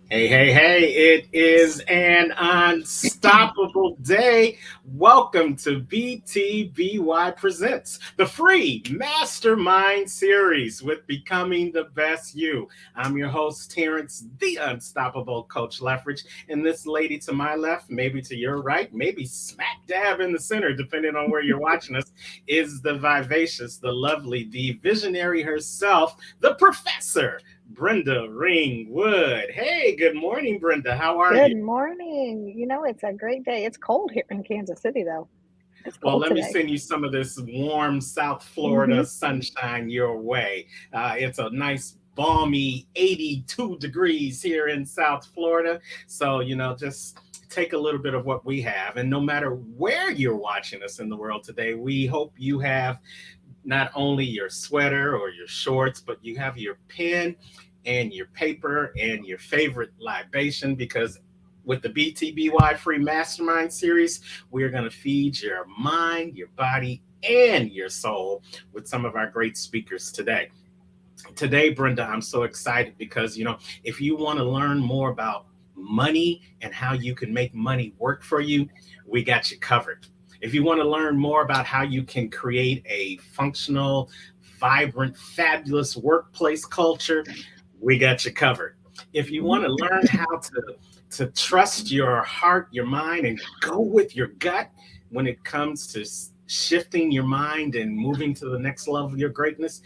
Hey, hey, hey, it is an unstoppable day. Welcome to BTBY Presents, the free mastermind series with Becoming the Best You. I'm your host, Terrance, the unstoppable coach Leftridge. And this lady to my left, maybe to your right, maybe smack dab in the center, depending on where you're watching us, is the vivacious, the lovely, the visionary herself, the professor. Brenda Ringwood. Hey, good morning, Brenda. How are Good you? morning. It's a great day. It's cold here in Kansas City, though. It's Well, cold let me today. send you some of this warm South hmm Florida sunshine your way. It's a nice, balmy 82 degrees here in South Florida. So, just take a little bit of what we have. And no matter where you're watching us in the world today, we hope you have not only your sweater or your shorts, but you have your pen and your paper and your favorite libation because with the BTBY Free Mastermind series, we're going to feed your mind, your body, and your soul with some of our great speakers today. Today, Brenda, I'm so excited because, if you want to learn more about money and how you can make money work for you, we got you covered. If you want to learn more about how you can create a functional, vibrant, fabulous workplace culture, we got you covered. If you want to learn how to trust your heart, your mind, and go with your gut when it comes to shifting your mind and moving to the next level of your greatness,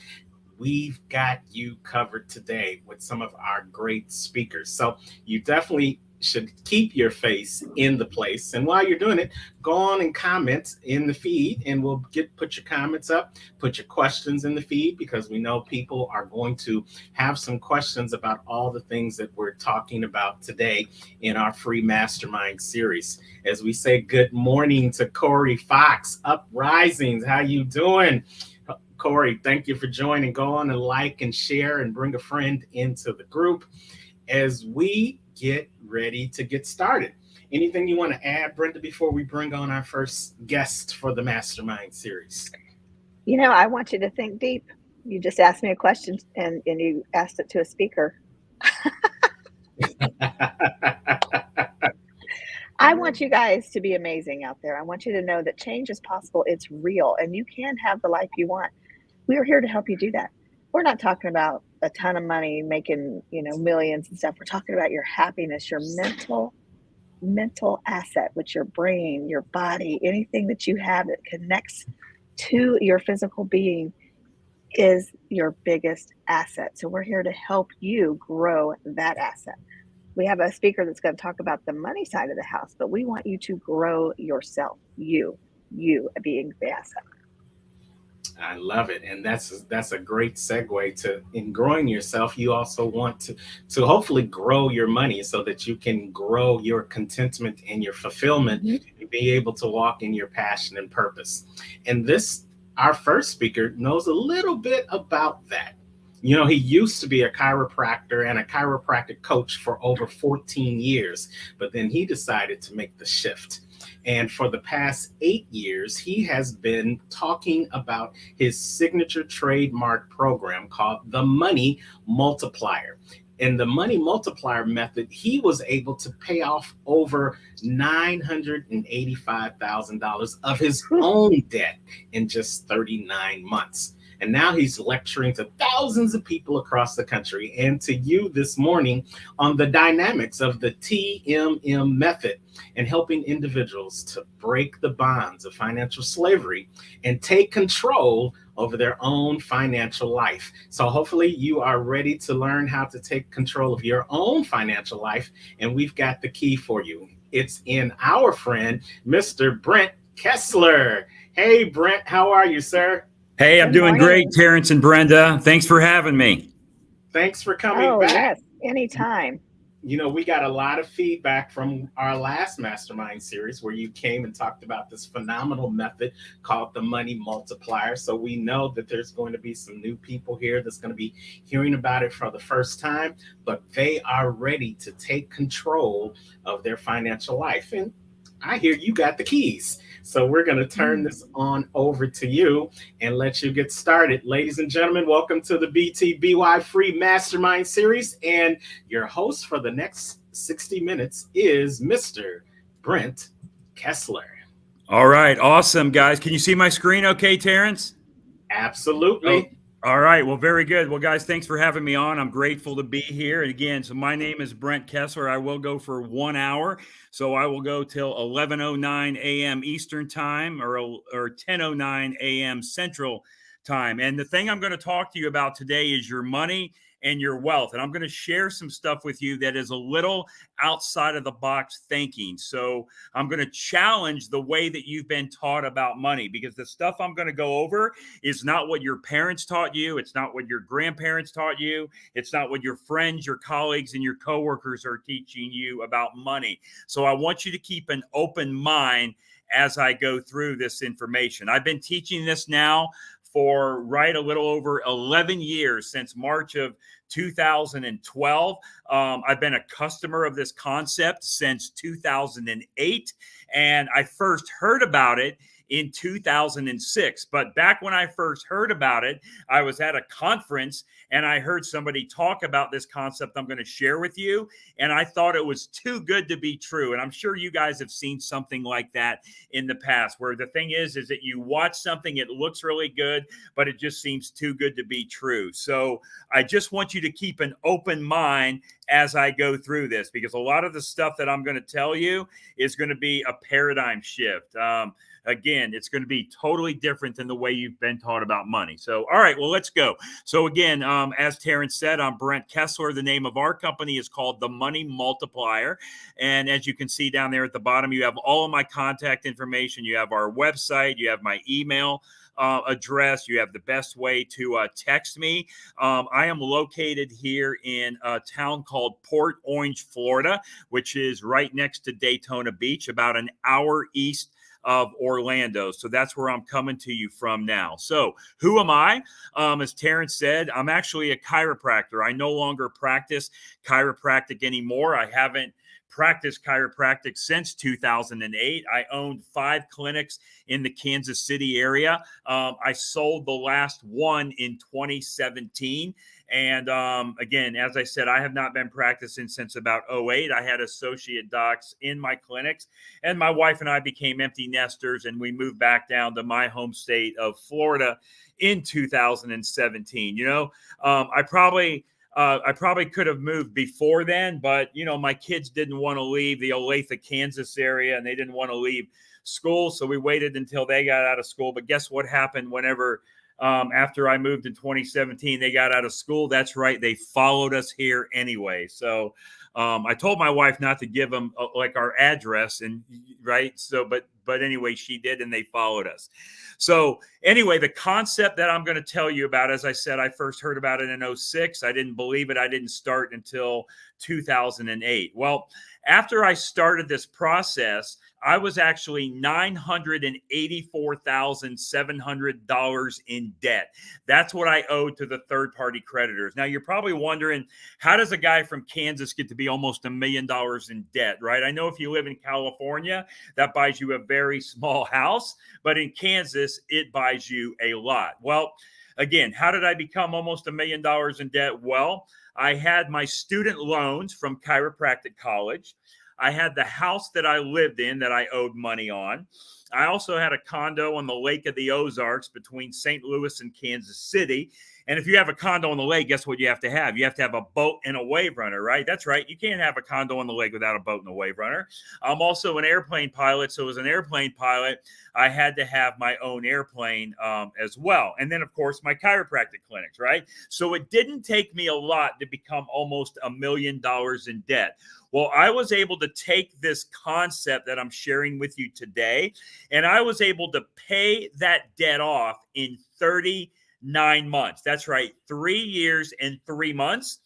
we've got you covered today with some of our great speakers. So you definitely should keep your face in the place. And while you're doing it, go on and comment in the feed and we'll put your comments up, put your questions in the feed because we know people are going to have some questions about all the things that we're talking about today in our free mastermind series. As we say, good morning to Corey Fox, Uprisings. How you doing? Corey, thank you for joining. Go on and like and share and bring a friend into the group as we get ready to get started. Anything you want to add, Brenda, before we bring on our first guest for the Mastermind series? I want you to think deep. You just asked me a question and you asked it to a speaker. I want you guys to be amazing out there. I want you to know that change is possible. It's real and you can have the life you want. We are here to help you do that. We're not talking about a ton of money making, millions and stuff. We're talking about your happiness, your mental asset, which your brain, your body, anything that you have that connects to your physical being is your biggest asset. So we're here to help you grow that asset. We have a speaker that's going to talk about the money side of the house, but we want you to grow yourself, you being the asset. I love it, and that's a great segue to in growing yourself. You also want to hopefully grow your money so that you can grow your contentment and your fulfillment Mhm. and be able to walk in your passion and purpose. And this, our first speaker, knows a little bit about that. He used to be a chiropractor and a chiropractic coach for over 14 years, but then he decided to make the shift. And for the past 8 years, he has been talking about his signature trademark program called the Money Multiplier. In the Money Multiplier method, he was able to pay off over $985,000 of his Whew. own debt in just 39 months. and now he's lecturing to thousands of people across the country and to you this morning on the dynamics of the TMM method and helping individuals to break the bonds of financial slavery and take control over their own financial life. So, hopefully, you are ready to learn how to take control of your own financial life, and we've got the key for you. It's in our friend, Mr. Brent Kessler. Hey, Brent, how are you, sir? Hey, I'm Good doing great, morning. Terrance and Brenda. Thanks for having me. Thanks for coming Oh, back. yes, anytime. We got a lot of feedback from our last mastermind series where you came and talked about this phenomenal method called the money multiplier. So we know that there's going to be some new people here that's going to be hearing about it for the first time, but they are ready to take control of their financial life. And I hear you got the keys. So we're going to turn this on over to you and let you get started. Ladies and gentlemen, welcome to the BTBY Free Mastermind Series. And your host for the next 60 minutes is Mr. Brent Kessler. All right, awesome, guys. Can you see my screen okay, Terrance? Absolutely. All right, well, very good. Well, guys, thanks for having me on. I'm grateful to be here. And again, so my name is Brent Kessler. I will go for 1 hour. So I will go till 11:09 a.m. Eastern time or 10:09 a.m. Central time. And the thing I'm going to talk to you about today is your money and your wealth. And I'm going to share some stuff with you that is a little outside of the box thinking. So I'm going to challenge the way that you've been taught about money, because the stuff I'm going to go over is not what your parents taught you. It's not what your grandparents taught you. It's not what your friends, your colleagues, and your coworkers are teaching you about money. So I want you to keep an open mind as I go through this information. I've been teaching this now for a little over 11 years, since March of 2012. I've been a customer of this concept since 2008, and I first heard about it in 2006. But back when I first heard about it, I was at a conference and I heard somebody talk about this concept I'm going to share with you. And I thought it was too good to be true. And I'm sure you guys have seen something like that in the past, where the thing is that you watch something, it looks really good, but it just seems too good to be true. So I just want you to keep an open mind as I go through this, because a lot of the stuff that I'm going to tell you is going to be a paradigm shift. Again, it's going to be totally different than the way you've been taught about money. So, all right, well, let's go. So again, as Terrance said, I'm Brent Kessler. The name of our company is called The Money Multiplier. And as you can see down there at the bottom, you have all of my contact information. You have our website. You have my email address. You have the best way to text me. I am located here in a town called Port Orange, Florida, which is right next to Daytona Beach, about an hour east of Orlando. So that's where I'm coming to you from now. So who am I? As Terrance said, I'm actually a chiropractor. I no longer practice chiropractic anymore. I haven't practiced chiropractic since 2008. I owned 5 clinics in the Kansas City area. I sold the last one in 2017. And again, as I said, I have not been practicing since about 08. I had associate docs in my clinics, and my wife and I became empty nesters, and we moved back down to my home state of Florida in 2017. I probably could have moved before then, but my kids didn't want to leave the Olathe, Kansas area, and they didn't want to leave school. So we waited until they got out of school. But guess what happened whenever after I moved in 2017, they got out of school? That's right. They followed us here anyway. So I told my wife not to give them like our address, and right. So, but anyway, she did, and they followed us. So anyway, the concept that I'm going to tell you about, as I said, I first heard about it in 06. I didn't believe it. I didn't start until 2008. Well, after I started this process, I was actually $984,700 in debt. That's what I owed to the third-party creditors. Now, you're probably wondering, how does a guy from Kansas get to be almost $1 million in debt, right? I know if you live in California, that buys you a very small house, but in Kansas, it buys you a lot. Well, again, how did I become almost $1 million in debt? Well, I had my student loans from chiropractic college. I had the house that I lived in that I owed money on. I also had a condo on the Lake of the Ozarks between St. Louis and Kansas City. And if you have a condo on the lake, guess what you have to have? You have to have a boat and a wave runner, right? That's right. You can't have a condo on the lake without a boat and a wave runner. I'm also an airplane pilot. So as an airplane pilot, I had to have my own airplane as well. And then, of course, my chiropractic clinics, right? So it didn't take me a lot to become almost $1 million in debt. Well, I was able to take this concept that I'm sharing with you today, and I was able to pay that debt off in 39 months. That's right, 3 years and 3 months.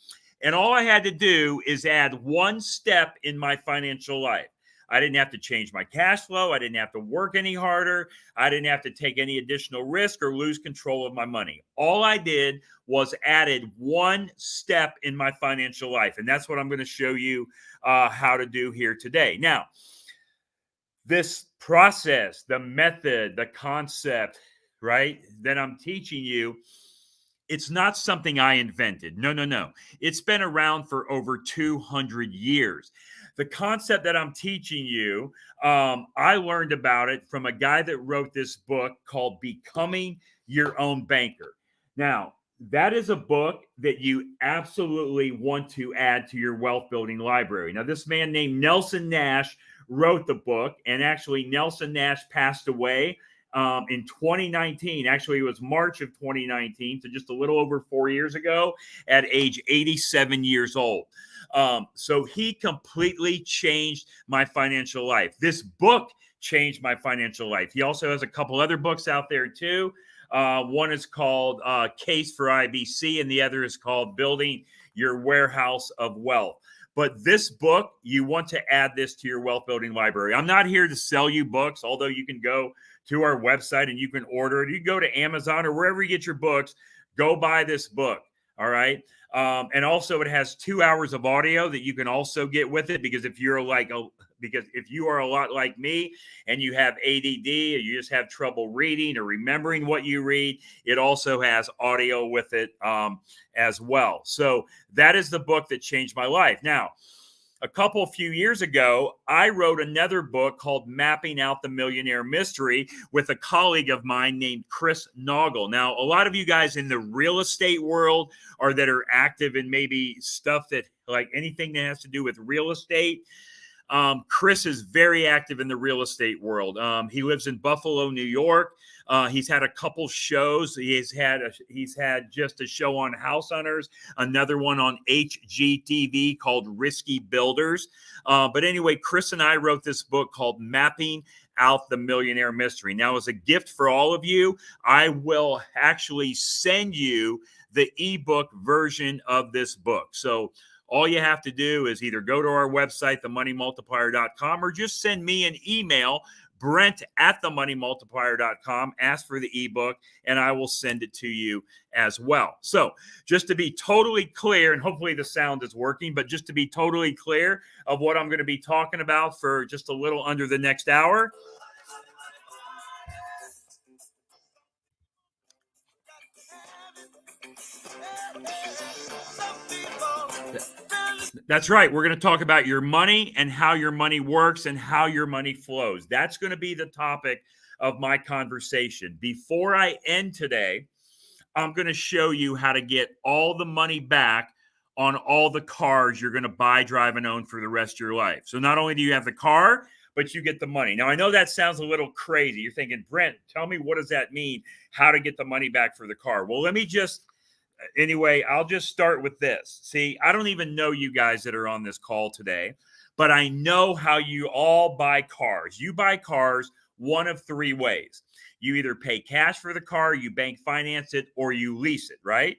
And all I had to do is add one step in my financial life. I didn't have to change my cash flow. I didn't have to work any harder. I didn't have to take any additional risk or lose control of my money. All I did was added one step in my financial life. And that's what I'm going to show you how to do here today. Now, this process, the method, the concept, right, that I'm teaching you, it's not something I invented. No. It's been around for over 200 years. The concept that I'm teaching you, I learned about it from a guy that wrote this book called Becoming Your Own Banker. Now, that is a book that you absolutely want to add to your wealth building library. Now, this man named Nelson Nash wrote the book, and actually Nelson Nash passed away in 2019. Actually, it was March of 2019, so just a little over 4 years ago, at age 87 years old. So he completely changed my financial life. This book changed my financial life. He also has a couple other books out there too. One is called Case for IBC, and the other is called Building Your Warehouse of Wealth. But this book, you want to add this to your wealth building library. I'm not here to sell you books, although you can go to our website and you can order it. You go to Amazon or wherever you get your books, go buy this book. All right. And also it has 2 hours of audio that you can also get with it, because if you're because if you are a lot like me and you have ADD or you just have trouble reading or remembering what you read, it also has audio with it as well. So that is the book that changed my life. Now, a few years ago, I wrote another book called Mapping Out the Millionaire Mystery with a colleague of mine named Chris Naugle. Now, a lot of you guys in the real estate world or that are active in maybe stuff that like anything that has to do with real estate, Chris is very active in the real estate world. He lives in Buffalo, New York. He's had a couple shows. He's had just a show on House Hunters, another one on HGTV called Risky Builders. But anyway, Chris and I wrote this book called Mapping Out the Millionaire Mystery. Now, as a gift for all of you, I will actually send you the ebook version of this book. So all you have to do is either go to our website, themoneymultiplier.com, or just send me an email, Brent@themoneymultiplier.com, ask for the ebook, and I will send it to you as well. So just to be totally clear, and hopefully the sound is working, but just to be totally clear of what I'm going to be talking about for just a little under the next hour. That's right. We're going to talk about your money and how your money works and how your money flows. That's going to be the topic of my conversation. Before I end today, I'm going to show you how to get all the money back on all the cars you're going to buy, drive, and own for the rest of your life. So not only do you have the car, but you get the money. Now, I know that sounds a little crazy. You're thinking, Brent, tell me, what does that mean? How to get the money back for the car? Well, anyway, I'll just start with this. See, I don't even know you guys that are on this call today, but I know how you all buy cars. You buy cars one of three ways. You either pay cash for the car, you bank finance it, or you lease it, right?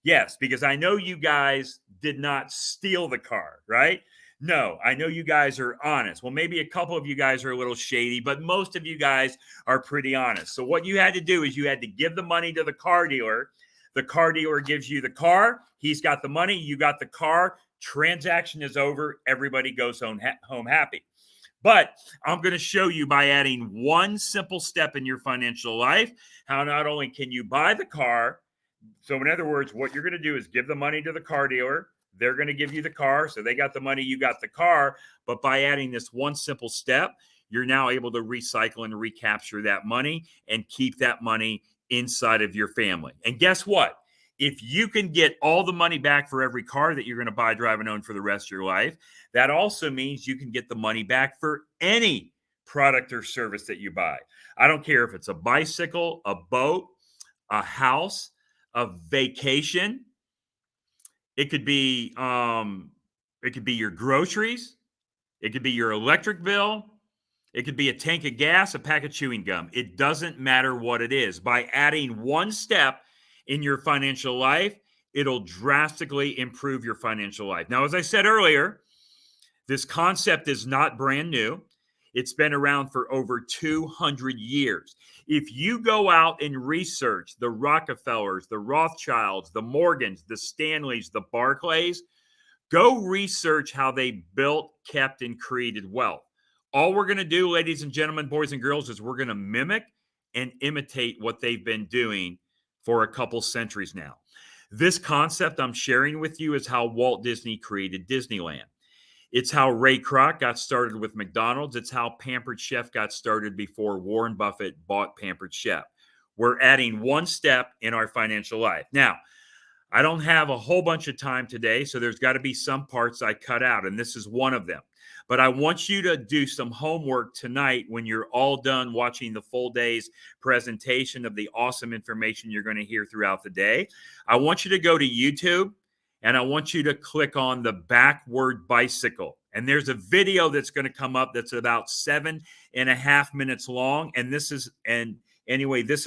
Yes, because I know you guys did not steal the car, right? No, I know you guys are honest. Well, maybe a couple of you guys are a little shady, but most of you guys are pretty honest. So what you had to do is you had to give the money to the car dealer. The car dealer gives you the car. He's got the money. You got the car. Transaction is over. Everybody goes home happy. But I'm going to show you by adding one simple step in your financial life, how not only can you buy the car. So in other words, what you're going to do is give the money to the car dealer. they're going to give you the car. So they got the money, you got the car. But by adding this one simple step, you're now able to recycle and recapture that money and keep that money inside of your family. And guess what? If you can get all the money back for every car that you're going to buy, drive, and own for the rest of your life, that also means you can get the money back for any product or service that you buy. I don't care if it's a bicycle, a boat, a house, a vacation. It could be your groceries. It could be your electric bill. It could be a tank of gas, a pack of chewing gum. It doesn't matter what it is. By adding one step in your financial life, it'll drastically improve your financial life. Now, as I said earlier, this concept is not brand new. It's been around for over 200 years. If you go out and research the Rockefellers, the Rothschilds, the Morgans, the Stanleys, the Barclays, go research how they built, kept, and created wealth. All we're going to do, ladies and gentlemen, boys and girls, is we're going to mimic and imitate what they've been doing for a couple centuries now. This concept I'm sharing with you is how Walt Disney created Disneyland. It's how Ray Kroc got started with McDonald's. It's how Pampered Chef got started before Warren Buffett bought Pampered Chef. We're adding one step in our financial life. Now, I don't have a whole bunch of time today, so there's got to be some parts I cut out, and this is one of them. But I want you to do some homework tonight when you're all done watching the full day's presentation of the awesome information you're going to hear throughout the day. I want you to go to YouTube, and I want you to click on the backward bicycle. And there's a video that's going to come up that's about 7.5 minutes long. And this is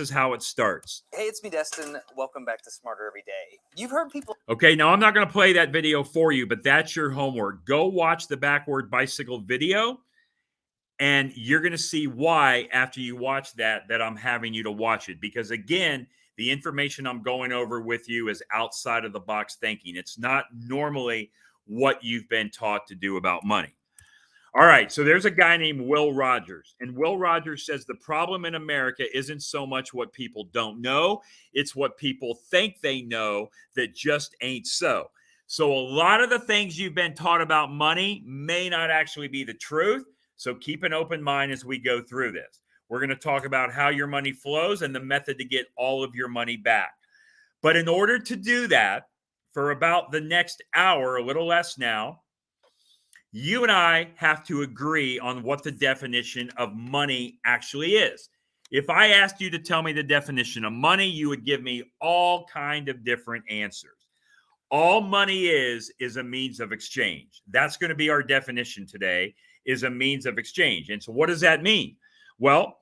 how it starts. Hey, it's me, Destin. Welcome back to Smarter Every Day. You've heard people... Okay, now I'm not going to play that video for you, but that's your homework. Go watch the backward bicycle video, and you're going to see why, after you watch that I'm having you to watch it. Because, again, the information I'm going over with you is outside of the box thinking. It's not normally what you've been taught to do about money. All right, so there's a guy named Will Rogers, and Will Rogers says the problem in America isn't so much what people don't know, it's what people think they know that just ain't so. So a lot of the things you've been taught about money may not actually be the truth, so keep an open mind as we go through this. We're going to talk about how your money flows and the method to get all of your money back. But in order to do that, for about the next hour, a little less now, you and I have to agree on what the definition of money actually is. If I asked you to tell me the definition of money, you would give me all kind of different answers. All money is a means of exchange. That's going to be our definition today, is a means of exchange. And so what does that mean? Well,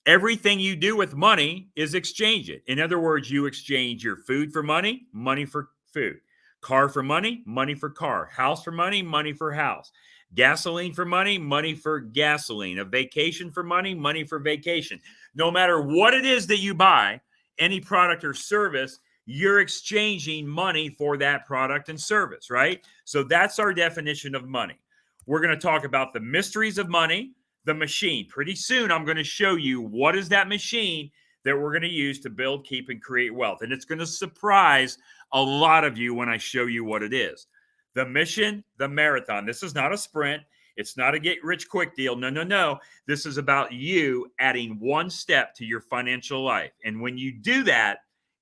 everything you do with money is exchange it. In other words, you exchange your food for money, money for food. Car for money, money for car. House for money, money for house. Gasoline for money, money for gasoline. A vacation for money, money for vacation. No matter what it is that you buy, any product or service, you're exchanging money for that product and service, right? So that's our definition of money. We're going to talk about the mysteries of money, the machine. Pretty soon, I'm going to show you what is that machine that we're going to use to build, keep, and create wealth. And it's going to surprise a lot of you when I show you what it is. The mission, the marathon. This is not a sprint. It's not a get-rich-quick deal. No, no, no. This is about you adding one step to your financial life. And when you do that,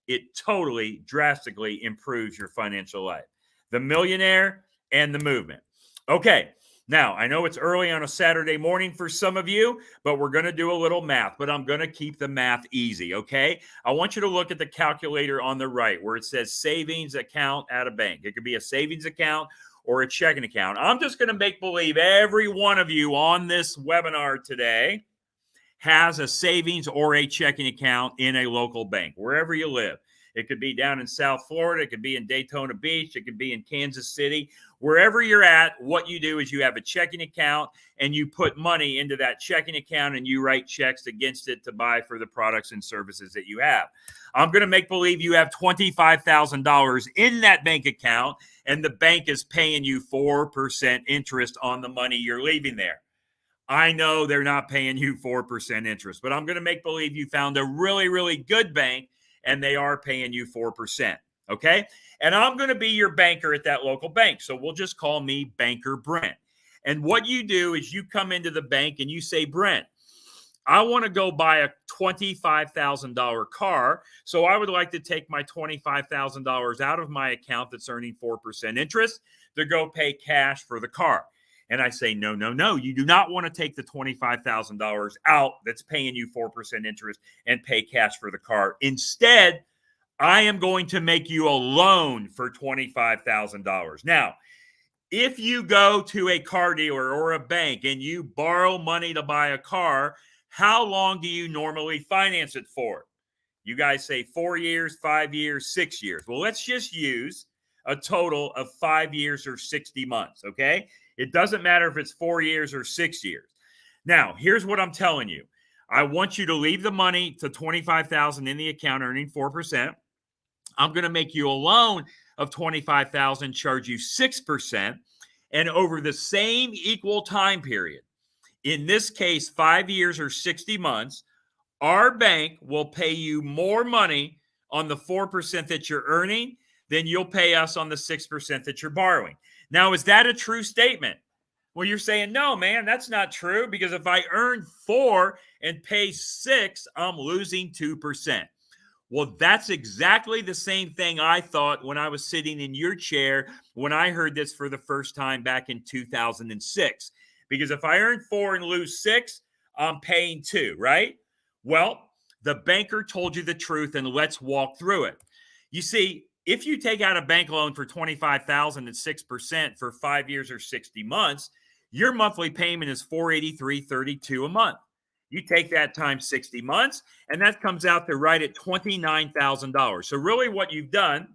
it totally, drastically improves your financial life. The millionaire and the movement. Okay. Now, I know it's early on a Saturday morning for some of you, but we're going to do a little math, but I'm going to keep the math easy, okay? I want you to look at the calculator on the right where it says savings account at a bank. It could be a savings account or a checking account. I'm just going to make believe every one of you on this webinar today has a savings or a checking account in a local bank, wherever you live. It could be down in South Florida. It could be in Daytona Beach. It could be in Kansas City. Wherever you're at, what you do is you have a checking account and you put money into that checking account and you write checks against it to buy for the products and services that you have. I'm going to make believe you have $25,000 in that bank account and the bank is paying you 4% interest on the money you're leaving there. I know they're not paying you 4% interest, but I'm going to make believe you found a really, really good bank and they are paying you 4%. Okay. and I'm going to be your banker at that local bank. So we'll just call me Banker Brent. And what you do is you come into the bank and you say, Brent, I want to go buy a $25,000 car. So I would like to take my $25,000 out of my account that's earning 4% interest to go pay cash for the car. And I say, no, no, no. You do not want to take the $25,000 out that's paying you 4% interest and pay cash for the car. Instead, I am going to make you a loan for $25,000. Now, if you go to a car dealer or a bank and you borrow money to buy a car, how long do you normally finance it for? You guys say 4 years, 5 years, 6 years. Well, let's just use a total of 5 years or 60 months, okay? It doesn't matter if it's 4 years or 6 years. Now, here's what I'm telling you. I want you to leave the money to $25,000 in the account earning 4%. I'm going to make you a loan of $25,000, charge you 6%, and over the same equal time period, in this case, 5 years or 60 months, our bank will pay you more money on the 4% that you're earning than you'll pay us on the 6% that you're borrowing. Now, is that a true statement? Well, you're saying, no, man, that's not true, because if I earn 4 and pay 6, I'm losing 2%. Well, that's exactly the same thing I thought when I was sitting in your chair when I heard this for the first time back in 2006. Because if I earn 4 and lose 6, I'm paying 2, right? Well, the banker told you the truth, and let's walk through it. You see, if you take out a bank loan for $25,000 at 6% for 5 years or 60 months, your monthly payment is $483.32 a month. You take that times 60 months, and that comes out to right at $29,000. So really what you've done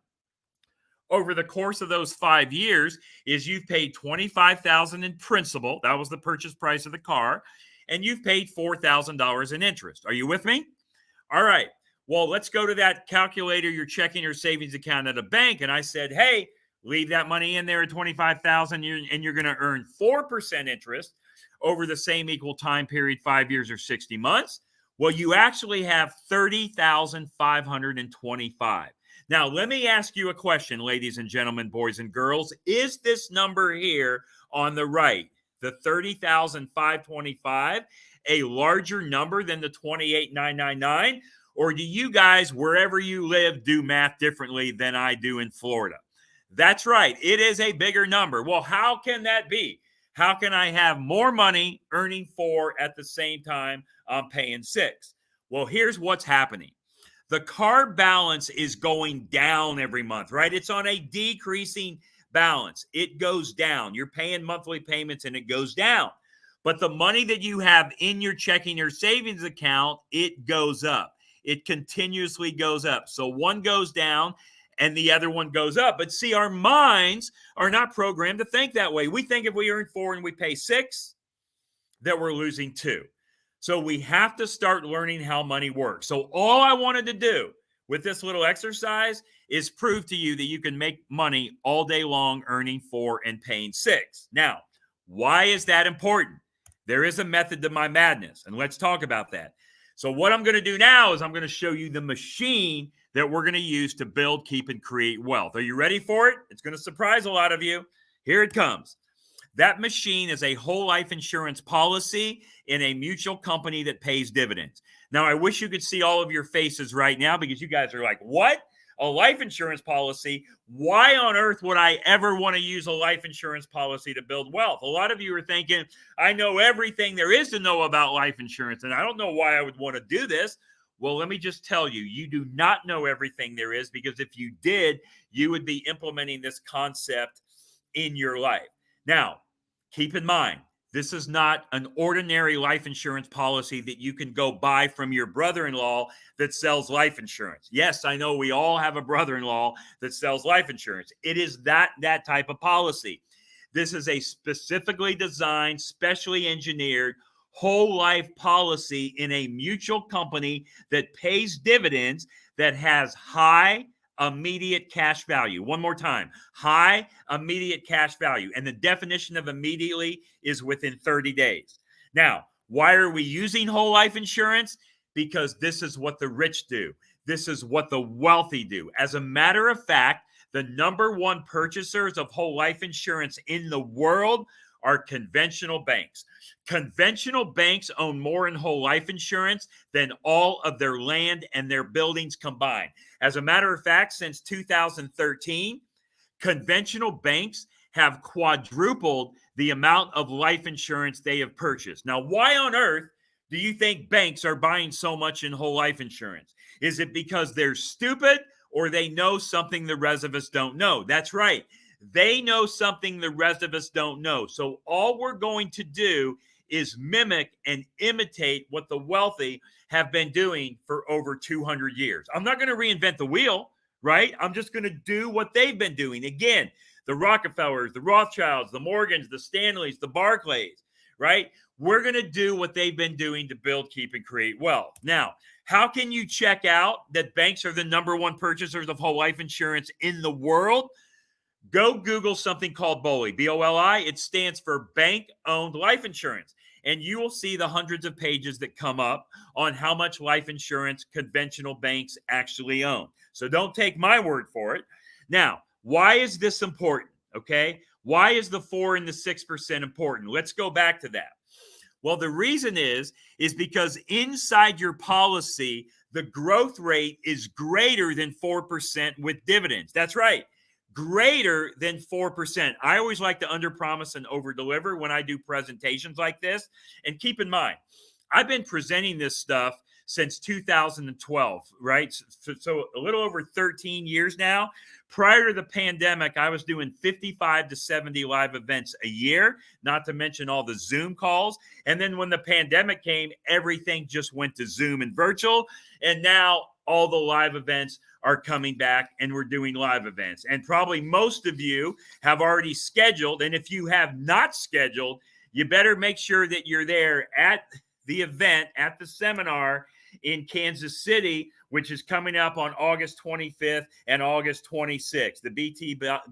over the course of those 5 years is you've paid $25,000 in principal. That was the purchase price of the car. And you've paid $4,000 in interest. Are you with me? All right. Well, let's go to that calculator, your checking or savings account at a bank. And I said, hey, leave that money in there at $25,000 and you're going to earn 4% interest over the same equal time period, 5 years or 60 months. Well, you actually have $30,525. Now, let me ask you a question, ladies and gentlemen, boys and girls. Is this number here on the right, the $30,525, a larger number than the $28,999? Or do you guys, wherever you live, do math differently than I do in Florida? That's right. It is a bigger number. Well, how can that be? How can I have more money earning 4 at the same time I'm paying 6? Well, here's what's happening. The car balance is going down every month, right? It's on a decreasing balance. It goes down. You're paying monthly payments and it goes down. But the money that you have in your checking or savings account, it goes up. It continuously goes up. So one goes down and the other one goes up. But see, our minds are not programmed to think that way. We think if we earn 4 and we pay 6, that we're losing 2. So we have to start learning how money works. So all I wanted to do with this little exercise is prove to you that you can make money all day long earning 4 and paying 6. Now, why is that important? There is a method to my madness, and let's talk about that. So what I'm going to do now is I'm going to show you the machine that we're going to use to build, keep, and create wealth. Are you ready for it? It's going to surprise a lot of you. Here it comes. That machine is a whole life insurance policy in a mutual company that pays dividends. Now, I wish you could see all of your faces right now because you guys are like, what? A life insurance policy? Why on earth would I ever want to use a life insurance policy to build wealth? A lot of you are thinking, I know everything there is to know about life insurance, and I don't know why I would want to do this. Well, let me just tell you, you do not know everything there is, because if you did, you would be implementing this concept in your life. Now, keep in mind, this is not an ordinary life insurance policy that you can go buy from your brother-in-law that sells life insurance. Yes, I know we all have a brother-in-law that sells life insurance. It is that type of policy. This is a specifically designed, specially engineered whole life policy in a mutual company that pays dividends, that has high immediate cash value. One more time, high immediate cash value. And the definition of immediately is within 30 days. Now, why are we using whole life insurance? Because this is what the rich do. This is what the wealthy do. As a matter of fact, The number one purchasers of whole life insurance in the world are conventional banks. Conventional banks own more in whole life insurance than all of their land and their buildings combined. As a matter of fact, since 2013, conventional banks have quadrupled the amount of life insurance they have purchased. Now, why on earth do you think banks are buying so much in whole life insurance? Is it because they're stupid or they know something the rest of us don't know? That's right. They know something the rest of us don't know. So all we're going to do is mimic and imitate what the wealthy have been doing for over 200 years. I'm not going to reinvent the wheel, right? I'm just going to do what they've been doing. Again, the Rockefellers, the Rothschilds, the Morgans, the Stanleys, the Barclays, right? We're going to do what they've been doing to build, keep, and create wealth. Now, how can you check out that banks are the number one purchasers of whole life insurance in the world? Go Google something called BOLI, B-O-L-I. It stands for bank-owned life insurance. And you will see the hundreds of pages that come up on how much life insurance conventional banks actually own. So don't take my word for it. Now, why is this important? Okay. Why is the 4 and the 6% important? Let's go back to that. Well, the reason is because inside your policy, the growth rate is greater than 4% with dividends. That's right. Greater than 4%. I always like to underpromise and overdeliver when I do presentations like this. And keep in mind, I've been presenting this stuff since 2012, right? So a little over 13 years now. Prior to the pandemic, I was doing 55 to 70 live events a year, not to mention all the Zoom calls. And then when the pandemic came, everything just went to Zoom and virtual. And now all the live events are coming back and we're doing live events. And probably most of you have already scheduled. And if you have not scheduled, you better make sure that you're there at the event, at the seminar in Kansas City, which is coming up on August 25th and August 26th, the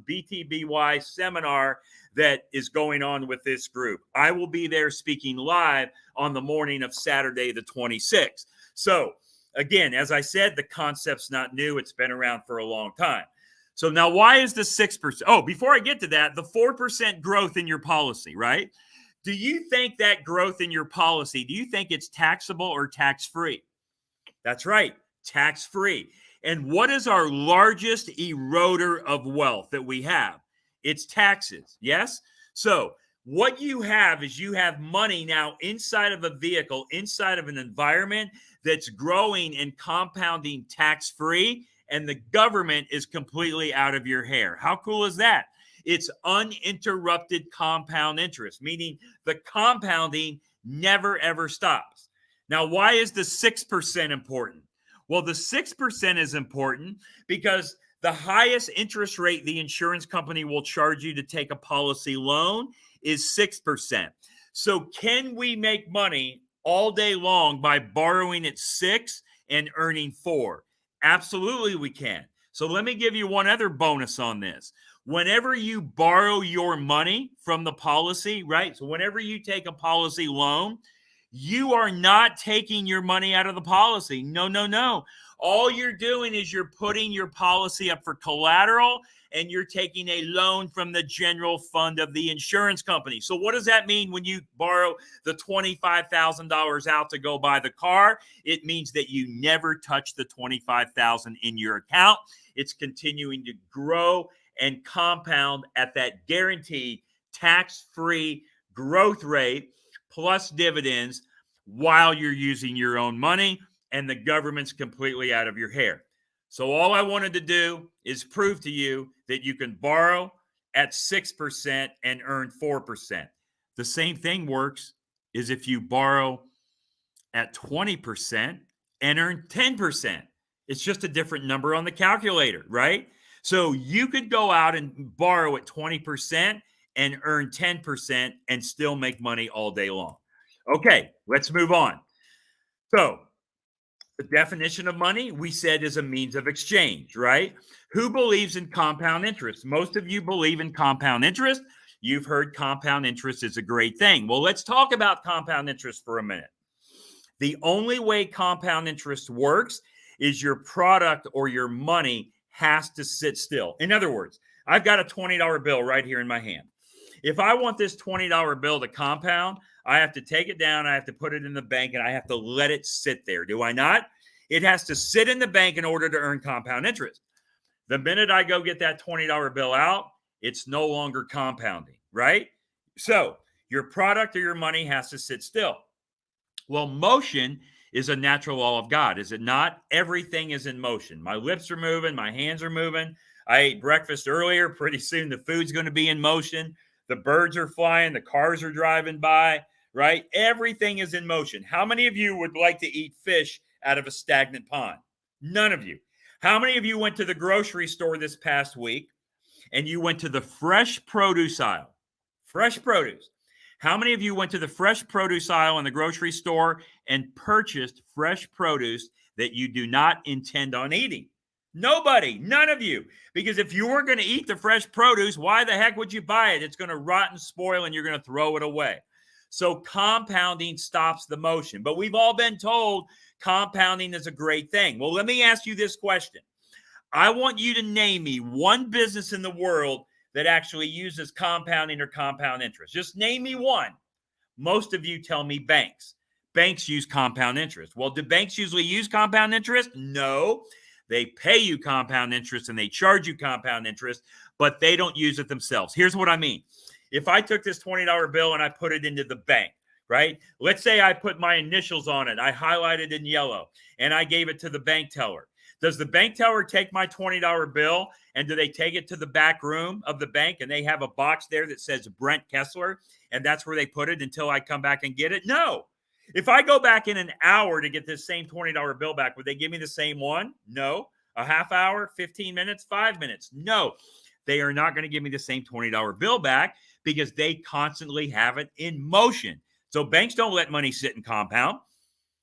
BTBY seminar that is going on with this group. I will be there speaking live on the morning of Saturday, the 26th. So again, as I said, the concept's not new. It's been around for a long time. So now why is the 6%? Oh, before I get to that, the 4% growth in your policy, right? Do you think that growth in your policy, do you think it's taxable or tax-free? That's right, tax-free. And what is our largest eroder of wealth that we have? It's taxes, yes? So what you have is you have money now inside of a vehicle, inside of an environment that's growing and compounding tax-free, and the government is completely out of your hair. How cool is that? It's uninterrupted compound interest, meaning the compounding never, ever stops. Now, why is the 6% important? Well, the 6% is important because the highest interest rate the insurance company will charge you to take a policy loan is 6%. So can we make money all day long by borrowing at 6 and earning 4? Absolutely we can. So let me give you one other bonus on this. Whenever you borrow your money from the policy, right? So whenever you take a policy loan, you are not taking your money out of the policy. No, no, no. All you're doing is you're putting your policy up for collateral and you're taking a loan from the general fund of the insurance company. So what does that mean when you borrow the $25,000 out to go buy the car? It means that you never touch the $25,000 in your account. It's continuing to grow and compound at that guaranteed tax-free growth rate plus dividends while you're using your own money and the government's completely out of your hair. So all I wanted to do is prove to you that you can borrow at 6% and earn 4%. The same thing works is if you borrow at 20% and earn 10%. It's just a different number on the calculator, right? So you could go out and borrow at 20% and earn 10% and still make money all day long. Okay, let's move on. So the definition of money, we said, is a means of exchange, right? Who believes in compound interest? Most of you believe in compound interest. You've heard compound interest is a great thing. Well, let's talk about compound interest for a minute. The only way compound interest works is your product or your money has to sit still. In other words, I've got a $20 bill right here in my hand. If I want this $20 bill to compound, I have to take it down, I have to put it in the bank, and I have to let it sit there. Do I not? It has to sit in the bank in order to earn compound interest. The minute I go get that $20 bill out, it's no longer compounding, right? So your product or your money has to sit still. Well, motion is a natural law of God, is it not? Everything is in motion. My lips are moving, my hands are moving. I ate breakfast earlier. Pretty soon the food's going to be in motion. The birds are flying, the cars are driving by, right? Everything is in motion. How many of you would like to eat fish out of a stagnant pond? None of you. How many of you went to the grocery store this past week and you went to the fresh produce aisle? Fresh produce. How many of you went to the fresh produce aisle in the grocery store and purchased fresh produce that you do not intend on eating? Nobody, none of you. Because if you weren't going to eat the fresh produce, why the heck would you buy it? It's going to rot and spoil and you're going to throw it away. So compounding stops the motion. But we've all been told compounding is a great thing. Well, let me ask you this question. I want you to name me one business in the world that actually uses compounding or compound interest. Just name me one. Most of you tell me banks. Banks use compound interest. Well, do banks usually use compound interest? No. They pay you compound interest and they charge you compound interest, but they don't use it themselves. Here's what I mean. If I took this $20 bill and I put it into the bank, right? Let's say I put my initials on it. I highlighted in yellow and I gave it to the bank teller. Does the bank teller take my $20 bill and do they take it to the back room of the bank and they have a box there that says Brent Kessler and that's where they put it until I come back and get it? No. If I go back in an hour to get this same $20 bill back, would they give me the same one? No. A half hour, 15 minutes, 5 minutes? No. They are not going to give me the same $20 bill back because they constantly have it in motion. So banks don't let money sit and compound.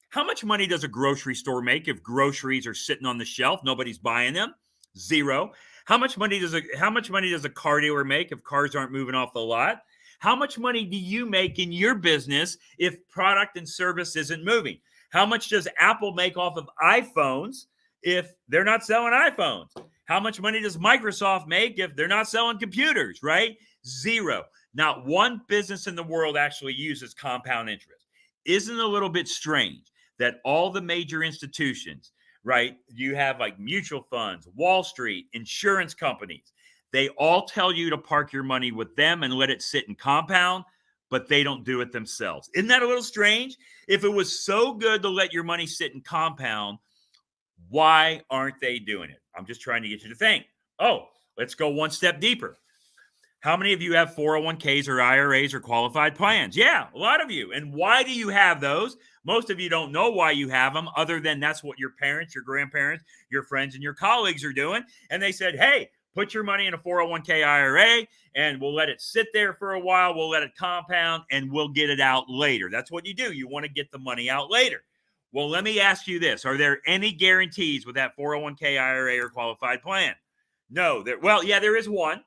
How much money does a grocery store make if groceries are sitting on the shelf? Nobody's buying them. Zero. How much money does a car dealer make if cars aren't moving off the lot? How much money do you make in your business if product and service isn't moving? How much does Apple make off of iPhones if they're not selling iPhones? How much money does Microsoft make if they're not selling computers, right? Zero. Not one business in the world actually uses compound interest. Isn't it a little bit strange that all the major institutions, right, you have like mutual funds, Wall Street, insurance companies, they all tell you to park your money with them and let it sit and compound, but they don't do it themselves. Isn't that a little strange? If it was so good to let your money sit and compound, why aren't they doing it? I'm just trying to get you to think. Oh, let's go one step deeper. How many of you have 401ks or IRAs or qualified plans? Yeah, a lot of you. And why do you have those? Most of you don't know why you have them other than that's what your parents, your grandparents, your friends, and your colleagues are doing. And they said, hey, put your money in a 401k IRA and we'll let it sit there for a while. We'll let it compound and we'll get it out later. That's what you do. You want to get the money out later. Well, let me ask you this. Are there any guarantees with that 401k IRA or qualified plan? No. There is one.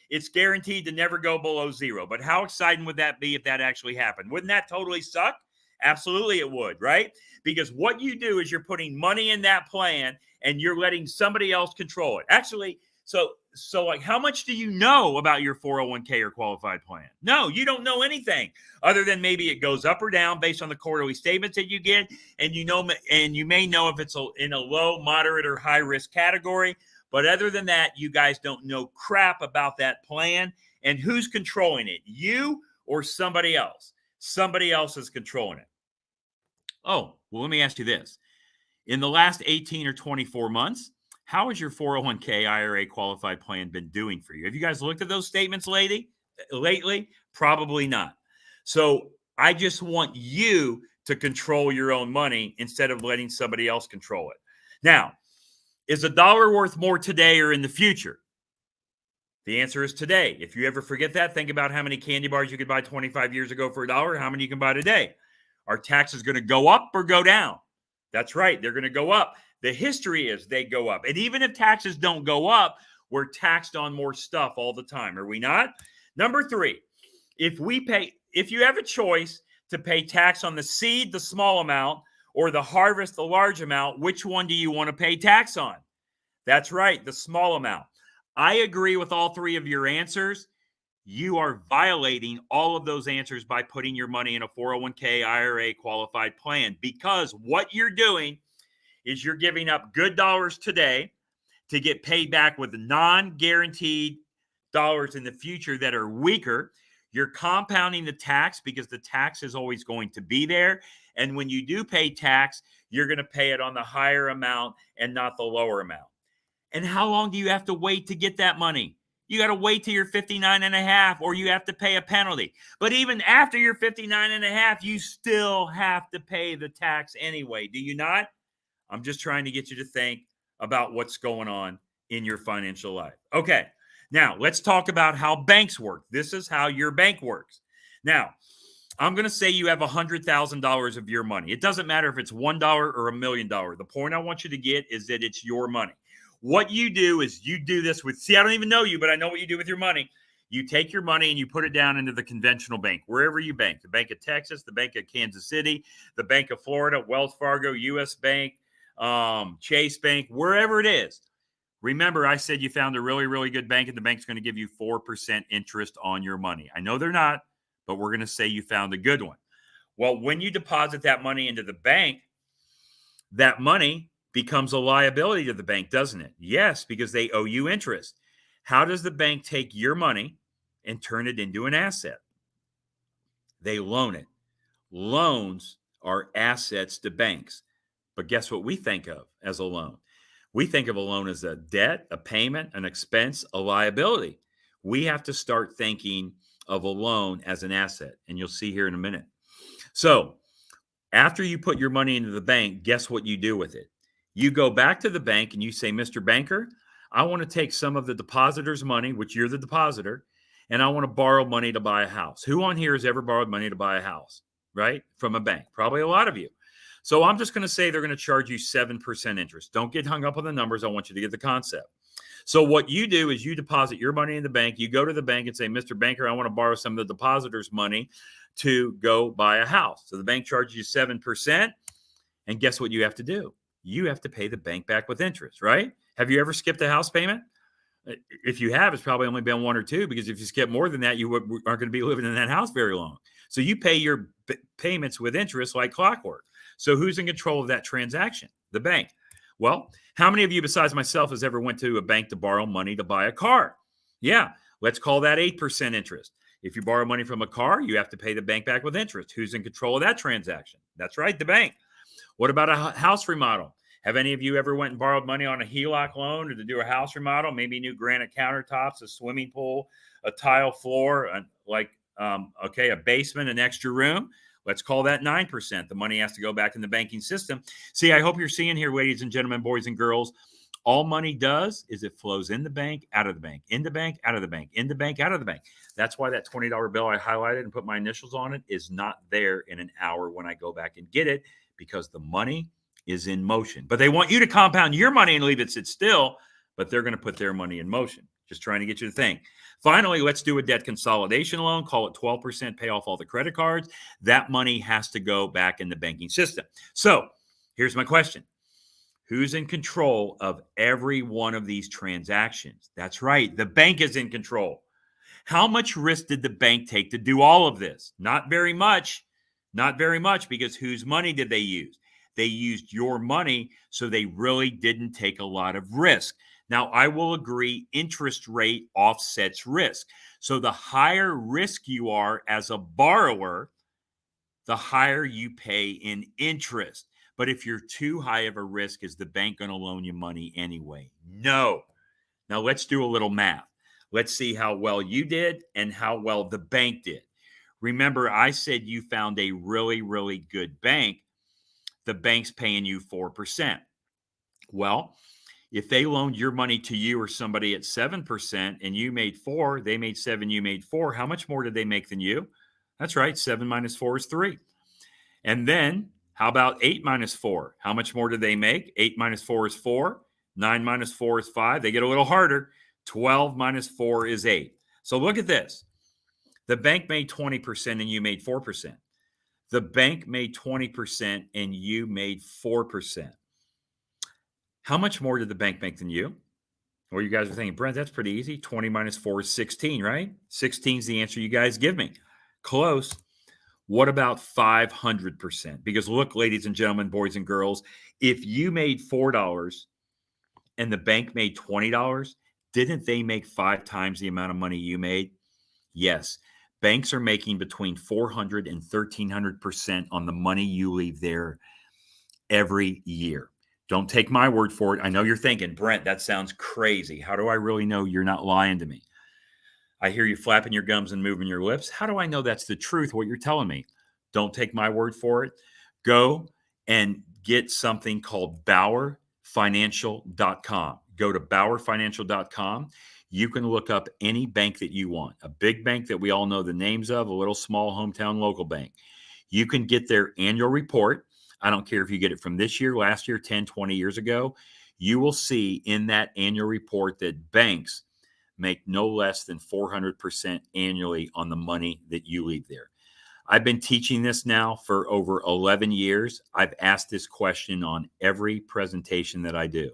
It's guaranteed to never go below zero. But how exciting would that be if that actually happened? Wouldn't that totally suck? Absolutely it would, right? Because what you do is you're putting money in that plan and you're letting somebody else control it. Actually, so like how much do you know about your 401k or qualified plan? No, you don't know anything other than maybe it goes up or down based on the quarterly statements that you get. And you may know if it's in a low, moderate, or high risk category. But other than that, you guys don't know crap about that plan. And who's controlling it? You or somebody else? Somebody else is controlling it. Oh, well, let me ask you this. In the last 18 or 24 months, how has your 401k IRA qualified plan been doing for you? Have you guys looked at those statements lately? Probably not. So I just want you to control your own money instead of letting somebody else control it. Now, is $1 worth more today or in the future? The answer is today. If you ever forget that, think about how many candy bars you could buy 25 years ago for $1, how many you can buy today. Are taxes going to go up or go down? That's right. They're going to go up. The history is they go up. And even if taxes don't go up, we're taxed on more stuff all the time. Are we not? Number 3, if you have a choice to pay tax on the seed, the small amount, or the harvest, the large amount, which one do you want to pay tax on? That's right, the small amount. I agree with all three of your answers. You are violating all of those answers by putting your money in a 401k, IRA qualified plan, because what you're doing is you're giving up good dollars today to get paid back with non-guaranteed dollars in the future that are weaker. You're compounding the tax because the tax is always going to be there. And when you do pay tax, you're going to pay it on the higher amount and not the lower amount. And how long do you have to wait to get that money? You got to wait till you're 59 and a half, or you have to pay a penalty. But even after you're 59 and a half, you still have to pay the tax anyway. Do you not? I'm just trying to get you to think about what's going on in your financial life. Okay. Now, let's talk about how banks work. This is how your bank works. Now, I'm going to say you have $100,000 of your money. It doesn't matter if it's $1 or $1 million. The point I want you to get is that it's your money. What you do is you do this with, see, I don't even know you, but I know what you do with your money. You take your money and you put it down into the conventional bank, wherever you bank, the Bank of Texas, the Bank of Kansas City, the Bank of Florida, Wells Fargo, US Bank, Chase Bank, wherever it is. Remember, I said you found a really, really good bank, and the bank's going to give you 4% interest on your money. I know they're not, but we're going to say you found a good one. Well, when you deposit that money into the bank, that money becomes a liability to the bank, doesn't it? Yes, because they owe you interest. How does the bank take your money and turn it into an asset? They loan it. Loans are assets to banks. But guess what we think of as a loan? We think of a loan as a debt, a payment, an expense, a liability. We have to start thinking of a loan as an asset, and you'll see here in a minute. So after you put your money into the bank, guess what you do with it? You go back to the bank and you say, Mr. Banker, I want to take some of the depositor's money, which you're the depositor, and I want to borrow money to buy a house. Who on here has ever borrowed money to buy a house, right? From a bank? Probably a lot of you. So I'm just going to say they're going to charge you 7% interest. Don't get hung up on the numbers. I want you to get the concept. So what you do is you deposit your money in the bank. You go to the bank and say, Mr. Banker, I want to borrow some of the depositor's money to go buy a house. So the bank charges you 7%. And guess what you have to do? You have to pay the bank back with interest, right? Have you ever skipped a house payment? If you have, it's probably only been one or two, because if you skip more than that, you aren't going to be living in that house very long. So you pay your payments with interest like clockwork. So who's in control of that transaction? The bank. Well, how many of you besides myself has ever went to a bank to borrow money to buy a car? Yeah, let's call that 8% interest. If you borrow money from a car, you have to pay the bank back with interest. Who's in control of that transaction? That's right, the bank. What about a house remodel? Have any of you ever went and borrowed money on a HELOC loan or to do a house remodel? Maybe new granite countertops, a swimming pool, a tile floor, a basement, an extra room. Let's call that 9%. The money has to go back in the banking system. See, I hope you're seeing here, ladies and gentlemen, boys and girls, all money does is it flows in the bank, out of the bank, in the bank, out of the bank, in the bank, out of the bank. That's why that $20 bill I highlighted and put my initials on it is not there in an hour when I go back and get it, because the money is in motion. But they want you to compound your money and leave it sit still, but they're going to put their money in motion. Just trying to get you to think. Finally, let's do a debt consolidation loan. Call it 12%, pay off all the credit cards. That money has to go back in the banking system. So here's my question. Who's in control of every one of these transactions? That's right. The bank is in control. How much risk did the bank take to do all of this? Not very much. Not very much, because whose money did they use? They used your money, so they really didn't take a lot of risk. Now, I will agree, interest rate offsets risk. So the higher risk you are as a borrower, the higher you pay in interest. But if you're too high of a risk, is the bank going to loan you money anyway? No. Now, let's do a little math. Let's see how well you did and how well the bank did. Remember, I said you found a really, really good bank. The bank's paying you 4%. Well, if they loaned your money to you or somebody at 7% and you made 4, they made 7, you made 4, how much more did they make than you? That's right, 7 minus 4 is 3. And then how about 8 minus 4? How much more did they make? 8 minus 4 is 4. 9 minus 4 is 5. They get a little harder. 12 minus 4 is 8. So look at this. The bank made 20% and you made 4%. The bank made 20% and you made 4%. How much more did the bank make than you? Well, you guys are thinking, Brent, that's pretty easy. 20 minus 4 is 16, right? 16 is the answer you guys give me. Close. What about 500%? Because look, ladies and gentlemen, boys and girls, if you made $4 and the bank made $20, didn't they make 5 times the amount of money you made? Yes. Banks are making between 400 and 1,300% on the money you leave there every year. Don't take my word for it. I know you're thinking, Brent, that sounds crazy. How do I really know you're not lying to me? I hear you flapping your gums and moving your lips. How do I know that's the truth, what you're telling me? Don't take my word for it. Go and get something called BauerFinancial.com. Go to BauerFinancial.com. You can look up any bank that you want, a big bank that we all know the names of, a little small hometown local bank. You can get their annual report. I don't care if you get it from this year, last year, 10, 20 years ago. You will see in that annual report that banks make no less than 400% annually on the money that you leave there. I've been teaching this now for over 11 years. I've asked this question on every presentation that I do.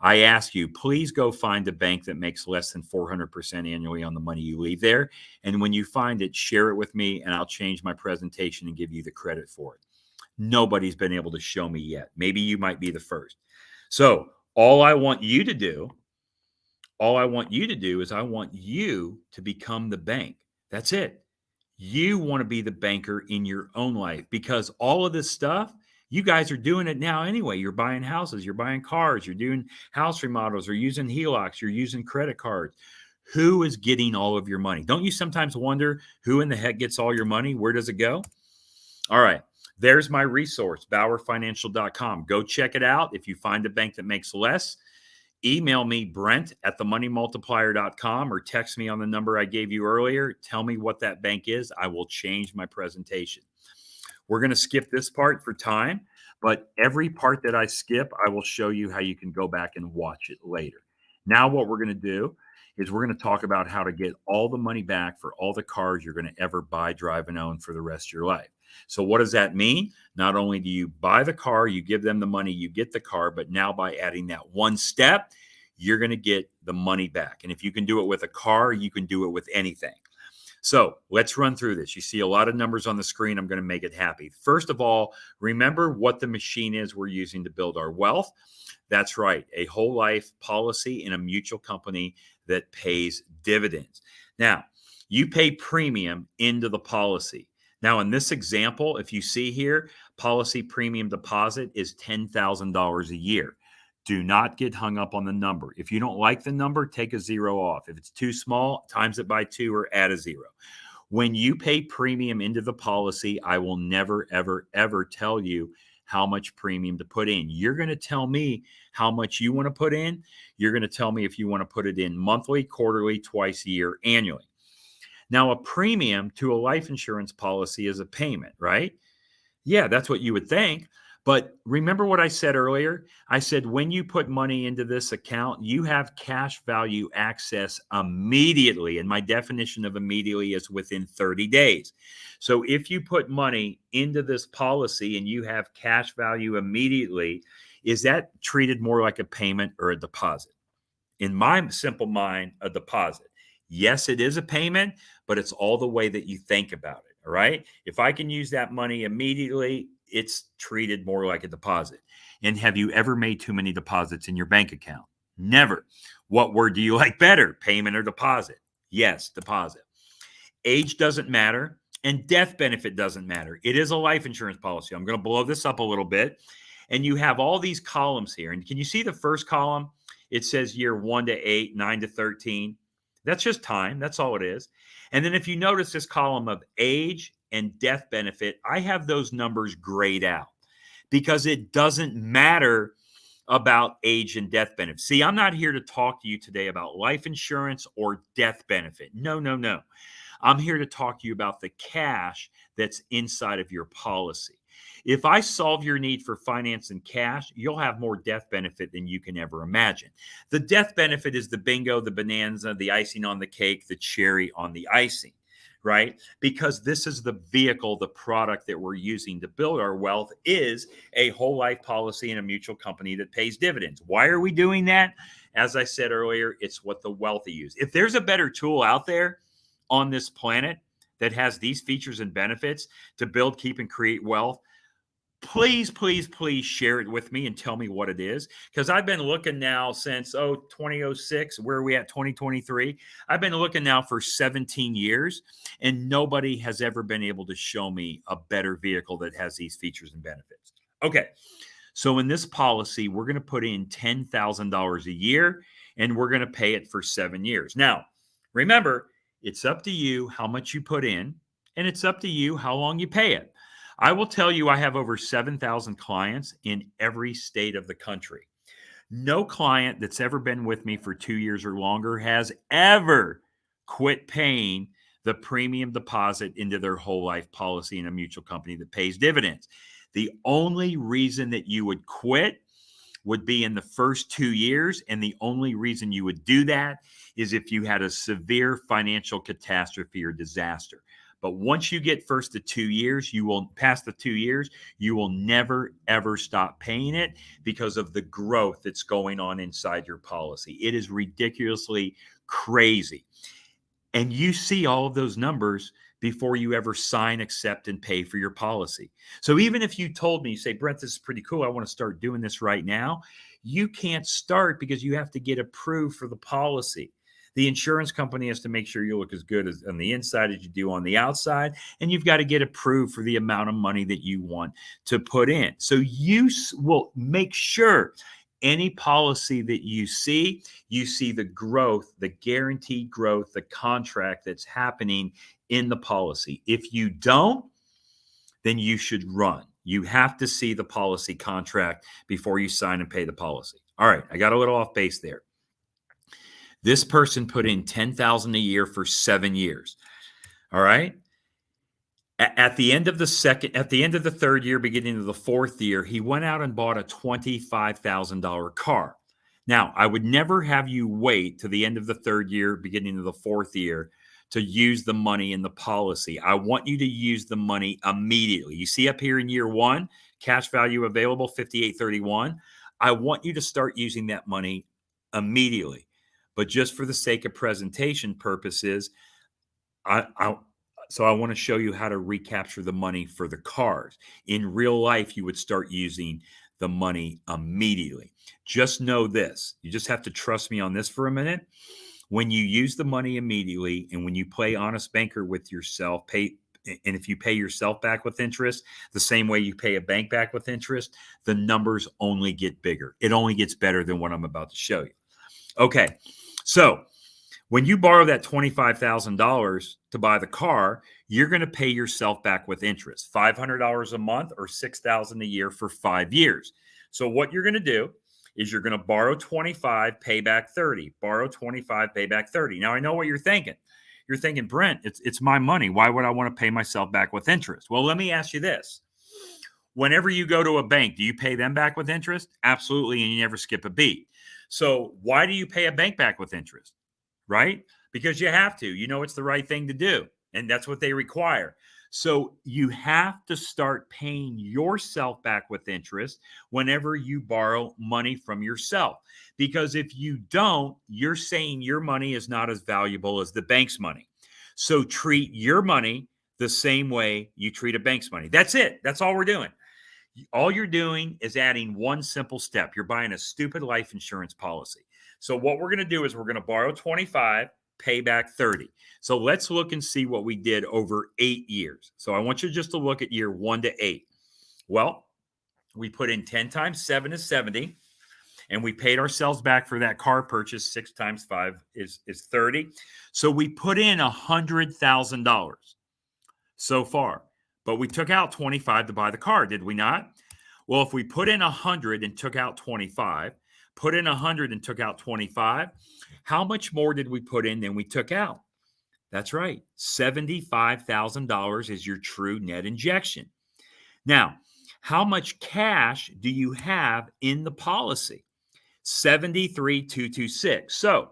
I ask you, please go find a bank that makes less than 400% annually on the money you leave there. And when you find it, share it with me and I'll change my presentation and give you the credit for it. Nobody's been able to show me yet. Maybe you might be the first. So all I want you to do is I want you to become the bank. That's it. You want to be the banker in your own life because all of this stuff, you guys are doing it now anyway. You're buying houses, you're buying cars, you're doing house remodels, or using HELOCs, you're using credit cards. Who is getting all of your money? Don't you sometimes wonder who in the heck gets all your money? Where does it go? All right. There's my resource, BauerFinancial.com. Go check it out. If you find a bank that makes less, email me, Brent at themoneymultiplier.com, or text me on the number I gave you earlier. Tell me what that bank is. I will change my presentation. We're going to skip this part for time, but every part that I skip, I will show you how you can go back and watch it later. Now what we're going to do is we're going to talk about how to get all the money back for all the cars you're going to ever buy, drive, and own for the rest of your life. So what does that mean? Not only do you buy the car, you give them the money, you get the car, but now by adding that one step, you're going to get the money back. And if you can do it with a car, you can do it with anything. So let's run through this. You see a lot of numbers on the screen. I'm going to make it happy. First of all, remember what the machine is we're using to build our wealth. That's right, a whole life policy in a mutual company that pays dividends. Now, you pay premium into the policy. Now, in this example, if you see here, policy premium deposit is $10,000 a year. Do not get hung up on the number. If you don't like the number, take a zero off. If it's too small, times it by 2 or add a 0. When you pay premium into the policy, I will never, ever, ever tell you how much premium to put in. You're going to tell me how much you want to put in. You're going to tell me if you want to put it in monthly, quarterly, twice a year, annually. Now, a premium to a life insurance policy is a payment, right? Yeah, that's what you would think. But remember what I said earlier? I said when you put money into this account, you have cash value access immediately. And my definition of immediately is within 30 days. So if you put money into this policy and you have cash value immediately, is that treated more like a payment or a deposit? In my simple mind, a deposit. Yes, it is a payment, but it's all the way that you think about it. All right. If I can use that money immediately, it's treated more like a deposit. And have you ever made too many deposits in your bank account? Never. What word do you like better, payment or deposit? Yes, deposit. Age doesn't matter and death benefit doesn't matter. It is a life insurance policy. I'm going to blow this up a little bit. And you have all these columns here. And can you see the first column? It says year 1 to 8, 9 to 13. That's just time. That's all it is. And then if you notice this column of age and death benefit, I have those numbers grayed out because it doesn't matter about age and death benefit. See, I'm not here to talk to you today about life insurance or death benefit. No, no, no. I'm here to talk to you about the cash that's inside of your policy. If I solve your need for finance and cash, you'll have more death benefit than you can ever imagine. The death benefit is the bingo, the bonanza, the icing on the cake, the cherry on the icing, right? Because this is the vehicle, the product that we're using to build our wealth is a whole life policy in a mutual company that pays dividends. Why are we doing that? As I said earlier, it's what the wealthy use. If there's a better tool out there on this planet that has these features and benefits to build, keep, and create wealth, please, please, please share it with me and tell me what it is. Because I've been looking now since 2006. Where are we at? 2023. I've been looking now for 17 years, and nobody has ever been able to show me a better vehicle that has these features and benefits. Okay, so in this policy, we're going to put in $10,000 a year, and we're going to pay it for 7 years. Now, remember, it's up to you how much you put in, and it's up to you how long you pay it. I will tell you, I have over 7,000 clients in every state of the country. No client that's ever been with me for 2 years or longer has ever quit paying the premium deposit into their whole life policy in a mutual company that pays dividends. The only reason that you would quit would be in the first 2 years. And the only reason you would do that is if you had a severe financial catastrophe or disaster. But once you get first to 2 years, you will pass the 2 years, you will never, ever stop paying it because of the growth that's going on inside your policy. It is ridiculously crazy. And you see all of those numbers before you ever sign, accept, and pay for your policy. So even if you told me, you say, Brent, this is pretty cool, I want to start doing this right now, you can't start because you have to get approved for the policy. The insurance company has to make sure you look as good as on the inside as you do on the outside, and you've got to get approved for the amount of money that you want to put in. So you will make sure any policy that you see the growth, the guaranteed growth, the contract that's happening in the policy. If you don't, then you should run. You have to see the policy contract before you sign and pay the policy. All right, I got a little off base there. This person put in $10,000 a year for 7 years. All right. At the end of the third year, beginning of the fourth year, he went out and bought a $25,000 car. Now, I would never have you wait to the end of the third year, beginning of the fourth year to use the money in the policy. I want you to use the money immediately. You see up here in year one, cash value available, $5,831. I want you to start using that money immediately. But just for the sake of presentation purposes, I want to show you how to recapture the money for the cars. In real life, you would start using the money immediately. Just know this. You just have to trust me on this for a minute. When you use the money immediately and when you play honest banker with yourself, and if you pay yourself back with interest, the same way you pay a bank back with interest, the numbers only get bigger. It only gets better than what I'm about to show you. Okay, so when you borrow that $25,000 to buy the car, you're going to pay yourself back with interest, $500 a month or $6,000 a year for 5 years. So what you're going to do is you're going to borrow 25, pay back 30, borrow 25, pay back 30. Now I know what you're thinking. You're thinking, Brent, it's my money. Why would I want to pay myself back with interest? Well, let me ask you this. Whenever you go to a bank, do you pay them back with interest? Absolutely, and you never skip a beat. So why do you pay a bank back with interest? Right? Because you have to. You know it's the right thing to do, and that's what they require. So you have to start paying yourself back with interest whenever you borrow money from yourself. Because if you don't, you're saying your money is not as valuable as the bank's money. So treat your money the same way you treat a bank's money. That's it. That's all we're doing. All you're doing is adding one simple step. You're buying a stupid life insurance policy. So what we're going to do is we're going to borrow 25, pay back 30. So let's look and see what we did over 8 years. So I want you just to look at year 1 to 8. Well, we put in 10 times 7 is 70. And we paid ourselves back for that car purchase. 6 times 5 is 30. So we put in $100,000 so far. But we took out 25 to buy the car, did we not? Well, if we put in 100 and took out 25, put in 100 and took out 25, how much more did we put in than we took out? That's right. $75,000 is your true net injection. Now, how much cash do you have in the policy? 73,226. So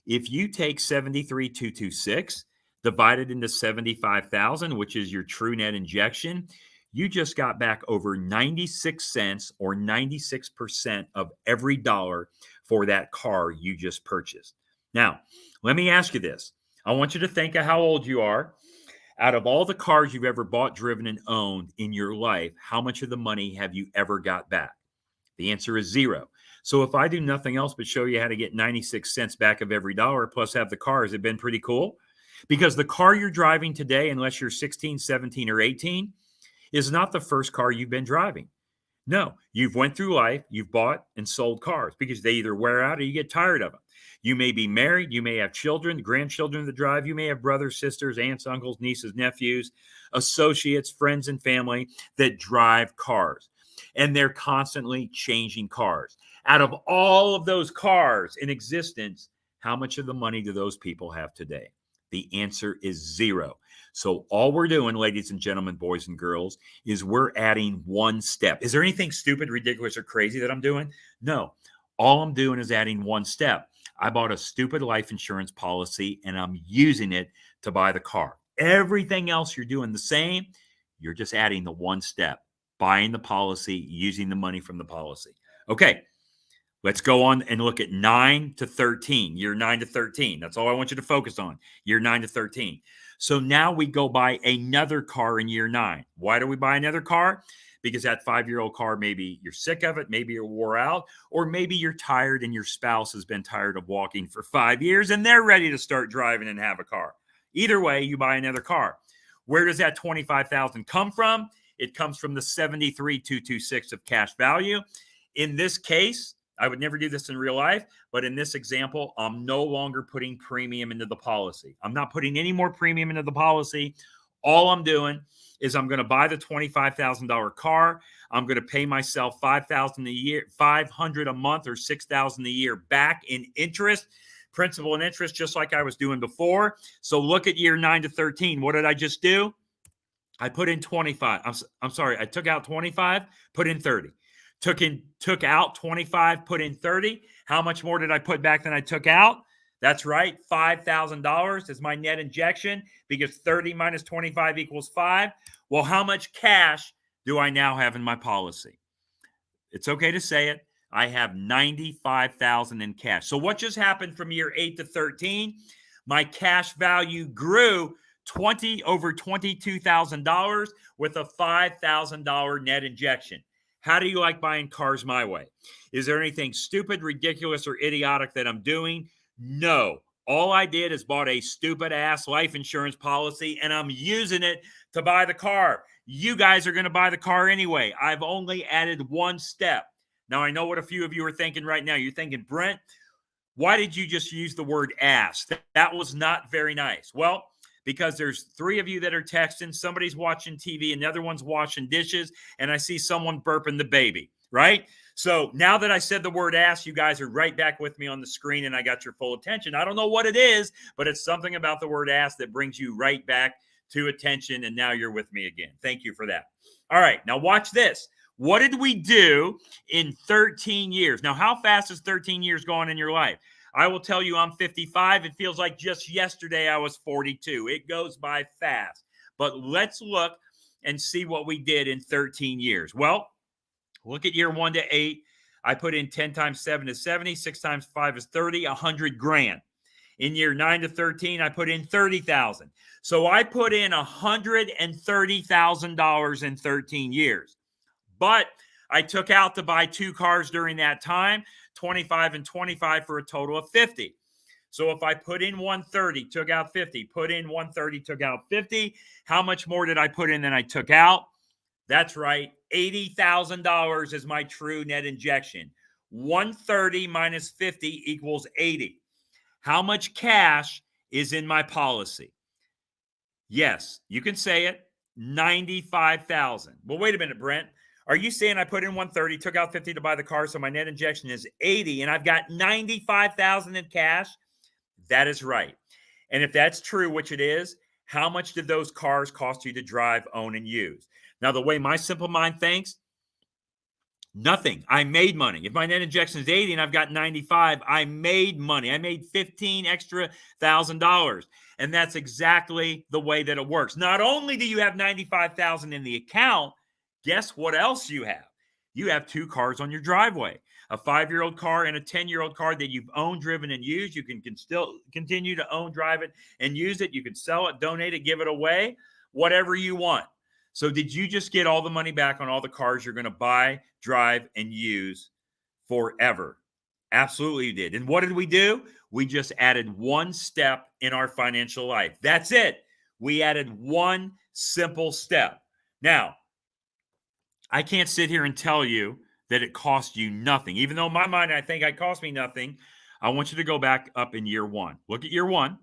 if you take 73,226 divided into 75,000, which is your true net injection, you just got back over 96 cents or 96% of every dollar for that car you just purchased. Now, let me ask you this. I want you to think of how old you are. Out of all the cars you've ever bought, driven, and owned in your life, how much of the money have you ever got back? The answer is zero. So if I do nothing else but show you how to get 96 cents back of every dollar plus have the car, has it been pretty cool? Because the car you're driving today, unless you're 16, 17, or 18, is not the first car you've been driving. No, you've went through life, you've bought and sold cars because they either wear out or you get tired of them. You may be married, you may have children, grandchildren that drive, you may have brothers, sisters, aunts, uncles, nieces, nephews, associates, friends, and family that drive cars. And they're constantly changing cars. Out of all of those cars in existence, how much of the money do those people have today? The answer is zero. So all we're doing, ladies and gentlemen, boys and girls, is we're adding one step. Is there anything stupid, ridiculous, or crazy that I'm doing? No. All I'm doing is adding one step. I bought a stupid life insurance policy and I'm using it to buy the car. Everything else you're doing the same. You're just adding the one step, buying the policy, using the money from the policy. Okay, let's go on and look at 9 to 13, year 9 to 13. That's all I want you to focus on, year 9 to 13. So now we go buy another car in year 9. Why do we buy another car? Because that 5-year-old car, maybe you're sick of it, maybe you're wore out, or maybe you're tired and your spouse has been tired of walking for 5 years and they're ready to start driving and have a car. Either way, you buy another car. Where does that $25,000 come from? It comes from the $73,226 of cash value. In this case, I would never do this in real life, but in this example, I'm no longer putting premium into the policy. I'm not putting any more premium into the policy. All I'm doing is I'm going to buy the $25,000 car. I'm going to pay myself $5,000 a year, $500 a month, or $6,000 a year back in interest, principal and interest, just like I was doing before. So look at year 9 to 13. What did I just do? I put in 25. I'm sorry. I took out 25, put in 30. Took out 25, put in 30. How much more did I put back than I took out? That's right. $5,000 is my net injection because 30 minus 25 equals 5. Well, how much cash do I now have in my policy? It's okay to say it. I have $95,000 in cash. So what just happened from year 8 to 13? My cash value grew over $22,000 with a $5,000 net injection. How do you like buying cars my way? Is there anything stupid, ridiculous, or idiotic that I'm doing? No. All I did is bought a stupid ass life insurance policy and I'm using it to buy the car. You guys are going to buy the car anyway. I've only added one step. Now, I know what a few of you are thinking right now. You're thinking, Brent, why did you just use the word ass? That was not very nice. Well, because there's 3 of you that are texting, somebody's watching TV, another one's washing dishes, and I see someone burping the baby, right? So now that I said the word ass, you guys are right back with me on the screen and I got your full attention. I don't know what it is, but it's something about the word ass that brings you right back to attention, and now you're with me again. Thank you for that. All right, now watch this. What did we do in 13 years? Now, how fast is 13 years going in your life? I will tell you I'm 55. It feels like just yesterday I was 42. It goes by fast. But let's look and see what we did in 13 years. Well, look at year 1 to 8. I put in 10 times 7 is 70. 6 times 5 is 30, $100,000. In year 9 to 13, I put in 30,000. So I put in $130,000 in 13 years. But I took out to buy 2 cars during that time, 25 and 25 for a total of 50. So if I put in 130, took out 50, put in 130, took out 50, how much more did I put in than I took out? That's right. $80,000 is my true net injection. 130 minus 50 equals 80. How much cash is in my policy? Yes, you can say it. 95,000. Well, wait a minute, Brent. Are you saying I put in 130, took out 50 to buy the car, so my net injection is 80, and I've got 95,000 in cash? That is right. And if that's true, which it is, how much did those cars cost you to drive, own, and use? Now, the way my simple mind thinks, Nothing. I made money. If my net injection is 80 and I've got 95, I made money. I made 15 extra $1,000. And that's exactly the way that it works. Not only do you have 95,000 in the account, guess what else you have? You have 2 cars on your driveway. A 5-year-old car and a 10-year-old car that you've owned, driven, and used. You can still continue to own, drive it, and use it. You can sell it, donate it, give it away, whatever you want. So did you just get all the money back on all the cars you're going to buy, drive, and use forever? Absolutely you did. And what did we do? We just added one step in our financial life. That's it. We added one simple step. Now, I can't sit here and tell you that it cost you nothing. Even though in my mind, I think it cost me nothing. I want you to go back up in year one. Look at year one.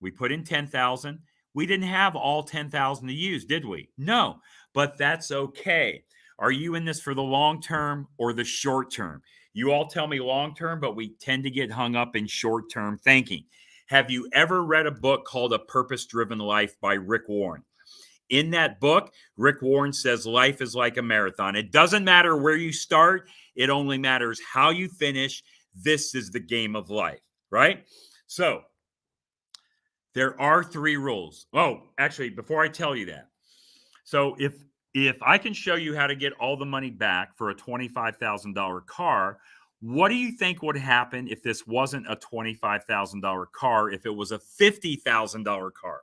We put in 10,000. We didn't have all 10,000 to use, did we? No, but that's okay. Are you in this for the long term or the short term? You all tell me long term, but we tend to get hung up in short term thinking. Have you ever read a book called A Purpose-Driven Life by Rick Warren? In that book, Rick Warren says life is like a marathon. It doesn't matter where you start. It only matters how you finish. This is the game of life, right? So there are 3 rules. Oh, actually, before I tell you that. So if I can show you how to get all the money back for a $25,000 car, what do you think would happen if this wasn't a $25,000 car, if it was a $50,000 car?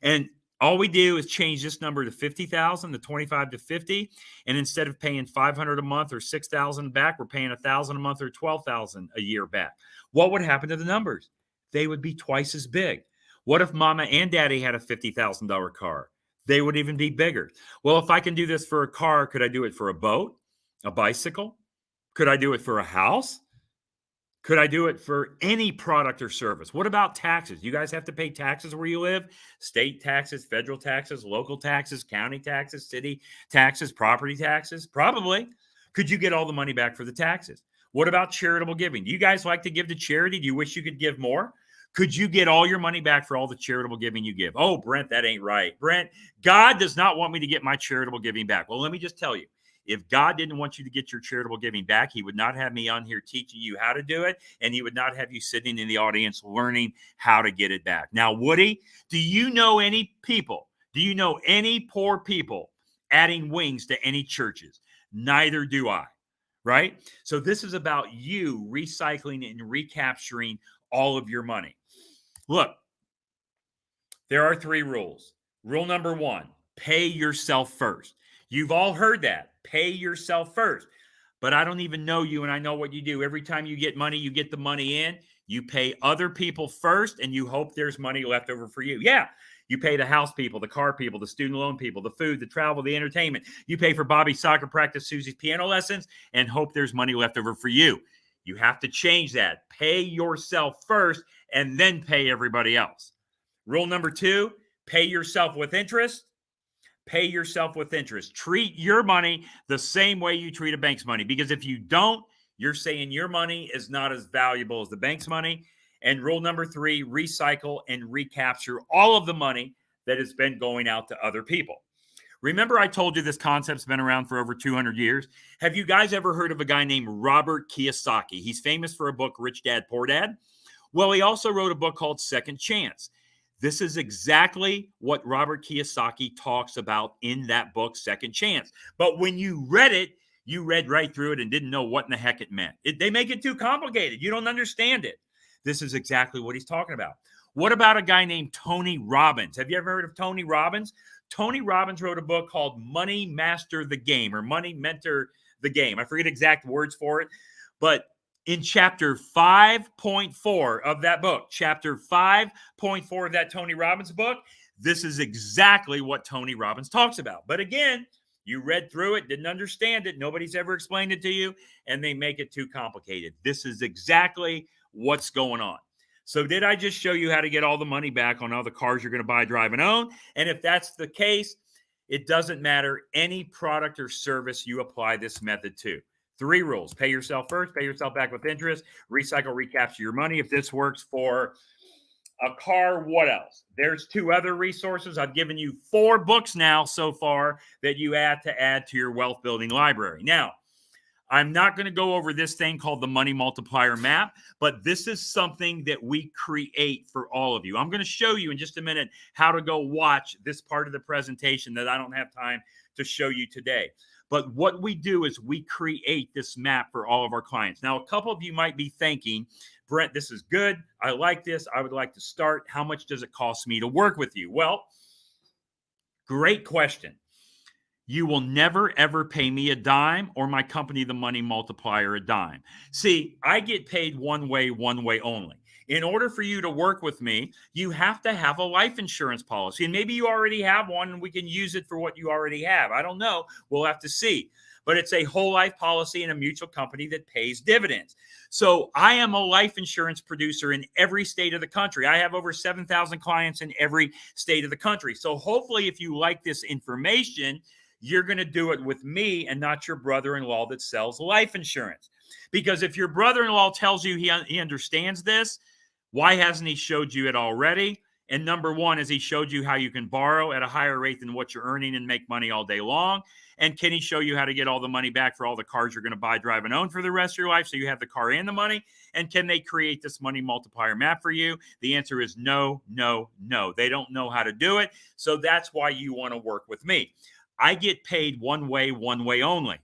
And all we do is change this number to 50,000, the 25 to 50, and instead of paying $500 a month or $6,000 back, we're paying $1,000 a month or $12,000 a year back. What would happen to the numbers? They would be twice as big. What if mama and daddy had a $50,000 car? They would even be bigger. Well, if I can do this for a car, could I do it for a boat, a bicycle? Could I do it for a house? Could I do it for any product or service? What about taxes? You guys have to pay taxes where you live? State taxes, federal taxes, local taxes, county taxes, city taxes, property taxes? Probably. Could you get all the money back for the taxes? What about charitable giving? Do you guys like to give to charity? Do you wish you could give more? Could you get all your money back for all the charitable giving you give? Oh, Brent, that ain't right. Brent, God does not want me to get my charitable giving back. Well, let me just tell you. If God didn't want you to get your charitable giving back, he would not have me on here teaching you how to do it, and he would not have you sitting in the audience learning how to get it back. Now, Woody, do you know any people? Do you know any poor people adding wings to any churches? Neither do I, right? So this is about you recycling and recapturing all of your money. Look, there are 3 rules. Rule number 1, pay yourself first. You've all heard that. Pay yourself first. But I don't even know you, and I know what you do. Every time you get money, you get the money in. You pay other people first, and you hope there's money left over for you. Yeah, you pay the house people, the car people, the student loan people, the food, the travel, the entertainment. You pay for Bobby's soccer practice, Susie's piano lessons, and hope there's money left over for you. You have to change that. Pay yourself first, and then pay everybody else. Rule number 2, pay yourself with interest. Pay yourself with interest. Treat your money the same way you treat a bank's money. Because if you don't, you're saying your money is not as valuable as the bank's money. And rule number 3, recycle and recapture all of the money that has been going out to other people. Remember, I told you this concept's been around for over 200 years. Have you guys ever heard of a guy named Robert Kiyosaki? He's famous for a book, Rich Dad, Poor Dad. Well, he also wrote a book called Second Chance. This is exactly what Robert Kiyosaki talks about in that book, Second Chance. But when you read it, you read right through it and didn't know what in the heck it meant. They make it too complicated. You don't understand it. This is exactly what he's talking about. What about a guy named Tony Robbins? Have you ever heard of Tony Robbins? Tony Robbins wrote a book called Money Master the Game, or Money Mentor the Game. I forget exact words for it, but in chapter 5.4 of that book, chapter 5.4 of that Tony Robbins book, this is exactly what Tony Robbins talks about. But again, you read through it, didn't understand it, nobody's ever explained it to you, and they make it too complicated. This is exactly what's going on. So did I just show you how to get all the money back on all the cars you're going to buy, drive, and own? And if that's the case, it doesn't matter any product or service you apply this method to. 3 rules. Pay yourself first, pay yourself back with interest, recycle, recapture your money. If this works for a car, what else? There's 2 other resources. I've given you 4 books now so far that you have to add to your wealth building library. Now, I'm not going to go over this thing called the money multiplier map, but this is something that we create for all of you. I'm going to show you in just a minute how to go watch this part of the presentation that I don't have time to show you today. But what we do is we create this map for all of our clients. Now, a couple of you might be thinking, Brent, this is good. I like this. I would like to start. How much does it cost me to work with you? Well, great question. You will never, ever pay me a dime or my company, the Money Multiplier, a dime. See, I get paid one way only. In order for you to work with me, you have to have a life insurance policy. And maybe you already have one and we can use it for what you already have. I don't know. We'll have to see. But it's a whole life policy in a mutual company that pays dividends. So I am a life insurance producer in every state of the country. I have over 7,000 clients in every state of the country. So hopefully if you like this information, you're going to do it with me and not your brother-in-law that sells life insurance. Because if your brother-in-law tells you he understands this, why hasn't he showed you it already? And number one, has he showed you how you can borrow at a higher rate than what you're earning and make money all day long? And can he show you how to get all the money back for all the cars you're going to buy, drive, and own for the rest of your life so you have the car and the money? And can they create this money multiplier map for you? The answer is no, no, no. They don't know how to do it. So that's why you want to work with me. I get paid one way only.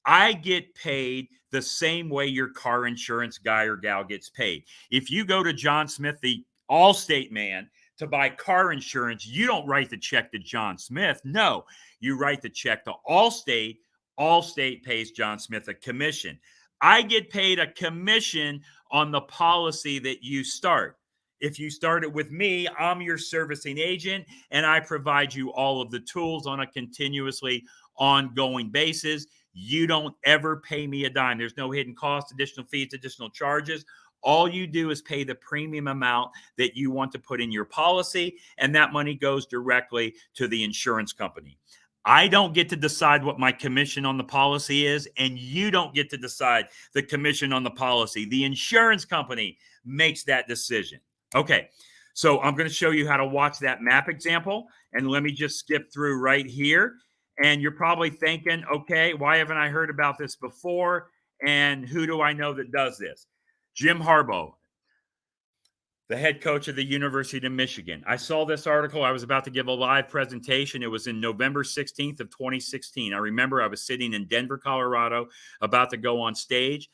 I get paid the same way your car insurance guy or gal gets paid. If you go to John Smith, the Allstate man, to buy car insurance, you don't write the check to John Smith. No, you write the check to Allstate. Allstate pays John Smith a commission. I get paid a commission on the policy that you start. If you start it with me, I'm your servicing agent, and I provide you all of the tools on a continuously ongoing basis. You don't ever pay me a dime. There's no hidden costs, additional fees, additional charges. All you do is pay the premium amount that you want to put in your policy, and that money goes directly to the insurance company. I don't get to decide what my commission on the policy is, and you don't get to decide the commission on the policy. The insurance company makes that decision. Okay, so I'm going to show you how to watch that map example, and let me just skip through right here. And you're probably thinking, okay, why haven't I heard about this before? And who do I know that does this? Jim Harbaugh, the head coach of the University of Michigan. I saw this article. I was about to give a live presentation. It was in November 16th of 2016. I remember I was sitting in Denver, Colorado, about to go on stage,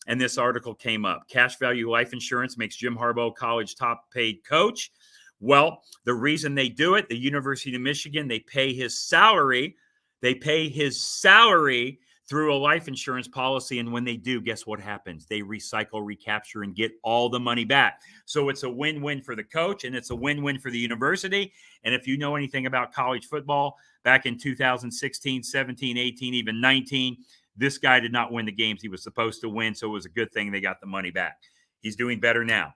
and this article came up. Cash value life insurance makes Jim Harbaugh college top paid coach. Well, the reason they do it, the University of Michigan, they pay his salary. They pay his salary through a life insurance policy. And when they do, guess what happens? They recycle, recapture, and get all the money back. So it's a win-win for the coach, and it's a win-win for the university. And if you know anything about college football, back in 2016, 17, 18, even 19, this guy did not win the games he was supposed to win. So it was a good thing they got the money back. He's doing better now.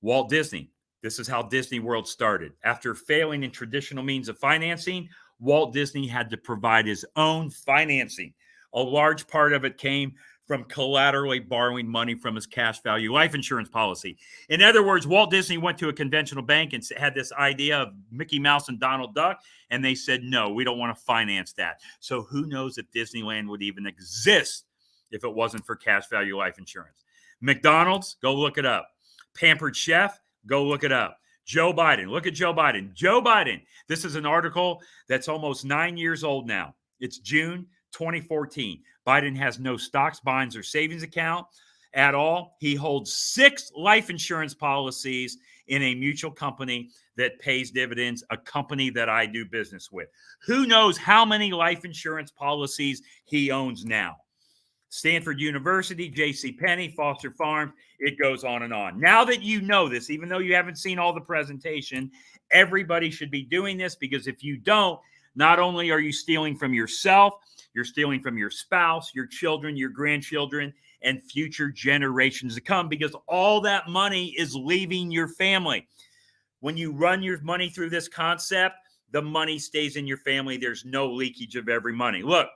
Walt Disney. This is how Disney World started. After failing in traditional means of financing, Walt Disney had to provide his own financing. A large part of it came from collaterally borrowing money from his cash value life insurance policy. In other words, Walt Disney went to a conventional bank and had this idea of Mickey Mouse and Donald Duck, and they said, no, we don't want to finance that. So who knows if Disneyland would even exist if it wasn't for cash value life insurance. McDonald's, go look it up. Pampered Chef, go look it up. Joe Biden, look at Joe Biden. Joe Biden, this is an article that's almost 9 years old now. It's June 2014. Biden has no stocks, bonds, or savings account at all. He holds 6 life insurance policies in a mutual company that pays dividends, a company that I do business with. Who knows how many life insurance policies he owns now? Stanford University, JCPenney, Foster Farms, it goes on and on. Now that you know this, even though you haven't seen all the presentation, everybody should be doing this, because if you don't, not only are you stealing from yourself, you're stealing from your spouse, your children, your grandchildren, and future generations to come, because all that money is leaving your family. When you run your money through this concept, the money stays in your family. There's no leakage of every money. Look,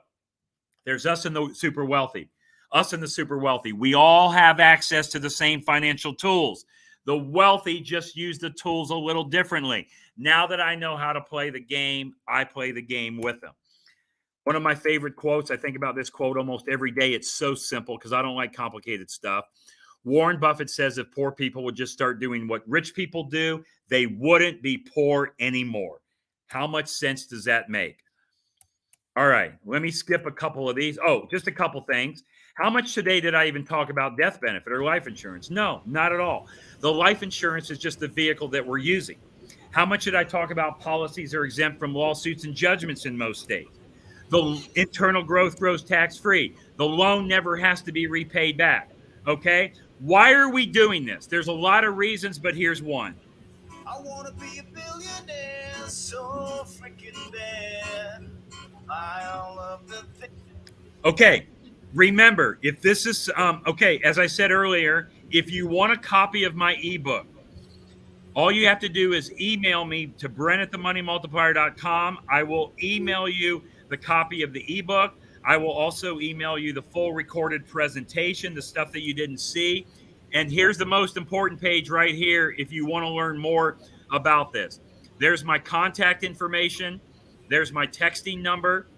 there's us and the super wealthy. Us and the super wealthy. We all have access to the same financial tools. The wealthy just use the tools a little differently. Now that I know how to play the game, I play the game with them. One of my favorite quotes, I think about this quote almost every day. It's so simple because I don't like complicated stuff. Warren Buffett says if poor people would just start doing what rich people do, they wouldn't be poor anymore. How much sense does that make? All right, let me skip a couple of these. Oh, just a couple things. How much today did I even talk about death benefit or life insurance? No, not at all. The life insurance is just the vehicle that we're using. How much did I talk about policies are exempt from lawsuits and judgments in most states? The internal growth grows tax-free. The loan never has to be repaid back. Okay? Why are we doing this? There's a lot of reasons, but here's one. I want to be a billionaire so freaking bad. I love the thing. Okay. Remember, if this is, okay, as I said earlier, if you want a copy of my ebook, all you have to do is email me to brent@themoneymultiplier.com. I will email you the copy of the ebook. I will also email you the full recorded presentation, the stuff that you didn't see. And here's the most important page right here if you want to learn more about this. There's my contact information. There's my texting number.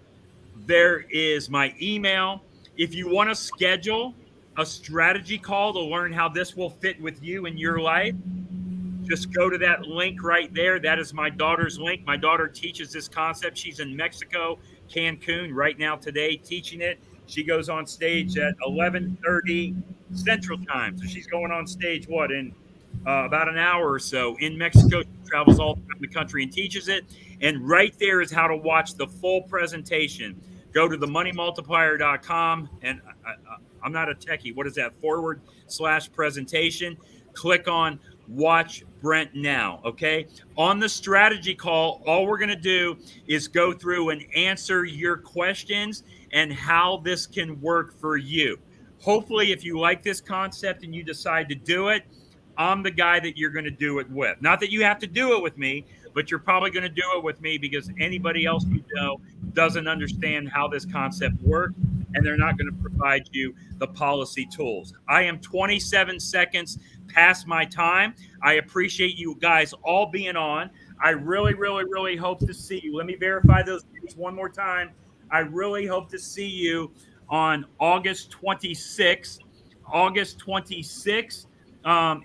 There is my email. If you want to schedule a strategy call to learn how this will fit with you in your life, just go to that link right there. That is my daughter's link. My daughter teaches this concept. She's in Mexico, Cancun right now today teaching it. She goes on stage at 11:30 Central Time. So she's going on stage, in about an hour or so in Mexico. She travels all around the country and teaches it. And right there is how to watch the full presentation. Go to themoneymultiplier.com. And I'm not a techie. What is that? /presentation. Click on Watch Brent Now. Okay. On the strategy call, all we're going to do is go through and answer your questions and how this can work for you. Hopefully, if you like this concept and you decide to do it, I'm the guy that you're going to do it with. Not that you have to do it with me, but you're probably going to do it with me because anybody else you know doesn't understand how this concept works, and they're not going to provide you the policy tools. I am 27 seconds past my time. I appreciate you guys all being on. I really, really, really hope to see you. Let me verify those dates one more time. I really hope to see you on August 26th. August 26th.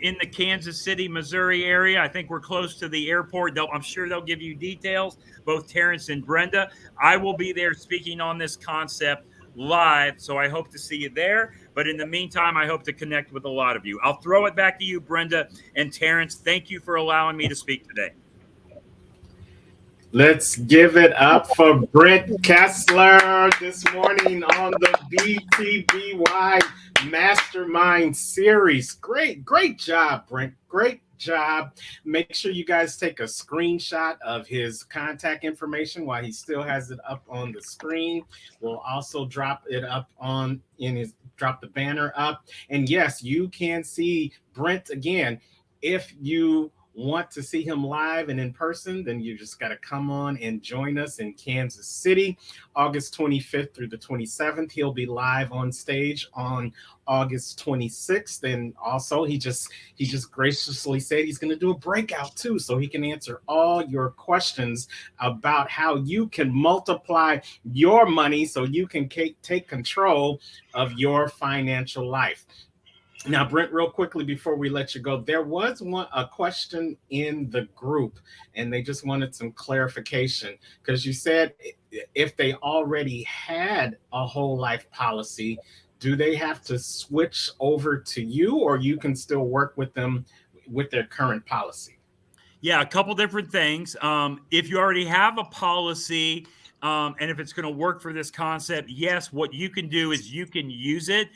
In the Kansas City, Missouri area. I think we're close to the airport. I'm sure they'll give you details, both Terrance and Brenda. I will be there speaking on this concept live, so I hope to see you there. But in the meantime, I hope to connect with a lot of you. I'll throw it back to you, Brenda and Terrance. Thank you for allowing me to speak today. Let's give it up for Brent Kessler this morning on the BTBY Mastermind Series. Great job, Brent. Great job. Make sure you guys take a screenshot of his contact information while he still has it up on the screen. We'll also drop it up drop the banner up. And yes, you can see Brent again. If you want to see him live and in person, then you just got to come on and join us in Kansas City, August 25th through the 27th. He'll be live on stage on August 26th. And also he just graciously said he's going to do a breakout too, so he can answer all your questions about how you can multiply your money so you can take control of your financial life. Now, Brent, real quickly before we let you go, there was a question in the group, and they just wanted some clarification because you said if they already had a whole life policy, do they have to switch over to you, or you can still work with them with their current policy? Yeah, a couple different things. If you already have a policy, and if it's going to work for this concept, yes, what you can do is you can use it.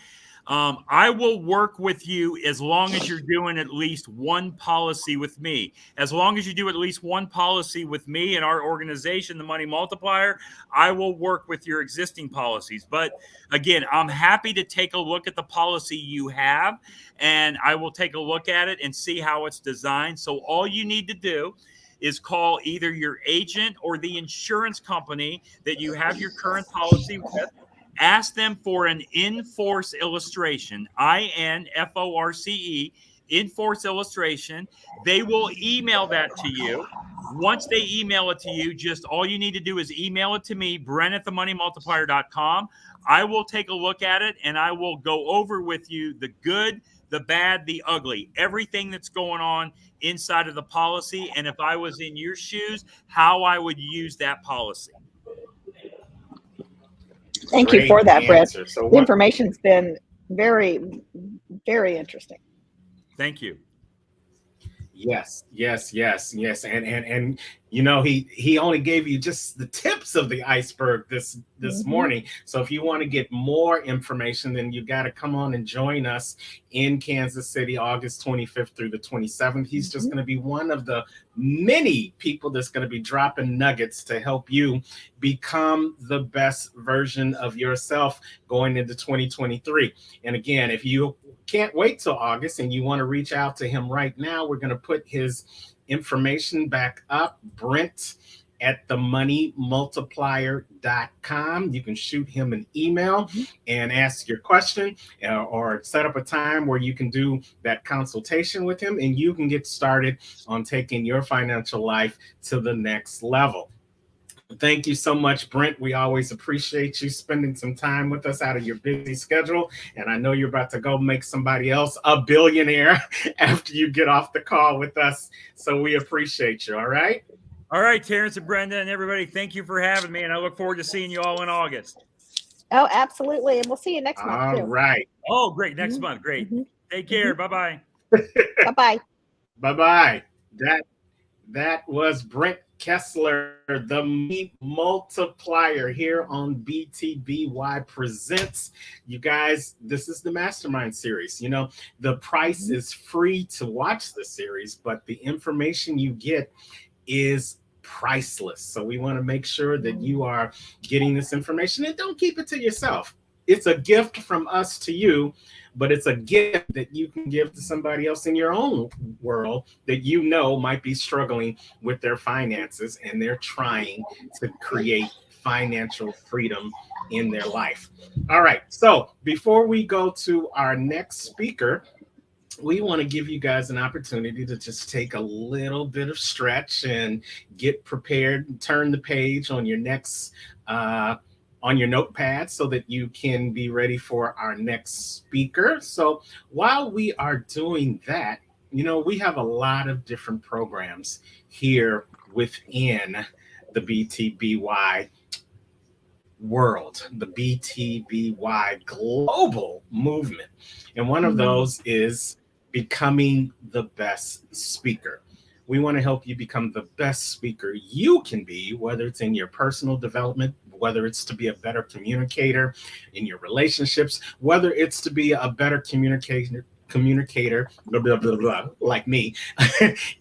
I will work with you as long as you're doing at least one policy with me. As long as you do at least one policy with me and our organization, the Money Multiplier, I will work with your existing policies. But again, I'm happy to take a look at the policy you have, and I will take a look at it and see how it's designed. So all you need to do is call either your agent or the insurance company that you have your current policy with. Ask them for an in-force illustration, INFORCE, in-force illustration. They will email that to you. Once they email it to you, just all you need to do is email it to me, Brent@themoneymultiplier.com. I will take a look at it and I will go over with you the good, the bad, the ugly, everything that's going on inside of the policy. And if I was in your shoes, how I would use that policy. Thank you for that, Brent. Answer. So The information's been very, very interesting. Thank you. Yes. And you know, he only gave you just the tips of the iceberg this morning. So if you want to get more information, then you got to come on and join us in Kansas City, August 25th through the 27th. He's just going to be one of the many people that's going to be dropping nuggets to help you become the best version of yourself going into 2023. And again, if you can't wait till August and you want to reach out to him right now, we're going to put his information back up, Brent@themoneymultiplier.com. You can shoot him an email and ask your question or set up a time where you can do that consultation with him and you can get started on taking your financial life to the next level. Thank you so much, Brent. We always appreciate you spending some time with us out of your busy schedule. And I know you're about to go make somebody else a billionaire after you get off the call with us. So we appreciate you. All right. All right, Terrance and Brenda and everybody, thank you for having me. And I look forward to seeing you all in August. Oh, absolutely. And we'll see you next month, too. All right. Oh, great. Next month. Great. Take care. Bye-bye. Bye-bye. Bye-bye. That was Brent Kessler, the Money Multiplier here on BTBY Presents. You guys, this is the Mastermind series. You know, the price is free to watch the series, but the information you get is priceless. So we want to make sure that you are getting this information and don't keep it to yourself. It's a gift from us to you, but it's a gift that you can give to somebody else in your own world that you know might be struggling with their finances and they're trying to create financial freedom in their life. All right. So before we go to our next speaker, we want to give you guys an opportunity to just take a little bit of stretch and get prepared and turn the page on your next on your notepad so that you can be ready for our next speaker. So while we are doing that, you know, we have a lot of different programs here within the BTBY world, the BTBY global movement. And one of those is becoming the best speaker. We want to help you become the best speaker you can be, whether it's in your personal development, whether it's to be a better communicator in your relationships, whether it's to be a better communicator, blah, blah, blah, blah, like me,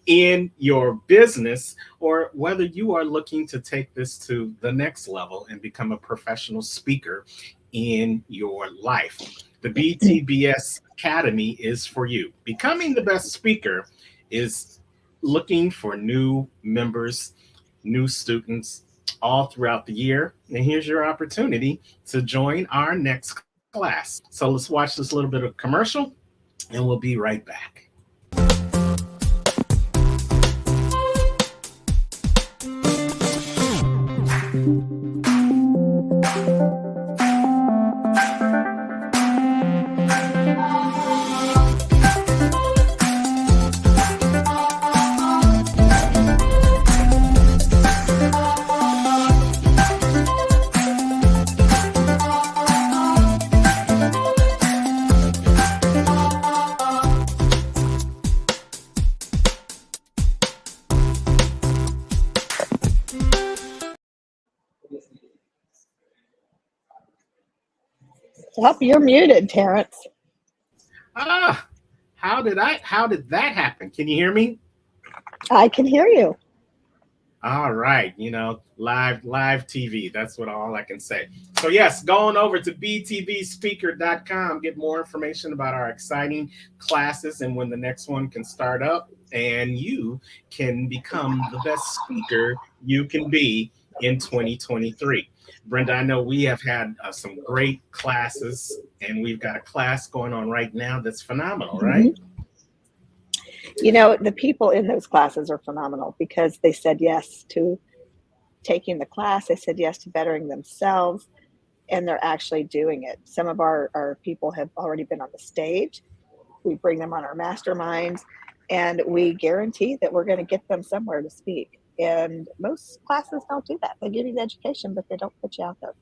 in your business, or whether you are looking to take this to the next level and become a professional speaker in your life. The BTBS Academy is for you. Becoming the best speaker is looking for new members, new students all throughout the year. And here's your opportunity to join our next class. So let's watch this little bit of commercial and we'll be right back. Oh, you're muted, Terrance. How did that happen? Can you hear me? I can hear you. All right, you know, live TV. That's all I can say. So yes, going over to btbspeaker.com, get more information about our exciting classes and when the next one can start up, and you can become the best speaker you can be in 2023. Brenda, I know we have had some great classes, and we've got a class going on right now that's phenomenal, right? You know, the people in those classes are phenomenal because they said yes to taking the class, they said yes to bettering themselves, and they're actually doing it. Some of our people have already been on the stage. We bring them on our masterminds, and we guarantee that we're going to get them somewhere to speak. And most classes don't do that. They give you the education, but they don't put you out there.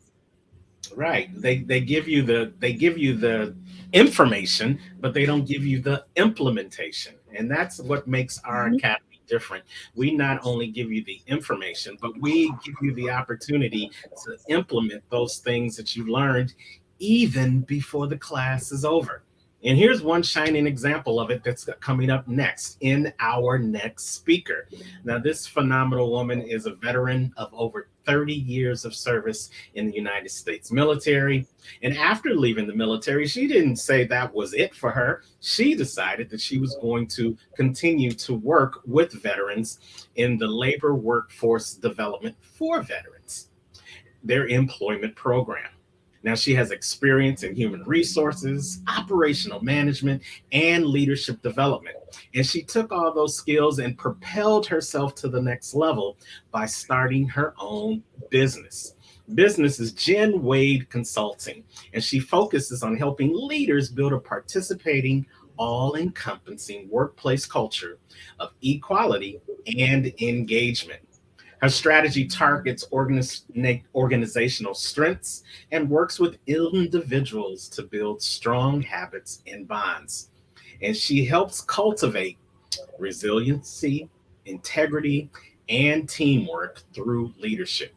Right. They give you the information, but they don't give you the implementation. And that's what makes our Mhm. academy different. We not only give you the information, but we give you the opportunity to implement those things that you learned even before the class is over. And here's one shining example of it that's coming up next in our next speaker. Now, this phenomenal woman is a veteran of over 30 years of service in the United States military. And after leaving the military, she didn't say that was it for her. She decided that she was going to continue to work with veterans in the labor workforce development for veterans, their employment program. Now, she has experience in human resources, operational management, and leadership development. And she took all those skills and propelled herself to the next level by starting her own business. Business is Jen Wade Consulting, and she focuses on helping leaders build a participating, all encompassing workplace culture of equality and engagement. Her strategy targets organizational strengths and works with individuals to build strong habits and bonds. And she helps cultivate resiliency, integrity, and teamwork through leadership.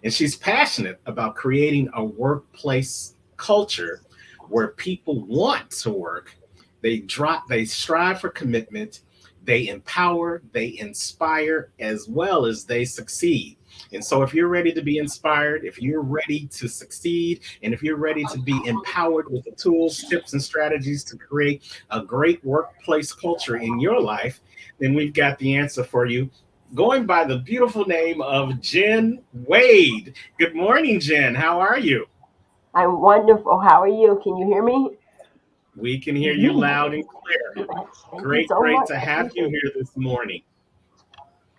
And she's passionate about creating a workplace culture where people want to work. They strive for commitment, they empower, they inspire, as well as they succeed. And so, if you're ready to be inspired, if you're ready to succeed, and if you're ready to be empowered with the tools, tips, and strategies to create a great workplace culture in your life, then we've got the answer for you. Going by the beautiful name of Jen Wade. Good morning, Jen. How are you? I'm wonderful. How are you? Can you hear me? We can hear you loud and clear. Thank you Great, so great much. to I have you appreciate it. here this morning.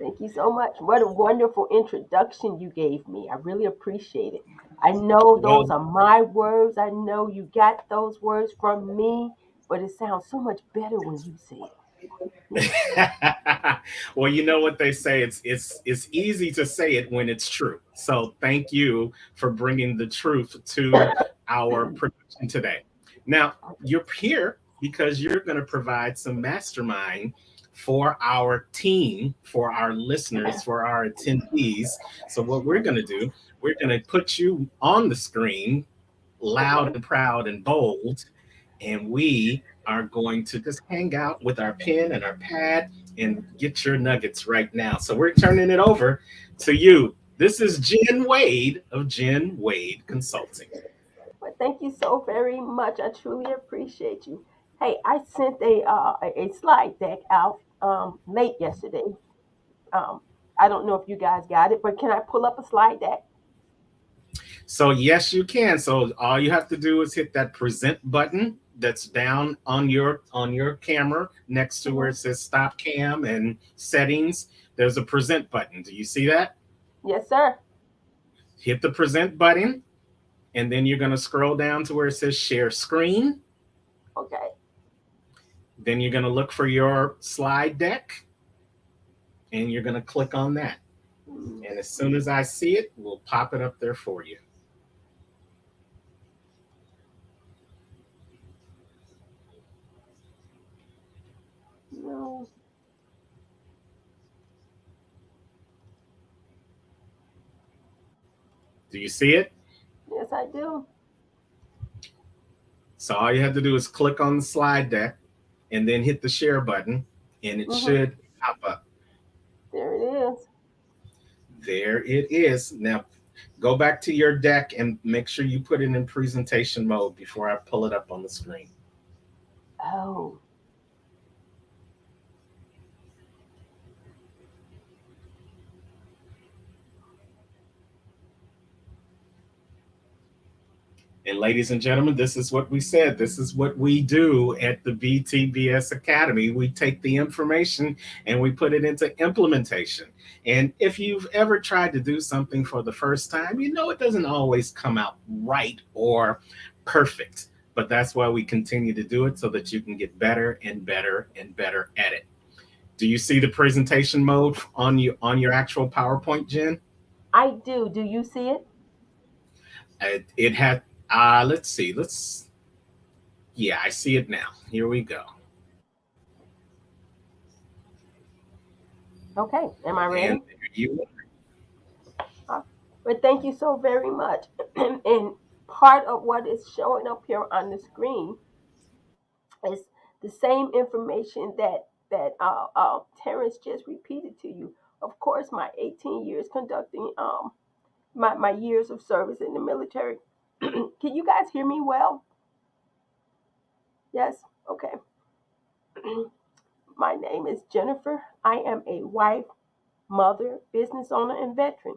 Thank you so much. What a wonderful introduction you gave me. I really appreciate it. I know Well, those are my words. I know you got those words from me, but it sounds so much better when you say it. Yeah. well, you know what they say. It's easy to say it when it's true. So thank you for bringing the truth to our production today. Now you're here because you're going to provide some mastermind for our team, for our listeners, for our attendees. So what we're going to do, we're going to put you on the screen, loud Okay. and proud and bold, and we are going to just hang out with our pen and our pad and get your nuggets right now. So we're turning it over to you. This is Jen Wade of Jen Wade Consulting. Well, thank you so very much. I truly appreciate you. Hey, I sent a slide deck out late yesterday. Um, I don't know if you guys got it, but can I pull up a slide deck? So yes, you can. So all you have to do is hit that present button that's down on your camera next to where Mhm. it says stop cam and settings. There's a present button. Do you see that? Yes, sir. Hit the present button, and then you're going to scroll down to where it says share screen. Okay. Then you're going to look for your slide deck, and you're going to click on that. Mm, And as soon as I see it, we'll pop it up there for you. no. Do you see it? Yes, I do. So all you have to do is click on the slide deck and then hit the share button, and it Hmm. should pop up. There it is. There it is. Now go back to your deck and make sure you put it in presentation mode before I pull it up on the screen. Oh, And ladies and gentlemen, this is what we said. This is what we do at the BTBS Academy. We take the information and we put it into implementation. And if you've ever tried to do something for the first time, you know it doesn't always come out right or perfect. But that's why we continue to do it so that you can get better and better and better at it. Do you see the presentation mode on your actual PowerPoint, Jen? I do. Do you see it? It had let's see. Let's Yeah, I see it now. Here we go. Okay. Am I And ready? there you But thank you so very much. And part of what is showing up here on the screen is the same information that Terrance just repeated to you. Of course, my 18 years conducting my years of service in the military. Can you guys hear me well? Yes? Okay. My name is Jennifer. I am a wife, mother, business owner, and veteran.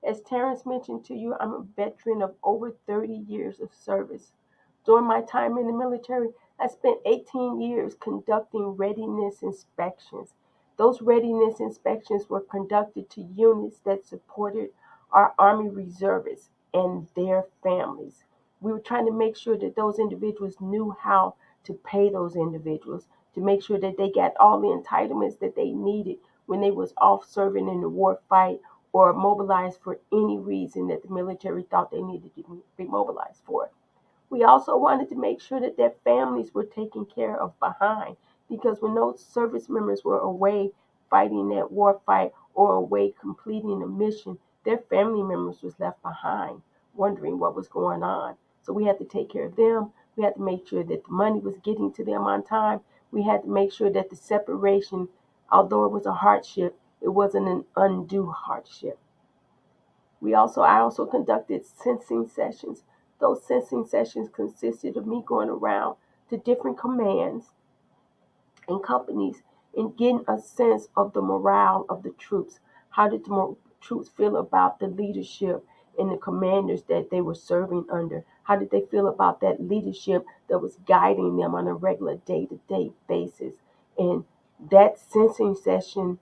As Terrance mentioned to you, I'm a veteran of over 30 years of service. During my time in the military, I spent 18 years conducting readiness inspections. Those readiness inspections were conducted to units that supported our Army reservists and their families. We were trying to make sure that those individuals knew how to pay those individuals, to make sure that they got all the entitlements that they needed when they was off serving in the war fight or mobilized for any reason that the military thought they needed to be mobilized for. We also wanted to make sure that their families were taken care of behind, because when those service members were away fighting that war fight or away completing a mission, their family members was left behind wondering what was going on. So we had to take care of them. We had to make sure that the money was getting to them on time. We had to make sure that the separation, although it was a hardship, it wasn't an undue hardship. I also conducted sensing sessions. Those sensing sessions consisted of me going around to different commands and companies and getting a sense of the morale of the troops. How did the troops feel about the leadership and the commanders that they were serving under? How did they feel about that leadership that was guiding them on a regular day-to-day basis? And that sensing session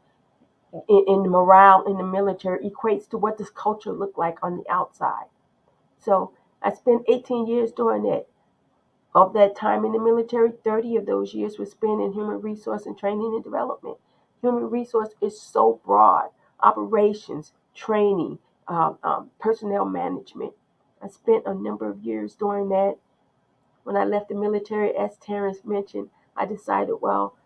in the morale in the military equates to what does culture look like on the outside. So I spent 18 years doing that. Of that time in the military, 30 of those years were spent in human resource and training and development. Human resource is so broad: operations, training, personnel management. I spent a number of years doing that. When I left the military, as Terrance mentioned, I decided, well,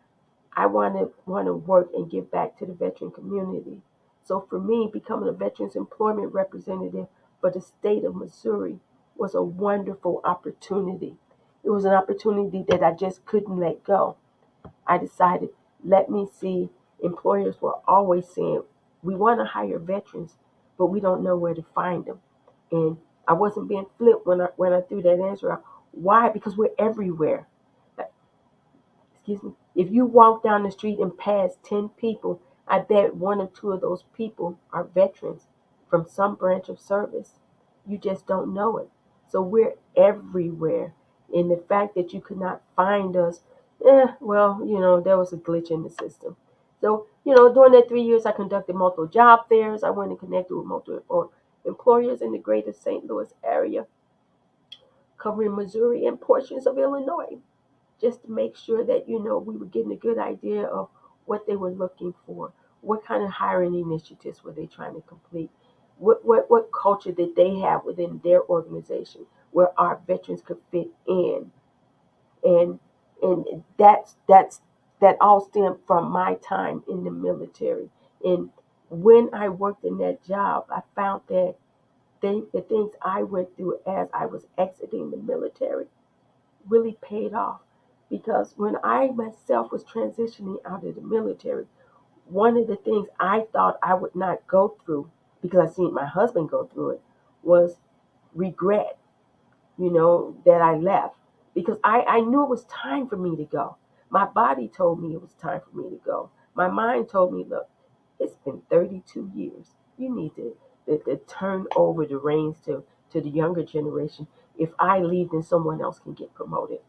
I want to work and give back to the veteran community. So for me, becoming a Veterans Employment Representative for the state of Missouri was a wonderful opportunity. It was an opportunity that I just couldn't let go. I decided, let me see. Employers were always saying, we want to hire veterans, but we don't know where to find them. And I wasn't being flipped when I threw that answer out. Why? Because we're everywhere. Excuse me. If you walk down the street and pass 10 people, I bet one or two of those people are veterans from some branch of service. You just don't know it. So we're everywhere. And the fact that you could not find us, well, there was a glitch in the system. So, during that 3 years, I conducted multiple job fairs. I went and connected with multiple employers in the greater St. Louis area, covering Missouri and portions of Illinois, just to make sure that we were getting a good idea of what they were looking for, what kind of hiring initiatives were they trying to complete, what culture did they have within their organization where our veterans could fit in, and that all stemmed from my time in the military. And when I worked in that job, I found that the things I went through as I was exiting the military really paid off, because when I myself was transitioning out of the military, one of the things I thought I would not go through, because I seen my husband go through it, was regret, that I left, because I knew it was time for me to go. My body told me it was time for me to go. My mind told me, look, it's been 32 years. You need to turn over the reins to to the younger generation. If I leave, then someone else can get promoted.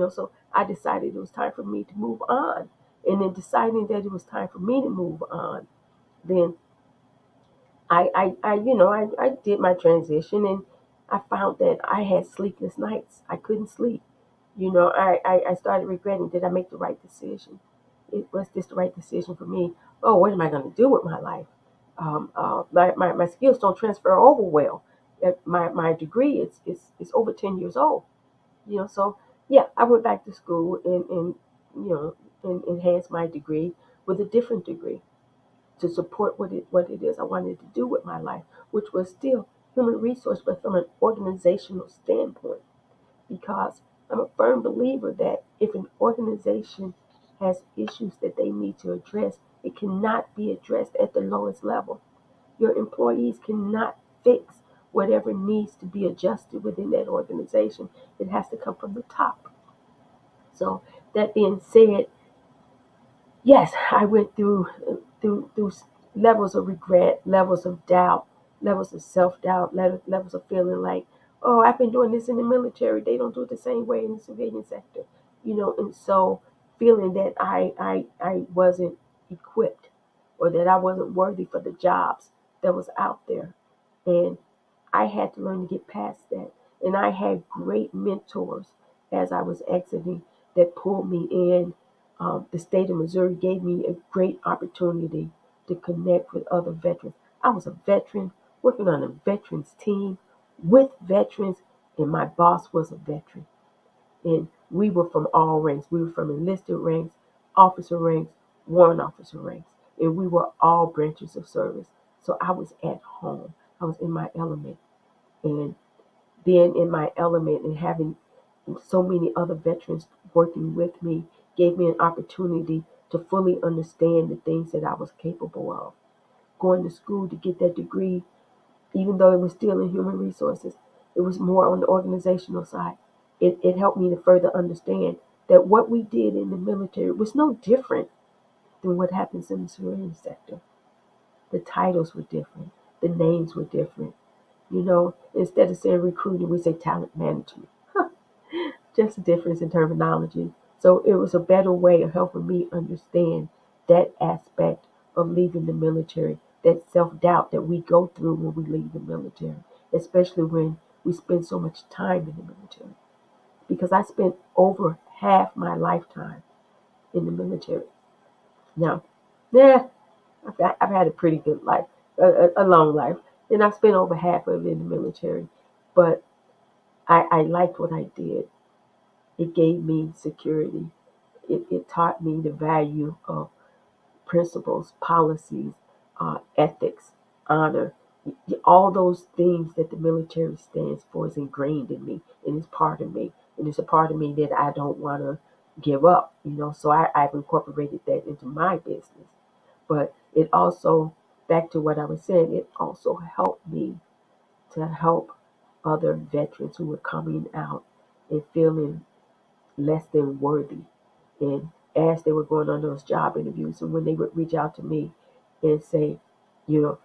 So I decided it was time for me to move on. And in deciding that it was time for me to move on, then I did my transition, and I found that I had sleepless nights. I couldn't sleep. I started regretting, did I make the right decision? Was this the right decision for me? Oh, what am I going to do with my life? My skills don't transfer over well. My degree is over 10 years old. So yeah, I went back to school and enhanced my degree with a different degree to support what it is I wanted to do with my life, which was still human resource, but from an organizational standpoint. Because I'm a firm believer that if an organization has issues that they need to address, it cannot be addressed at the lowest level. Your employees cannot fix whatever needs to be adjusted within that organization. It has to come from the top. So that being said, yes, I went through levels of regret, levels of doubt, levels of self-doubt, levels of feeling like, oh, I've been doing this in the military. They don't do it the same way in the civilian sector, and so feeling that I wasn't equipped or that I wasn't worthy for the jobs that was out there. And I had to learn to get past that. And I had great mentors as I was exiting that pulled me in. The state of Missouri gave me a great opportunity to connect with other veterans. I was a veteran working on a veterans team with veterans, and my boss was a veteran. And we were from all ranks. We were from enlisted ranks, officer ranks, warrant officer ranks, and we were all branches of service. So I was at home. I was in my element. And being in my element and having so many other veterans working with me gave me an opportunity to fully understand the things that I was capable of. Going to school to get that degree, even though it was still in human resources, it was more on the organizational side. It helped me to further understand that what we did in the military was no different than what happens in the civilian sector. The titles were different, the names were different. Instead of saying recruiting, we say talent management. Just a difference in terminology. So it was a better way of helping me understand that aspect of leaving the military, that self-doubt that we go through when we leave the military, especially when we spend so much time in the military. Because I spent over half my lifetime in the military. Now, yeah, I've had a pretty good life, a long life, and I spent over half of it in the military. But I liked what I did. It gave me security. It taught me the value of principles, policies, ethics, honor. All those things that the military stands for is ingrained in me and is part of me. And it's a part of me that I don't want to give up, So I've incorporated that into my business. But it also, back to what I was saying, it also helped me to help other veterans who were coming out and feeling less than worthy. And as they were going on those job interviews, and when they would reach out to me and say, you know,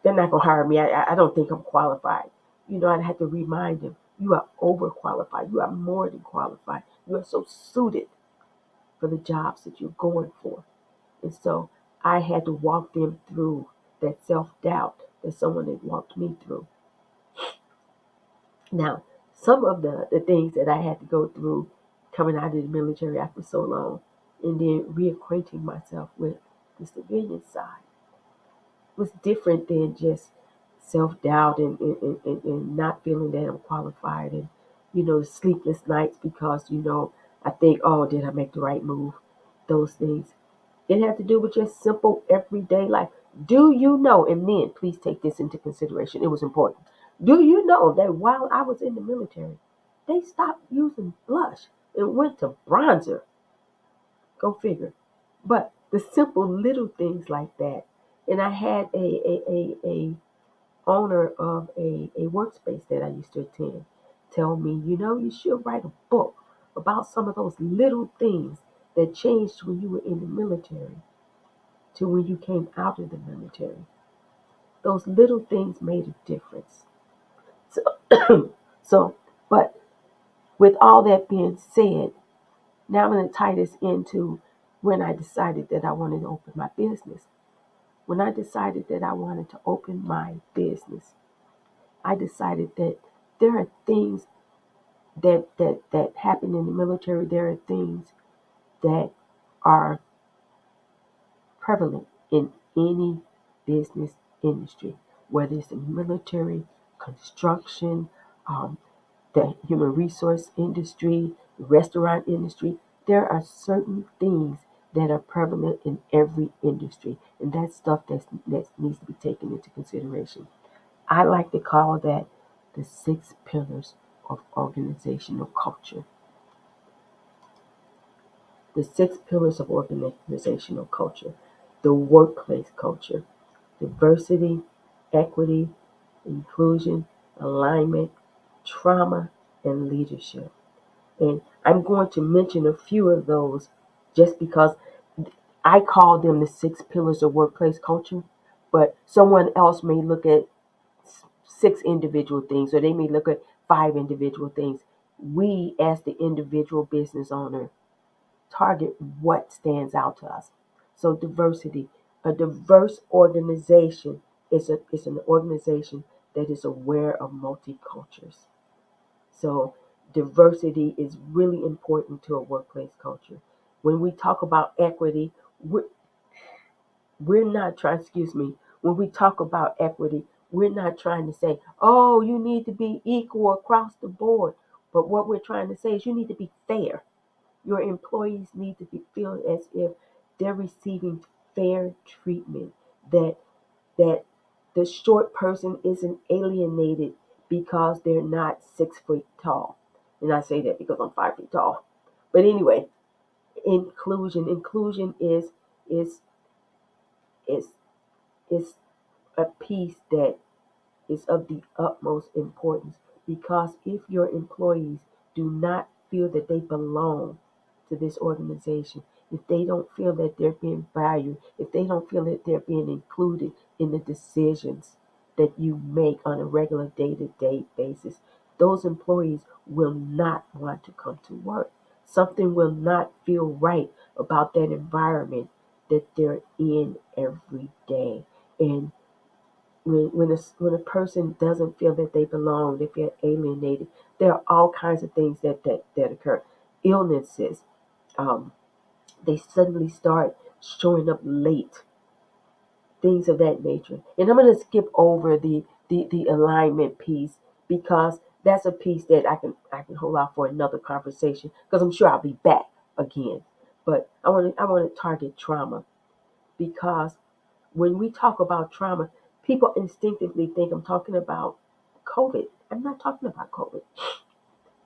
they're not going to hire me. I don't think I'm qualified. I'd have to remind them, you are overqualified. You are more than qualified. You are so suited for the jobs that you're going for. And so I had to walk them through that self-doubt that someone had walked me through. Now, some of the things that I had to go through coming out of the military after so long and then reacquainting myself with the civilian side was different than just self-doubt and not feeling that I'm qualified and, sleepless nights because, I think, oh, did I make the right move? Those things. It had to do with just simple everyday life. Do you know, and men, please take this into consideration. It was important. Do you know that while I was in the military, they stopped using blush and went to bronzer? Go figure. But the simple little things like that. And I had a owner of a workspace that I used to attend tell me, you should write a book about some of those little things that changed when you were in the military to when you came out of the military. Those little things made a difference. So, but with all that being said, now I'm going to tie this into when I decided that I wanted to open my business. When I decided that I wanted to open my business, I decided that there are things that happen in the military. There are things that are prevalent in any business industry, whether it's the military, construction, um, the human resource industry, the restaurant industry. There are certain things that are prevalent in every industry, and that's stuff that needs to be taken into consideration. I like to call that the 6 pillars of organizational culture. The 6 pillars of organizational culture: the workplace culture, diversity, equity, inclusion, alignment, trauma, and leadership. And I'm going to mention a few of those just because I call them the 6 pillars of workplace culture, but someone else may look at 6 individual things, or they may look at 5 individual things. We, as the individual business owner, target what stands out to us. So diversity, a diverse organization is an organization that is aware of multicultures. So diversity is really important to a workplace culture. When we talk about equity, we're not trying, excuse me, when we talk about equity, we're not trying to say, oh, you need to be equal across the board. But what we're trying to say is you need to be fair. Your employees need to be feel as if they're receiving fair treatment. That the short person isn't alienated because they're not 6 feet tall. And I say that because I'm 5 feet tall. But anyway, inclusion. Inclusion is is is a piece that is of the utmost importance, because if your employees do not feel that they belong to this organization, if they don't feel that they're being valued, if they don't feel that they're being included in the decisions that you make on a regular day-to-day basis, those employees will not want to come to work. Something will not feel right about that environment that they're in every day. And when a person doesn't feel that they belong, they feel alienated, there are all kinds of things that occur. Illnesses, um, they suddenly start showing up late, things of that nature. And I'm going to skip over the alignment piece, because that's a piece that I can hold out for another conversation, because I'm sure I'll be back again. But I want to target trauma, because when we talk about trauma, people instinctively think I'm talking about COVID. I'm not talking about COVID.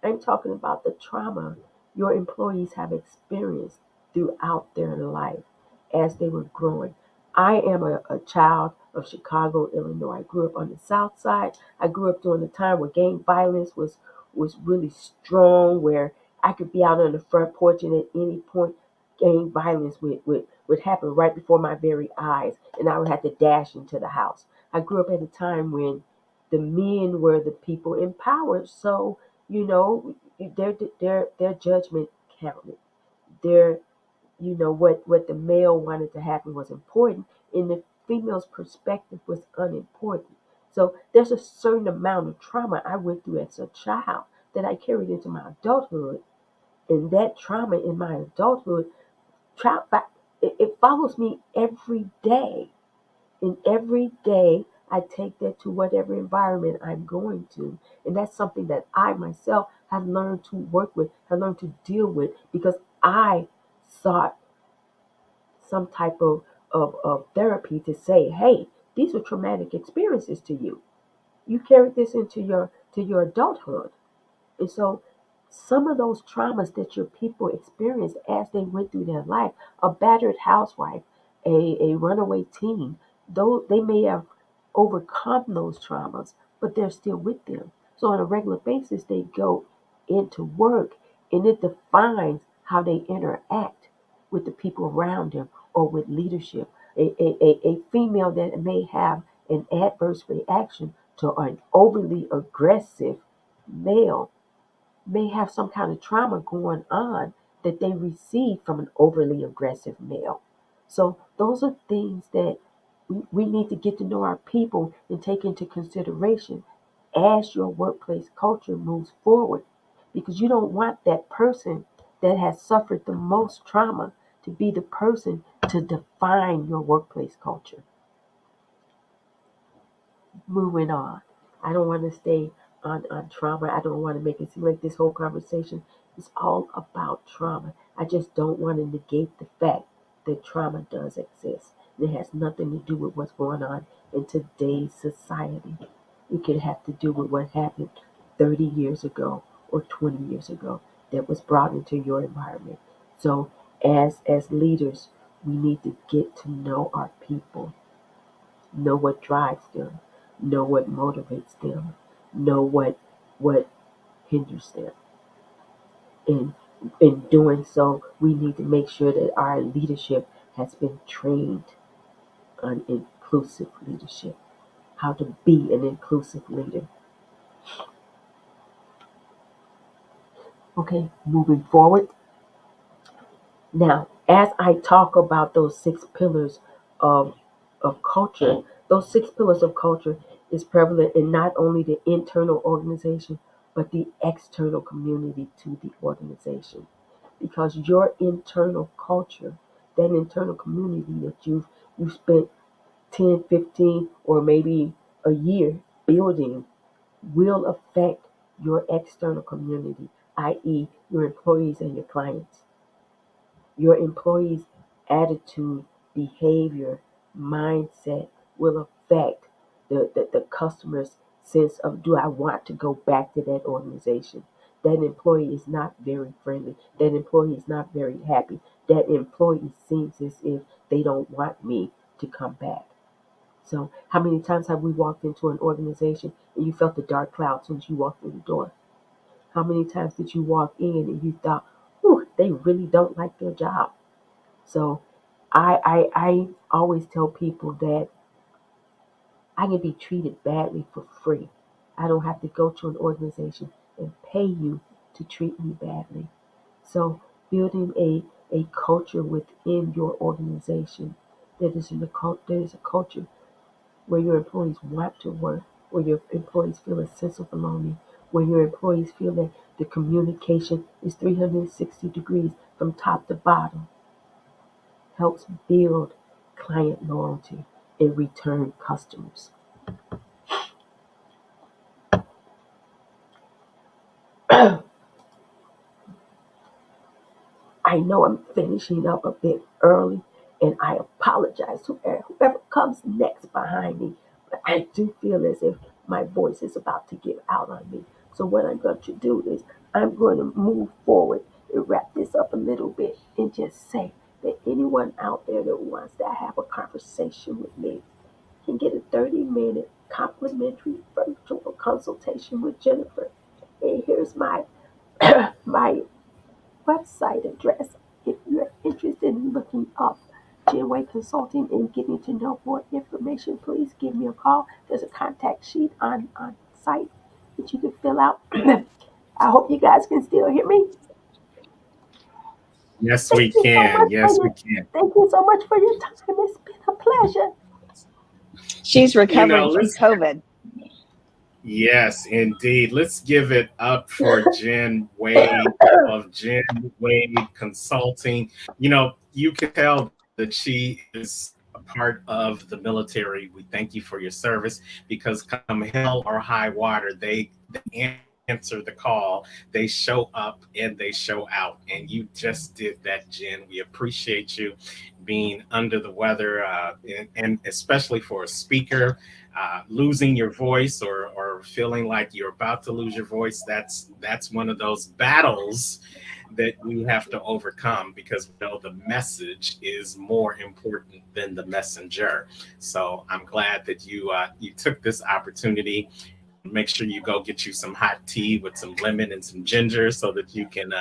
I'm talking about the trauma your employees have experienced throughout their life as they were growing. I am a child of Chicago, Illinois. I grew up on the South Side. I grew up during the time where gang violence was really strong, where I could be out on the front porch and at any point gang violence would happen right before my very eyes, and I would have to dash into the house. I grew up at a time when the men were the people in power, so their judgment counted. Their what the male wanted to happen was important, and the female's perspective was unimportant. So there's a certain amount of trauma I went through as a child that I carried into my adulthood, and that trauma in my adulthood, it follows me every day. And every day I take that to whatever environment I'm going to. And that's something that I myself have learned to work with, have learned to deal with, because I sought some type of therapy to say, hey, these are traumatic experiences to you. You carried this into your adulthood. And so some of those traumas that your people experienced as they went through their life, a battered housewife, a runaway teen, though they may have overcome those traumas, but they're still with them. So on a regular basis, they go into work, and it defines how they interact with the people around them or with leadership. A female that may have an adverse reaction to an overly aggressive male may have some kind of trauma going on that they received from an overly aggressive male. So those are things that we need to get to know our people and take into consideration as your workplace culture moves forward. Because you don't want that person that has suffered the most trauma to be the person to define your workplace culture. Moving on. I don't want to stay on trauma. I don't want to make it seem like this whole conversation is all about trauma. I just don't want to negate the fact that trauma does exist. It has nothing to do with what's going on in today's society. It could have to do with what happened 30 years ago or 20 years ago that was brought into your environment. So as leaders, we need to get to know our people, know what drives them, know what motivates them, know what hinders them. And in doing so, we need to make sure that our leadership has been trained on inclusive leadership, how to be an inclusive leader. Okay, moving forward. Now, as I talk about those 6 pillars of culture, those 6 pillars of culture is prevalent in not only the internal organization, but the external community to the organization. Because your internal culture, that internal community that you've spent 10, 15, or maybe a year building will affect your external community, i.e., your employees and your clients. Your employees' attitude, behavior, mindset will affect the customer's sense of, do I want to go back to that organization? That employee is not very friendly. That employee is not very happy. That employee seems as if they don't want me to come back. So, how many times have we walked into an organization and you felt the dark cloud since you walked in the door? How many times did you walk in and you thought, "Ooh, they really don't like their job"? So I always tell people that I can be treated badly for free. I don't have to go to an organization and pay you to treat me badly. So building a culture within your organization that is a culture where your employees want to work, where your employees feel a sense of belonging, where your employees feel that the communication is 360 degrees from top to bottom, helps build client loyalty and return customers. I know I'm finishing up a bit early, and I apologize to whoever comes next behind me, but I do feel as if my voice is about to give out on me. So what I'm going to do is I'm going to move forward and wrap this up a little bit and just say that anyone out there that wants to have a conversation with me can get a 30-minute complimentary virtual consultation with Jennifer. And here's my my website address. If you're interested in looking up Genway Consulting and getting to know more information, please give me a call. There's a contact sheet on site that you can fill out. I hope you guys can still hear me. Yes, Thank we you so can. much for Yes, we your can. thank you so much for your time. It's been a pleasure. She's You know, recovering from let's COVID. Yes, indeed. Let's give it up for Jen Wade of Jen Wade Consulting. You know, you can tell that she is a part of the military. We thank you for your service because come hell or high water, they answer the call, they show up and they show out. And you just did that, Jen. We appreciate you being under the weather, and especially for a speaker, losing your voice or feeling like you're about to lose your voice. That's one of those battles that we have to overcome because we know the message is more important than the messenger. So I'm glad that you took this opportunity. Make sure you go get you some hot tea with some lemon and some ginger so that you can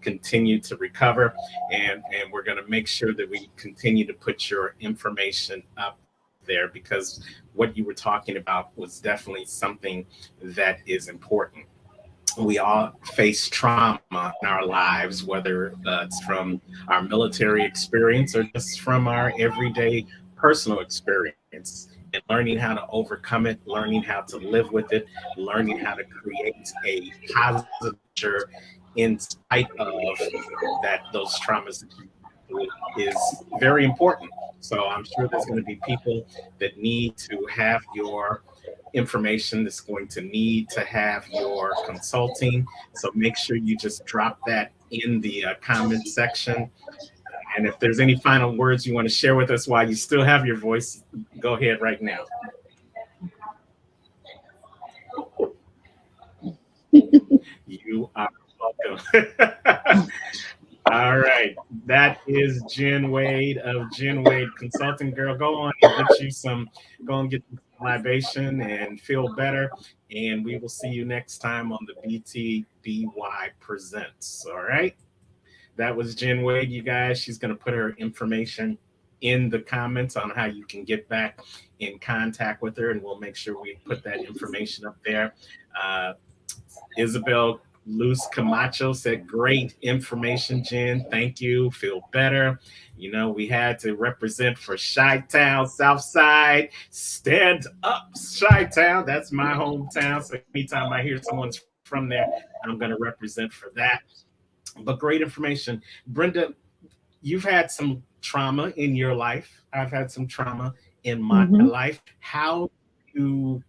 continue to recover. And we're going to make sure that we continue to put your information up there, because what you were talking about was definitely something that is important. We all face trauma in our lives, whether it's from our military experience or just from our everyday personal experience. And learning how to overcome it, learning how to live with it, learning how to create a positive future in spite of that, those traumas that you go through, is very important. So I'm sure there's going to be people that need to have your information, that's going to need to have your consulting. So make sure you just drop that in the comment section. And if there's any final words you want to share with us while you still have your voice, go ahead right now. You are welcome. All right. That is Jen Wade of Jen Wade Consulting. Girl, go on and get you some, go and get some libation and feel better. And we will see you next time on the BTBY Presents. All right. That was Jen Wade, you guys. She's going to put her information in the comments on how you can get back in contact with her, and we'll make sure we put that information up there. Isabel Luz Camacho said, great information, Jen. Thank you. Feel better. You know, we had to represent for Chi-Town, Southside. Stand up, Chi-Town. That's my hometown. So anytime I hear someone's from there, I'm going to represent for that. But great information. Brenda, you've had some trauma in your life. I've had some trauma in my life. How do you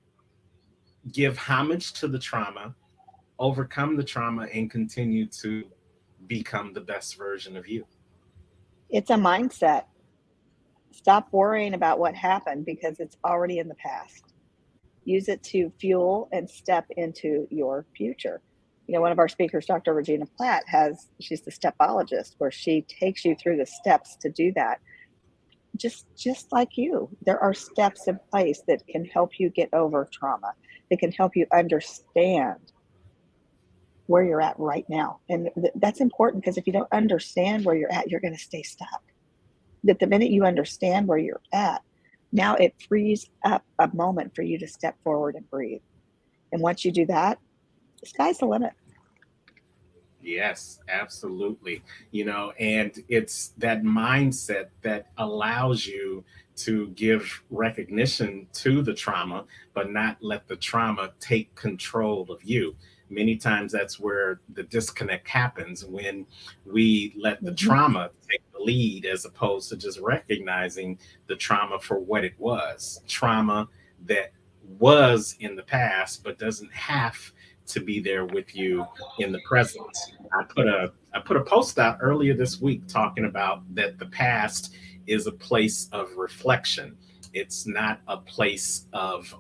give homage to the trauma, overcome the trauma, and continue to become the best version of you? It's a mindset. Stop worrying about what happened because it's already in the past. Use it to fuel and step into your future. You know, one of our speakers, Dr. Regina Platt, she's the stepologist, where she takes you through the steps to do that. Just like you, there are steps in place that can help you get over trauma, that can help you understand where you're at right now. And that's important, because if you don't understand where you're at, you're going to stay stuck. That the minute you understand where you're at, now it frees up a moment for you to step forward and breathe. And once you do that, the sky's the limit. Yes, absolutely. You know, and it's that mindset that allows you to give recognition to the trauma, but not let the trauma take control of you. Many times that's where the disconnect happens, when we let the trauma take the lead, as opposed to just recognizing the trauma for what it was. Trauma that was in the past, but doesn't have to be there with you in the present. I put a post out earlier this week talking about that the past is a place of reflection. It's not a place of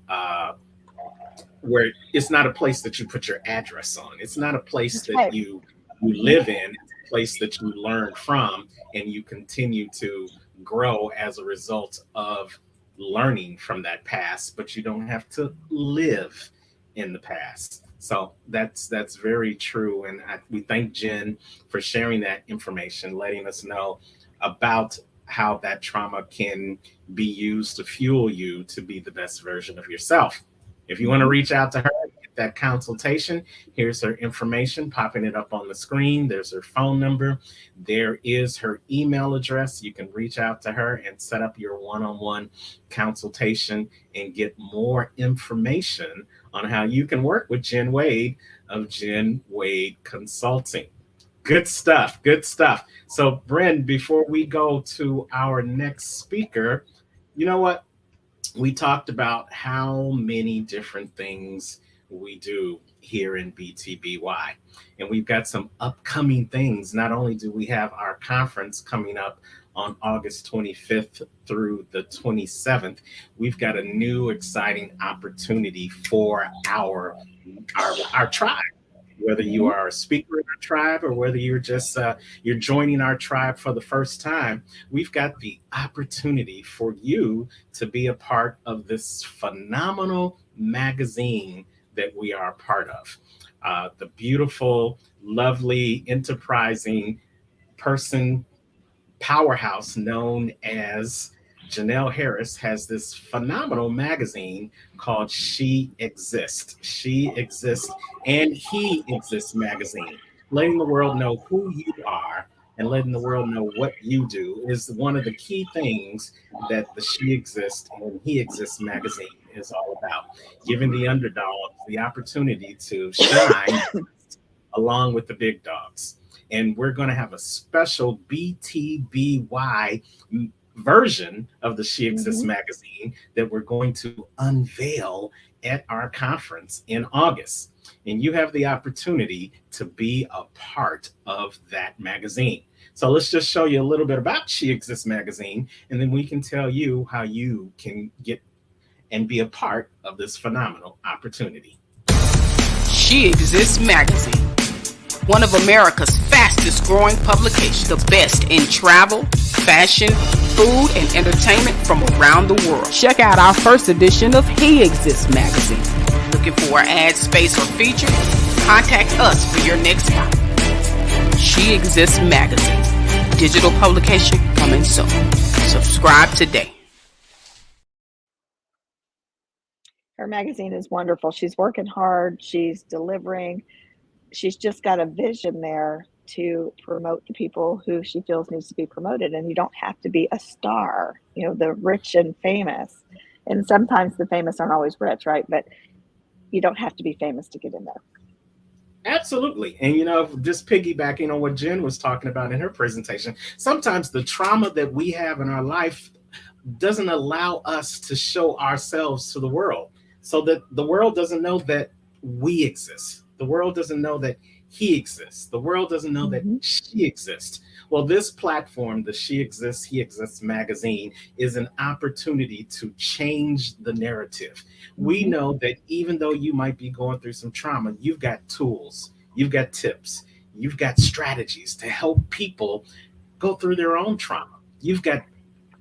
where it's not a place that you put your address on. It's not a place that you live in. It's a place that you learn from, and you continue to grow as a result of learning from that past, but you don't have to live in the past. So that's very true. And we thank Jen for sharing that information, letting us know about how that trauma can be used to fuel you to be the best version of yourself. If you want to reach out to her, get that consultation, here's her information, popping it up on the screen. There's her phone number. There is her email address. You can reach out to her and set up your one-on-one consultation and get more information on how you can work with Jen Wade of Jen Wade Consulting. Good stuff. Good stuff. So, Brent, before we go to our next speaker, you know what? We talked about how many different things we do here in BTBY. And we've got some upcoming things. Not only do we have our conference coming up on August 25th through the 27th, we've got a new exciting opportunity for our tribe. Whether you are a speaker in our tribe or whether you're just you're joining our tribe for the first time, we've got the opportunity for you to be a part of this phenomenal magazine that we are a part of. The beautiful, lovely, enterprising person powerhouse known as Janelle Harris has this phenomenal magazine called She Exists. She Exists and He Exists magazine, letting the world know who you are and letting the world know what you do is one of the key things that the She Exists and He Exists magazine is all about. Giving the underdogs the opportunity to shine along with the big dogs. And we're going to have a special BTBY version of the She Exists magazine that we're going to unveil at our conference in August. And you have the opportunity to be a part of that magazine. So let's just show you a little bit about She Exists magazine, and then we can tell you how you can get and be a part of this phenomenal opportunity. She Exists magazine, one of America's fastest growing publications, the best in travel, fashion, food, and entertainment from around the world. Check out our first edition of He Exists magazine. Looking for an ad space or feature? Contact us for your next spot. She Exists magazine, digital publication coming soon. Subscribe today. Her magazine is wonderful. She's working hard. She's delivering. She's just got a vision there to promote the people who she feels needs to be promoted. And you don't have to be a star, the rich and famous. And sometimes the famous aren't always rich, right? But you don't have to be famous to get in there. Absolutely. And, just piggybacking on what Jen was talking about in her presentation, sometimes the trauma that we have in our life doesn't allow us to show ourselves to the world, so that the world doesn't know that we exist. The world doesn't know that he exists. The world doesn't know that she exists. Well, this platform, the She Exists, He Exists magazine, is an opportunity to change the narrative. We know that even though you might be going through some trauma, you've got tools, you've got tips, you've got strategies to help people go through their own trauma. You've got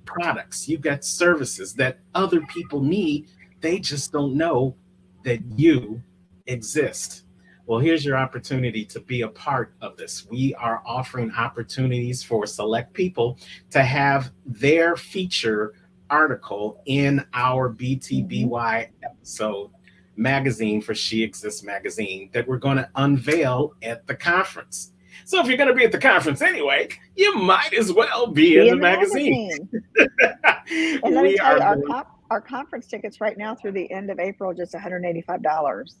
products, you've got services that other people need. They just don't know that you exist. Well, here's your opportunity to be a part of this. We are offering opportunities for select people to have their feature article in our BTBY episode magazine for She Exists magazine that we're going to unveil at the conference. So if you're going to be at the conference anyway, you might as well be in the magazine. And let me tell you, our conference tickets right now through the end of April, just $185.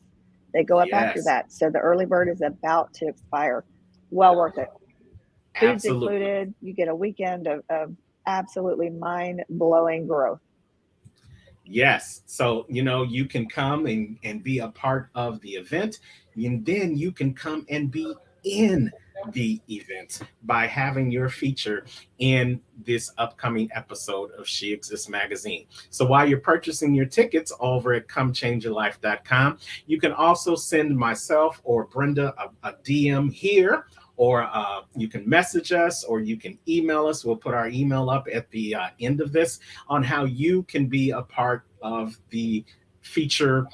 They go up after that. So the early bird is about to expire. Well worth it. Food's included. You get a weekend of absolutely mind-blowing growth. Yes. So, you can come and be a part of the event. And then you can come and be in the event by having your feature in this upcoming episode of She Exists magazine. So while you're purchasing your tickets over at comechangeyourlife.com, you can also send myself or Brenda a DM here, or you can message us, or you can email us. We'll put our email up at the end of this on how you can be a part of the feature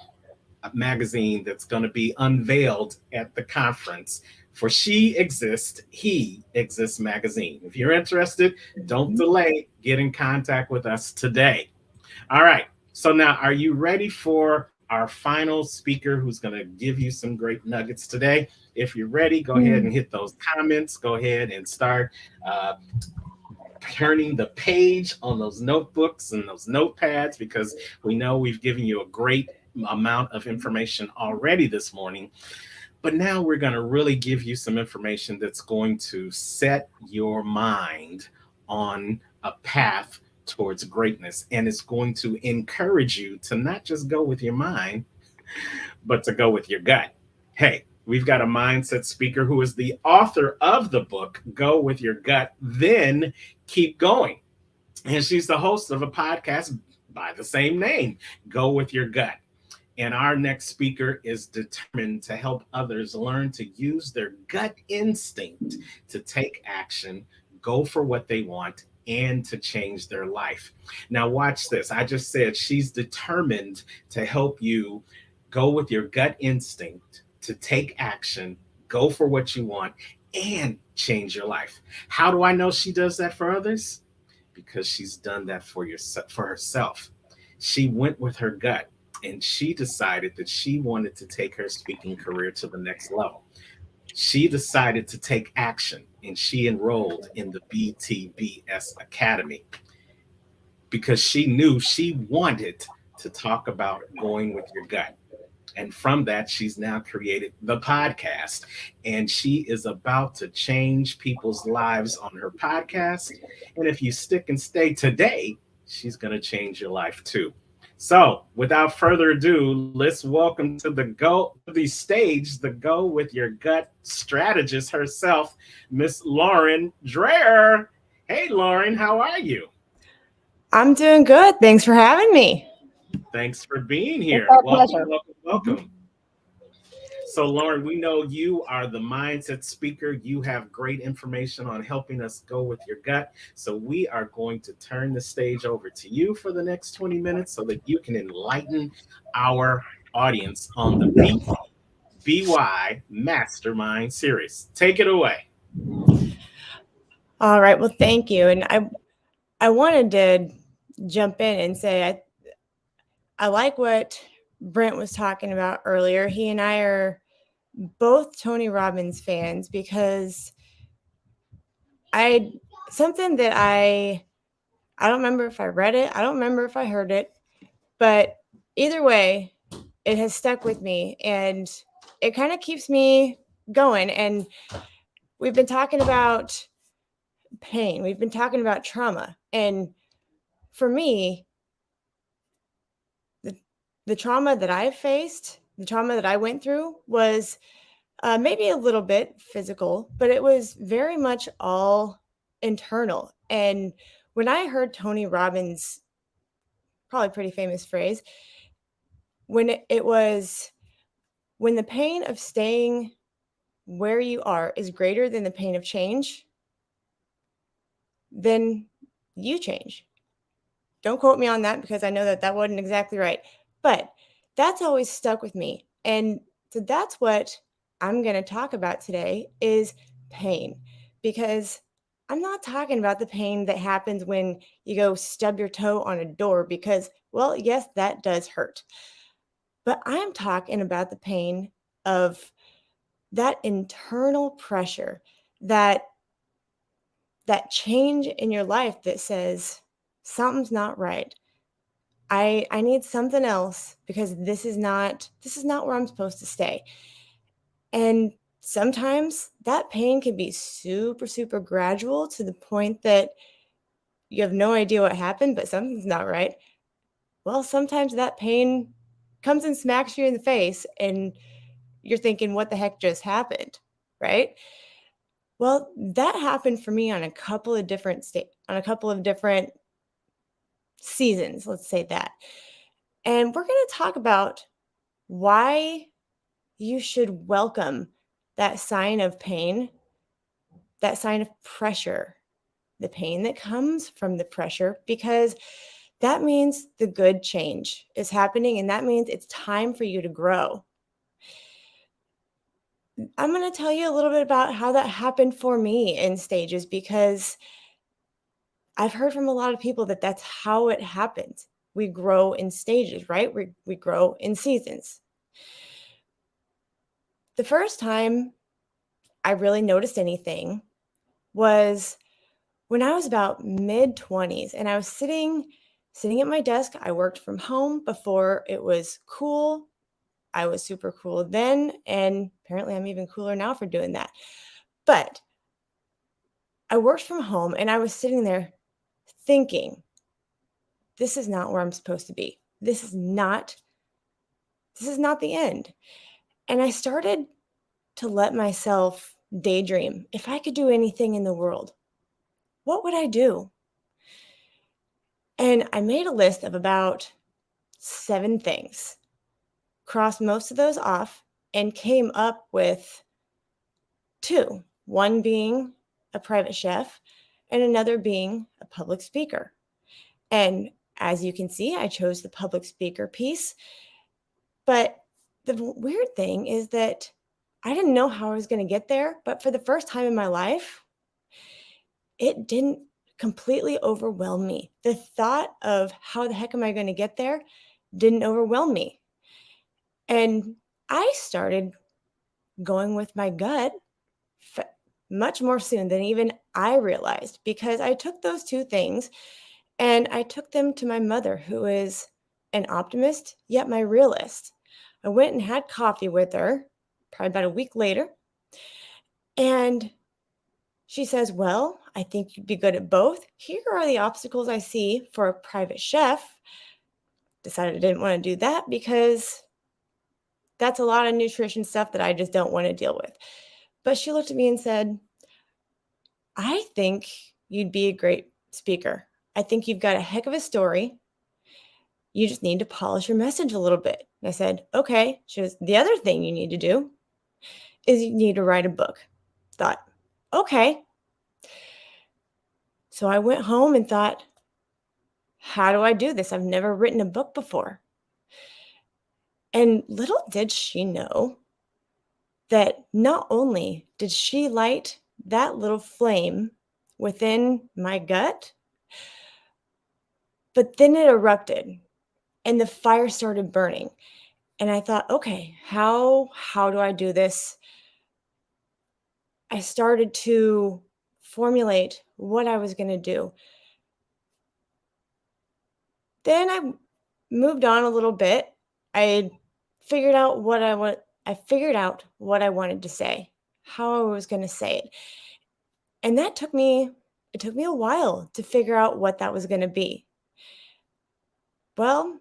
magazine that's going to be unveiled at the conference for She Exists, He Exists magazine. If you're interested, don't delay. Get in contact with us today. All right. So now, are you ready for our final speaker who's going to give you some great nuggets today? If you're ready, go ahead and hit those comments. Go ahead and start turning the page on those notebooks and those notepads, because we know we've given you a great amount of information already this morning. But now we're going to really give you some information that's going to set your mind on a path towards greatness. And it's going to encourage you to not just go with your mind, but to go with your gut. Hey, we've got a mindset speaker who is the author of the book, Go With Your Gut, Then Keep Going. And she's the host of a podcast by the same name, Go With Your Gut. And our next speaker is determined to help others learn to use their gut instinct to take action, go for what they want, and to change their life. Now, watch this. I just said she's determined to help you go with your gut instinct to take action, go for what you want, and change your life. How do I know she does that for others? because she's done that for herself. She went with her gut and she decided that she wanted to take her speaking career to the next level. She decided to take action and she enrolled in the BTBS Academy because she knew she wanted to talk about going with your gut. And from that, she's now created the podcast. And she is about to change people's lives on her podcast. And if you stick and stay today, she's going to change your life too. So, without further ado, let's welcome to the stage, the Go With Your Gut strategist herself, Miss Lauren Dreher. Hey, Lauren, how are you? I'm doing good. Thanks for having me. Thanks for being here. It's our pleasure. Welcome. So, Lauren, we know you are the mindset speaker. You have great information on helping us go with your gut. So, we are going to turn the stage over to you for the next 20 minutes so that you can enlighten our audience on the BY Mastermind series. Take it away. All right. Well, thank you. And I wanted to jump in and say I like what Brent was talking about earlier. He and I are both Tony Robbins fans because something that I don't remember if I read it, I don't remember if I heard it, but either way, it has stuck with me and it kind of keeps me going. And we've been talking about pain, we've been talking about trauma, and for me, the trauma that I've faced, the trauma that I went through was maybe a little bit physical, but it was very much all internal. And when I heard Tony Robbins, probably pretty famous phrase, when it was, when the pain of staying where you are is greater than the pain of change, then you change. Don't quote me on that because I know that wasn't exactly right, but that's always stuck with me. And so that's what I'm going to talk about today is pain, because I'm not talking about the pain that happens when you go stub your toe on a door because, well, yes, that does hurt. But I'm talking about the pain of that internal pressure, that change in your life that says something's not right. I need something else because this is not where I'm supposed to stay. And sometimes that pain can be super, super gradual to the point that you have no idea what happened, but something's not right. Well, sometimes that pain comes and smacks you in the face and you're thinking, what the heck just happened, right? Well, that happened for me on a couple of different seasons, let's say that. And we're going to talk about why you should welcome that sign of pain, that sign of pressure, the pain that comes from the pressure, because that means the good change is happening and that means it's time for you to grow. I'm going to tell you a little bit about how that happened for me in stages, because I've heard from a lot of people that that's how it happens. We grow in stages, right? We grow in seasons. The first time I really noticed anything was when I was about mid-20s and I was sitting at my desk. I worked from home before it was cool. I was super cool then, and apparently I'm even cooler now for doing that. But I worked from home and I was sitting there thinking, this is not where I'm supposed to be. This is not the end. And I started to let myself daydream. If I could do anything in the world, what would I do? And I made a list of about 7 things, crossed most of those off, and came up with 2, one being a private chef and another being a public speaker. And as you can see, I chose the public speaker piece. But the weird thing is that I didn't know how I was going to get there, but for the first time in my life, it didn't completely overwhelmed me. The thought of how the heck am I going to get there didn't overwhelm me. And I started going with my gut much more soon than even I realized, because I took those two things and I took them to my mother, who is an optimist, yet my realist. I went and had coffee with her probably about a week later. And she says, well, I think you'd be good at both. Here are the obstacles I see for a private chef. Decided I didn't want to do that because that's a lot of nutrition stuff that I just don't want to deal with. But she looked at me and said, I think you'd be a great speaker. I think you've got a heck of a story. You just need to polish your message a little bit. And I said, okay. She goes, the other thing you need to do is you need to write a book. Thought, okay. So I went home and thought, how do I do this? I've never written a book before. And little did she know that not only did she light that little flame within my gut, but then it erupted and the fire started burning. And I thought, okay, how do I do this? I started to formulate what I was going to do. Then I moved on a little bit. I figured out what I wanted to say, how I was going to say it. And it took me a while to figure out what that was going to be. Well,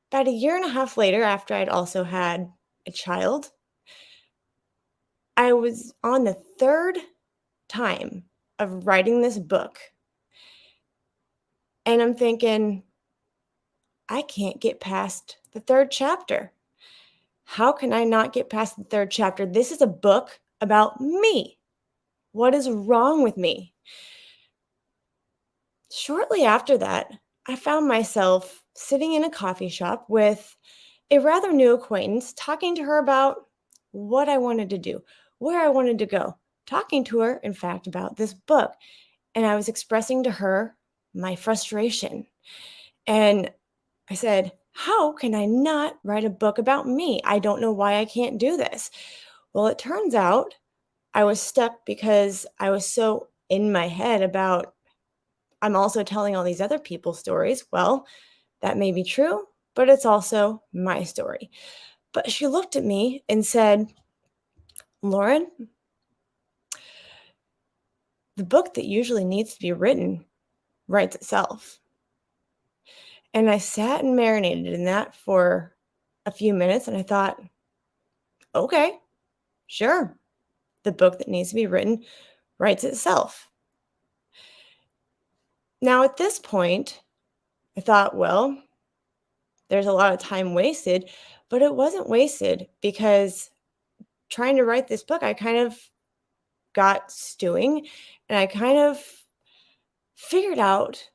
about a year and a half later, after I'd also had a child, I was on the third time of writing this book. And I'm thinking, I can't get past the third chapter. How can I not get past the third chapter? This is a book about me. What is wrong with me? Shortly after that, I found myself sitting in a coffee shop with a rather new acquaintance, talking to her about what I wanted to do, where I wanted to go, talking to her, in fact, about this book. And I was expressing to her my frustration. And I said, how can I not write a book about me? I don't know why I can't do this. Well, it turns out I was stuck because I was so in my head about, I'm also telling all these other people's stories. Well, that may be true, but it's also my story. But she looked at me and said, Lauren, the book that usually needs to be written writes itself. And I sat and marinated in that for a few minutes, and I thought, okay, sure. The book that needs to be written writes itself. Now, at this point, I thought, well, there's a lot of time wasted, but it wasn't wasted because trying to write this book, I kind of got stewing and I kind of figured out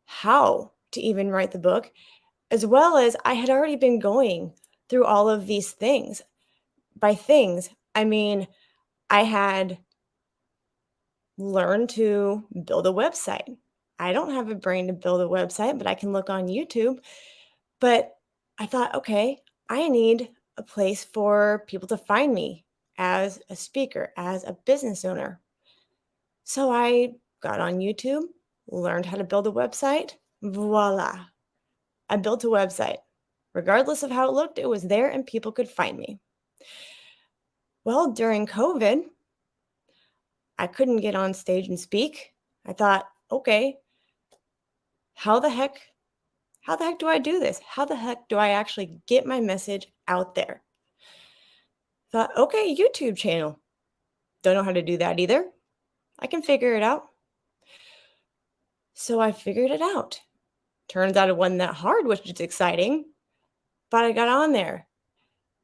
how to even write the book, as well as I had already been going through all of these things. By things, I mean, I had learned to build a website. I don't have a brain to build a website, but I can look on YouTube. But I thought, okay, I need a place for people to find me as a speaker, as a business owner. So I got on YouTube, learned how to build a website. Voila. I built a website. Regardless of how it looked, it was there and people could find me. Well, during COVID, I couldn't get on stage and speak. I thought, okay, how the heck do I do this? How the heck do I actually get my message out there? Thought, okay, YouTube channel. Don't know how to do that either. I can figure it out. So I figured it out. Turns out it wasn't that hard, which is exciting. But I got on there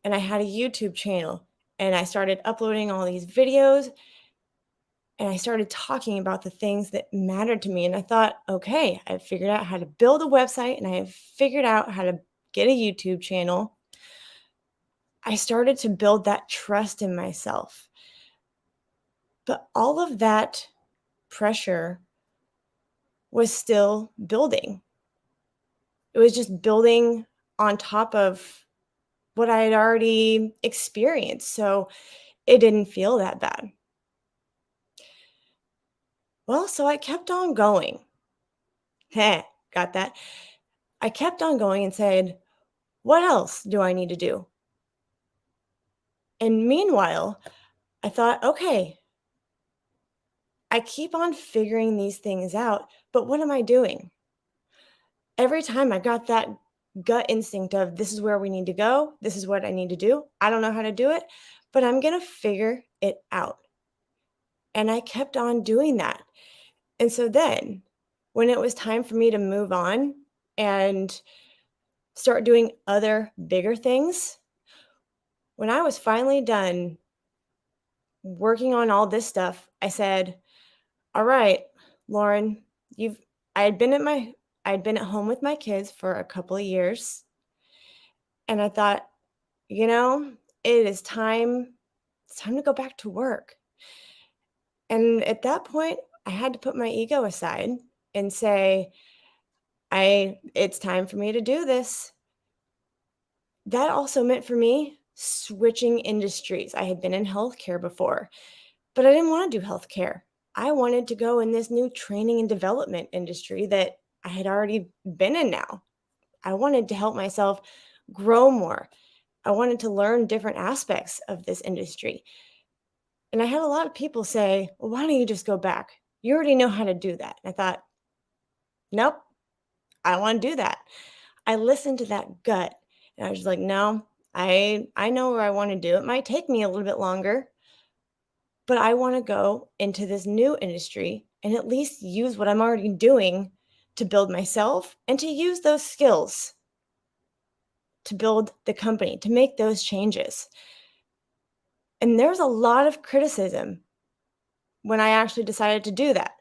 and I had a YouTube channel and I started uploading all these videos and I started talking about the things that mattered to me. And I thought, okay, I've figured out how to build a website and I have figured out how to get a YouTube channel. I started to build that trust in myself. But all of that pressure was still building. It was just building on top of what I had already experienced. So it didn't feel that bad. Well, so I kept on going. Got that? I kept on going and said, what else do I need to do? And meanwhile, I thought, okay, I keep on figuring these things out, but what am I doing? Every time I got that gut instinct of this is where we need to go, this is what I need to do. I don't know how to do it, but I'm going to figure it out. And I kept on doing that. And so then when it was time for me to move on and start doing other bigger things, when I was finally done working on all this stuff, I said, all right, Lauren, I had been at home with my kids for a couple of years. And I thought, it's time to go back to work. And at that point, I had to put my ego aside and say, it's time for me to do this. That also meant for me switching industries. I had been in healthcare before, but I didn't want to do healthcare. I wanted to go in this new training and development industry that I had already been in now. I wanted to help myself grow more. I wanted to learn different aspects of this industry. And I had a lot of people say, well, why don't you just go back? You already know how to do that. And I thought, nope, I want to do that. I listened to that gut and I was like, no, I know where I want to do. It might take me a little bit longer, but I want to go into this new industry and at least use what I'm already doing to build myself and to use those skills to build the company, to make those changes. And there's a lot of criticism when I actually decided to do that.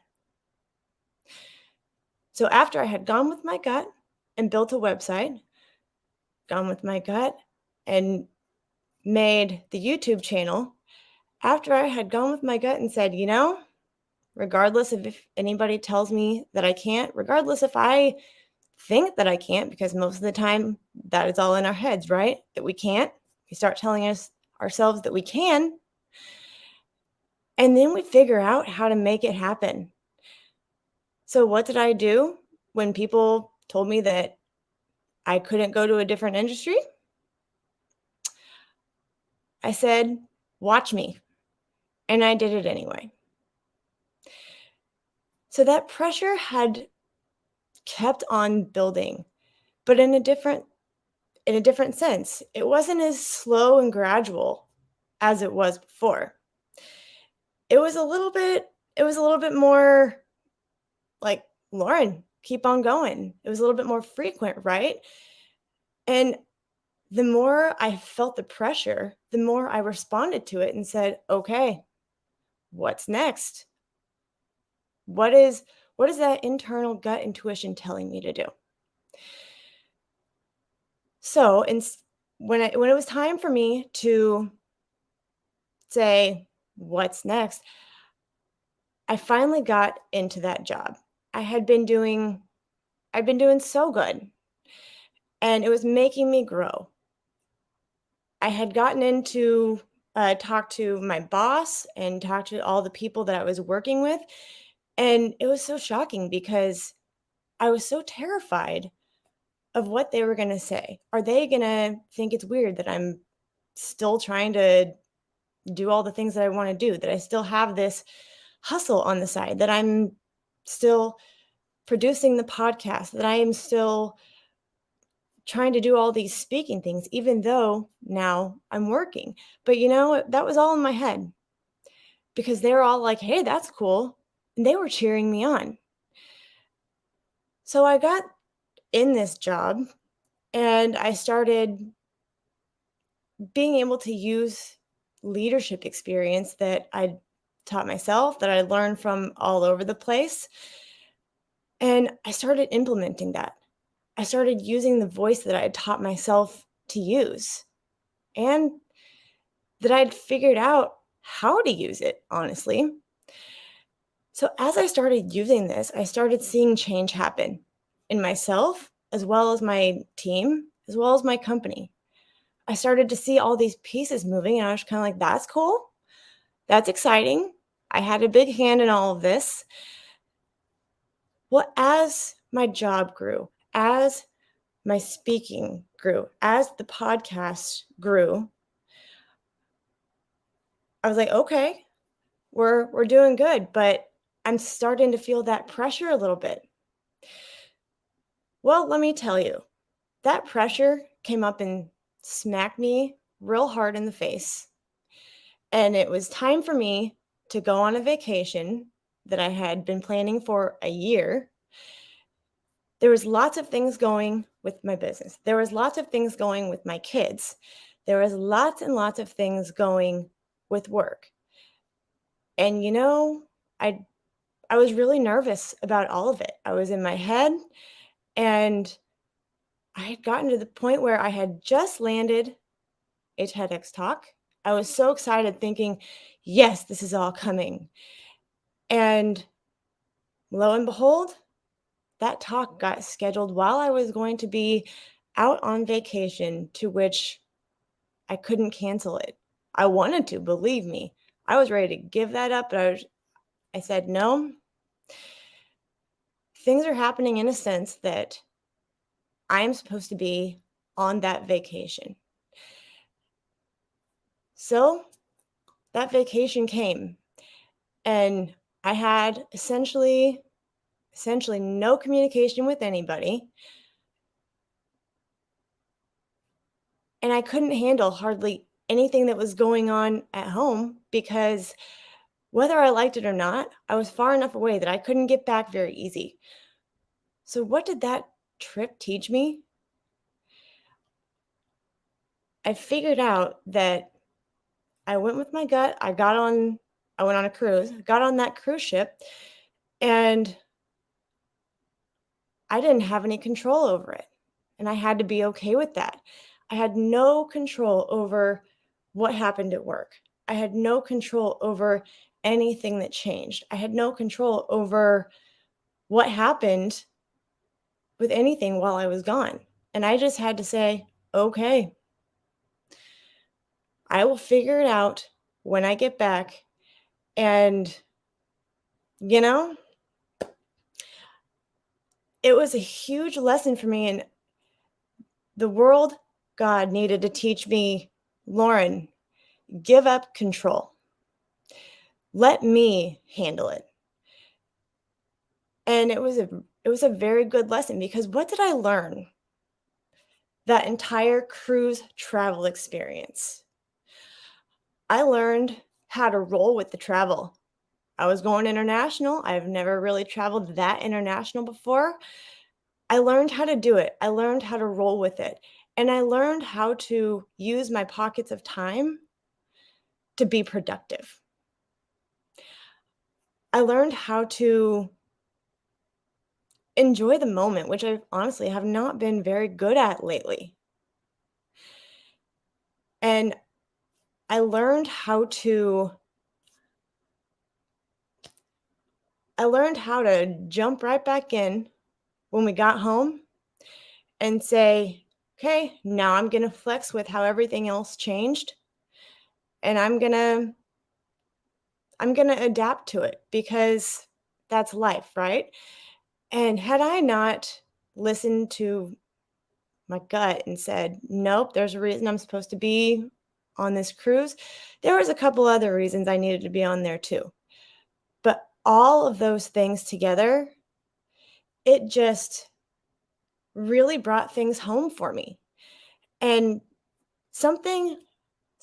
So after I had gone with my gut and built a website, gone with my gut and made the YouTube channel, after I had gone with my gut and said, regardless of if anybody tells me that I can't, regardless if I think that I can't, because most of the time that is all in our heads, right? That we can't. We start telling ourselves that we can. And then we figure out how to make it happen. So what did I do when people told me that I couldn't go to a different industry? I said, watch me. And I did it anyway. So that pressure had kept on building, but in a different sense. It wasn't as slow and gradual as it was before. It was a little bit more like, Lauren, keep on going. It was a little bit more frequent, right? And the more I felt the pressure, the more I responded to it and said, okay, what's next? What is that internal gut intuition telling me to do? So when it was time for me to say, what's next? I finally got into that job. I'd been doing so good, and it was making me grow. I had gotten into talk to my boss and talk to all the people that I was working with, and it was so shocking because I was so terrified of what they were going to say. Are they going to think it's weird that I'm still trying to do all the things that I want to do, that I still have this hustle on the side, that I'm still producing the podcast, that I am still trying to do all these speaking things, even though now I'm working. But that was all in my head because they were all like, hey, that's cool. And they were cheering me on. So I got in this job and I started being able to use leadership experience that I taught myself, that I learned from all over the place. And I started implementing that. I started using the voice that I had taught myself to use and that I'd figured out how to use it, honestly. So as I started using this, I started seeing change happen in myself, as well as my team, as well as my company. I started to see all these pieces moving, and I was kind of like, that's cool. That's exciting. I had a big hand in all of this. Well, as my job grew, as my speaking grew, as the podcast grew, I was like, okay, we're doing good, but I'm starting to feel that pressure a little bit. Well, let me tell you, that pressure came up and smacked me real hard in the face. And it was time for me to go on a vacation that I had been planning for a year. There was lots of things going with my business. There was lots of things going with my kids. There was lots and lots of things going with work. And I was really nervous about all of it. I was in my head, and I had gotten to the point where I had just landed a TEDx talk. I was so excited thinking, yes, this is all coming. And lo and behold, that talk got scheduled while I was going to be out on vacation, to which I couldn't cancel it. I wanted to, believe me. I was ready to give that up, but I said, no. Things are happening in a sense that I'm supposed to be on that vacation. So that vacation came, and I had essentially no communication with anybody. And I couldn't handle hardly anything that was going on at home, because whether I liked it or not, I was far enough away that I couldn't get back very easy. So what did that trip teach me? I figured out that I went with my gut. I went on a cruise, got on that cruise ship, and I didn't have any control over it. And I had to be okay with that. I had no control over what happened at work. I had no control over anything that changed. I had no control over what happened with anything while I was gone. And I just had to say, okay, I will figure it out when I get back. And, it was a huge lesson for me. And the world, God, needed to teach me, Lauren, give up control. Let me handle it. And it was a very good lesson, because what did I learn that entire cruise travel experience? I learned how to roll with the travel. I was going international. I've never really traveled that international before. I learned how to do it. I learned how to roll with it. And I learned how to use my pockets of time to be productive. I learned how to enjoy the moment, which I honestly have not been very good at lately. And I learned how to jump right back in when we got home and say, okay, now I'm going to flex with how everything else changed. And I'm going to adapt to it, because that's life, right? And had I not listened to my gut and said, nope, there's a reason I'm supposed to be on this cruise, there was a couple other reasons I needed to be on there too. But all of those things together, it just really brought things home for me. And something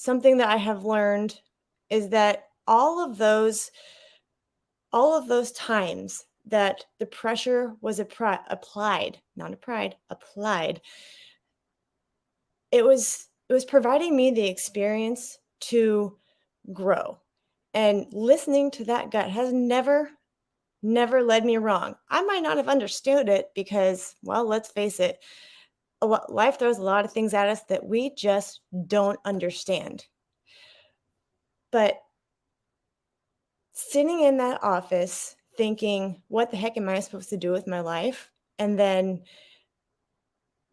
that I have learned is that all of those times that the pressure was applied, it was providing me the experience to grow. And listening to that gut has never led me wrong. I might not have understood it, because, well, let's face it, life throws a lot of things at us that we just don't understand. But sitting in that office thinking, what the heck am I supposed to do with my life? And then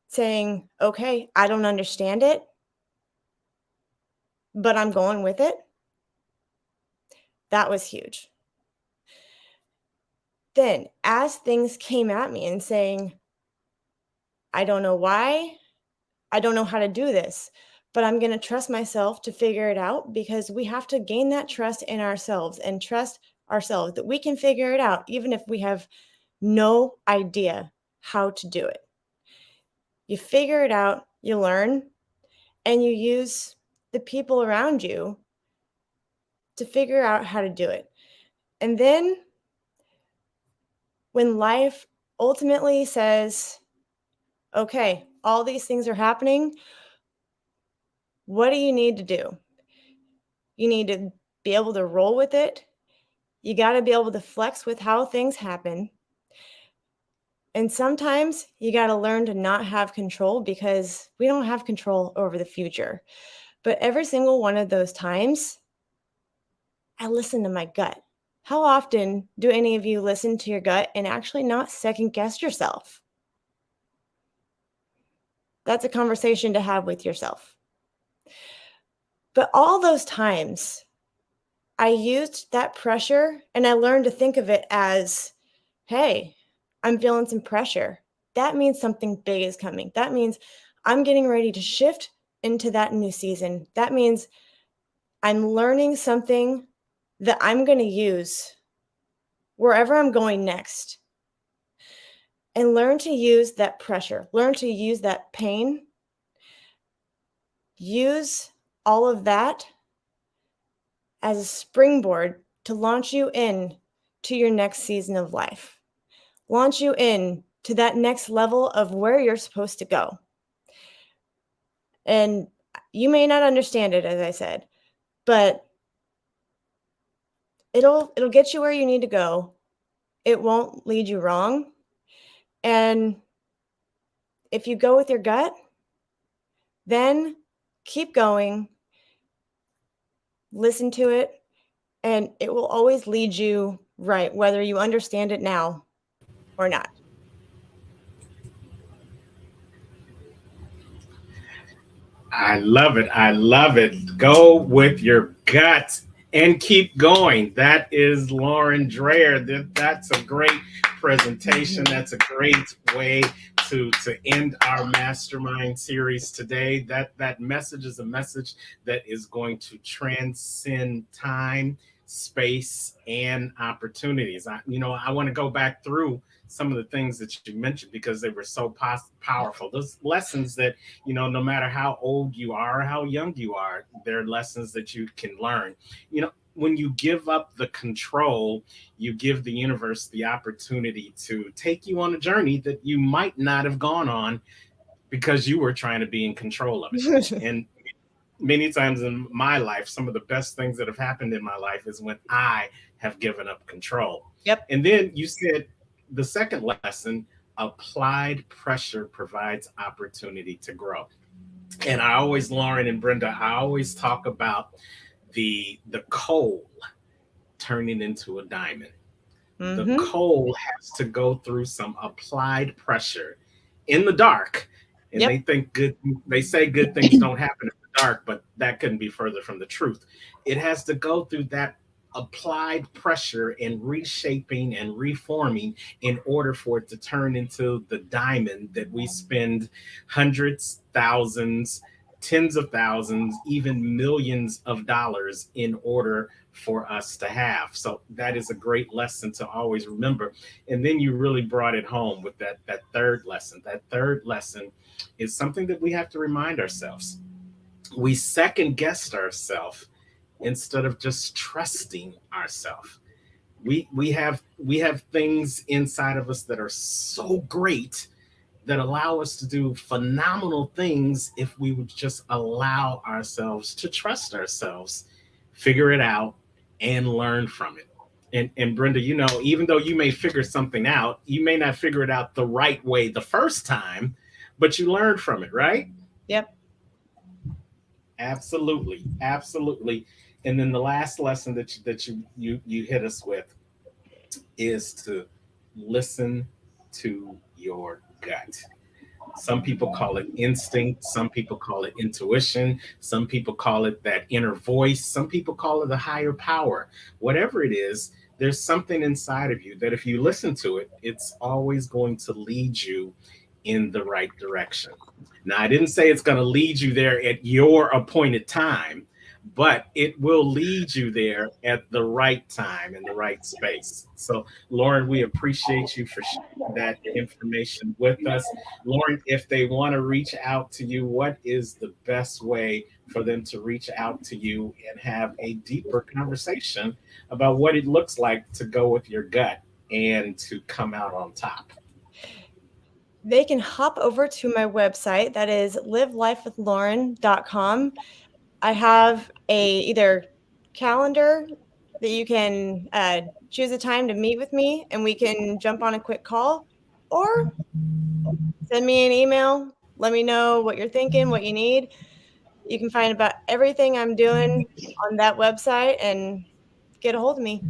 saying, okay, I don't understand it, but I'm going with it. That was huge. Then, as things came at me and saying, I don't know why, I don't know how to do this, but I'm going to trust myself to figure it out, because we have to gain that trust in ourselves and trust ourselves that we can figure it out, even if we have no idea how to do it. You figure it out, you learn, and you use the people around you to figure out how to do it. And then when life ultimately says, okay, all these things are happening, what do you need to do? You need to be able to roll with it. You got to be able to flex with how things happen. And sometimes you got to learn to not have control, because we don't have control over the future. But every single one of those times, I listen to my gut. How often do any of you listen to your gut and actually not second guess yourself? That's a conversation to have with yourself. But all those times, I used that pressure and I learned to think of it as, hey, I'm feeling some pressure. That means something big is coming. That means I'm getting ready to shift into that new season. That means I'm learning something that I'm going to use wherever I'm going next. And learn to use that pressure, learn to use that pain, use all of that as a springboard to launch you in to your next season of life. Launch you in to that next level of where you're supposed to go. And you may not understand it, as I said, but it'll get you where you need to go. It won't lead you wrong. And if you go with your gut, then keep going, listen to it, and it will always lead you right, whether you understand it now or not. I love it. I love it. Go with your gut and keep going. That is Lauren Dreher. That's a great presentation. That's a great way to end our mastermind series today. That message is a message that is going to transcend time, space, and opportunities. I want to go back through some of the things that you mentioned, because they were so powerful. Those lessons that, no matter how old you are or how young you are, they're lessons that you can learn. When you give up the control, you give the universe the opportunity to take you on a journey that you might not have gone on because you were trying to be in control of it. And many times in my life, some of the best things that have happened in my life is when I have given up control. Yep. And then you said the second lesson, applied pressure provides opportunity to grow. And I always, Lauren and Brenda, I always talk about the coal turning into a diamond. The coal has to go through some applied pressure in the dark. And they say good things don't happen in the dark, but that couldn't be further from the truth. It has to go through that applied pressure and reshaping and reforming in order for it to turn into the diamond that we spend hundreds, thousands, tens of thousands, even millions of dollars in order for us to have. So that is a great lesson to always remember. And then you really brought it home with that third lesson. That third lesson is something that we have to remind ourselves. We second guessed ourselves instead of just trusting ourselves. We have things inside of us that are so great that allow us to do phenomenal things if we would just allow ourselves to trust ourselves, figure it out, and learn from it. And Brenda, even though you may figure something out, you may not figure it out the right way the first time, but you learned from it, right? Yep. Absolutely. And then the last lesson that you hit us with is to listen to your gut. Some people call it instinct. Some people call it intuition. Some people call it that inner voice. Some people call it a higher power. Whatever it is, there's something inside of you that if you listen to it, it's always going to lead you in the right direction. Now, I didn't say it's going to lead you there at your appointed time, but it will lead you there at the right time in the right space. So, Lauren, we appreciate you for sharing that information with us. Lauren, if they want to reach out to you, what is the best way for them to reach out to you and have a deeper conversation about what it looks like to go with your gut and to come out on top? They can hop over to my website. That is livelifewithlauren.com. I have a either calendar that you can choose a time to meet with me and we can jump on a quick call, or send me an email. Let me know what you're thinking, what you need. You can find about everything I'm doing on that website and get a hold of me.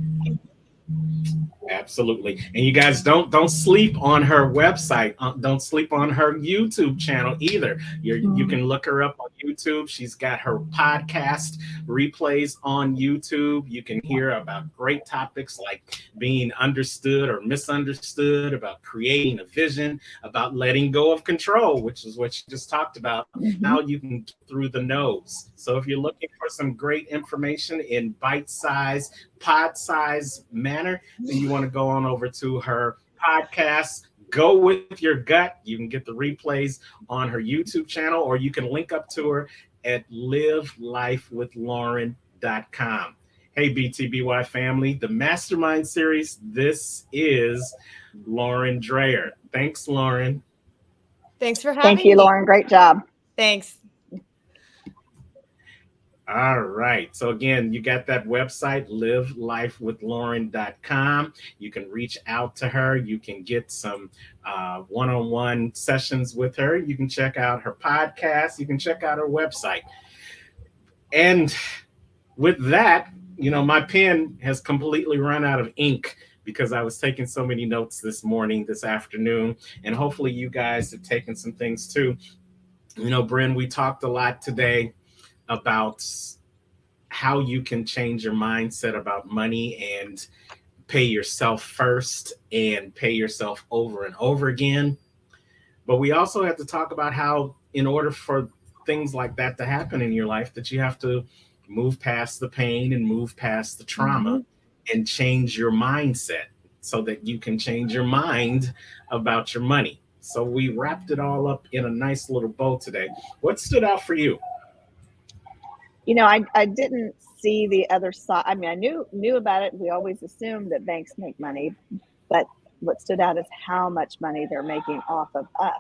Absolutely. And you guys don't sleep on her website. Don't sleep on her YouTube channel either. You can look her up on YouTube. She's got her podcast replays on YouTube. You can hear about great topics like being understood or misunderstood, about creating a vision, about letting go of control, which is what you just talked about, how you can get through the nose. So if you're looking for some great information in bite-sized, pod-sized manner, then you want to go on over to her podcast, Go With Your Gut. You can get the replays on her YouTube channel, or you can link up to her at livelifewithlauren.com. Hey, BTBY family, the Mastermind series, this is Lauren Dreher. Thanks, Lauren. Thanks for having Thank you, me. Lauren. Great job. Thanks. All right. So again, you got that website, livelifewithlauren.com. You can reach out to her. You can get some one-on-one sessions with her. You can check out her podcast. You can check out her website. And with that, my pen has completely run out of ink because I was taking so many notes this afternoon, and hopefully you guys have taken some things too. Brent, we talked a lot today about how you can change your mindset about money and pay yourself first and pay yourself over and over again. But we also have to talk about how, in order for things like that to happen in your life, that you have to move past the pain and move past the trauma and change your mindset so that you can change your mind about your money. So we wrapped it all up in a nice little bow today. What stood out for you? I didn't see the other side. I mean, I knew about it. We always assume that banks make money, but what stood out is how much money they're making off of us.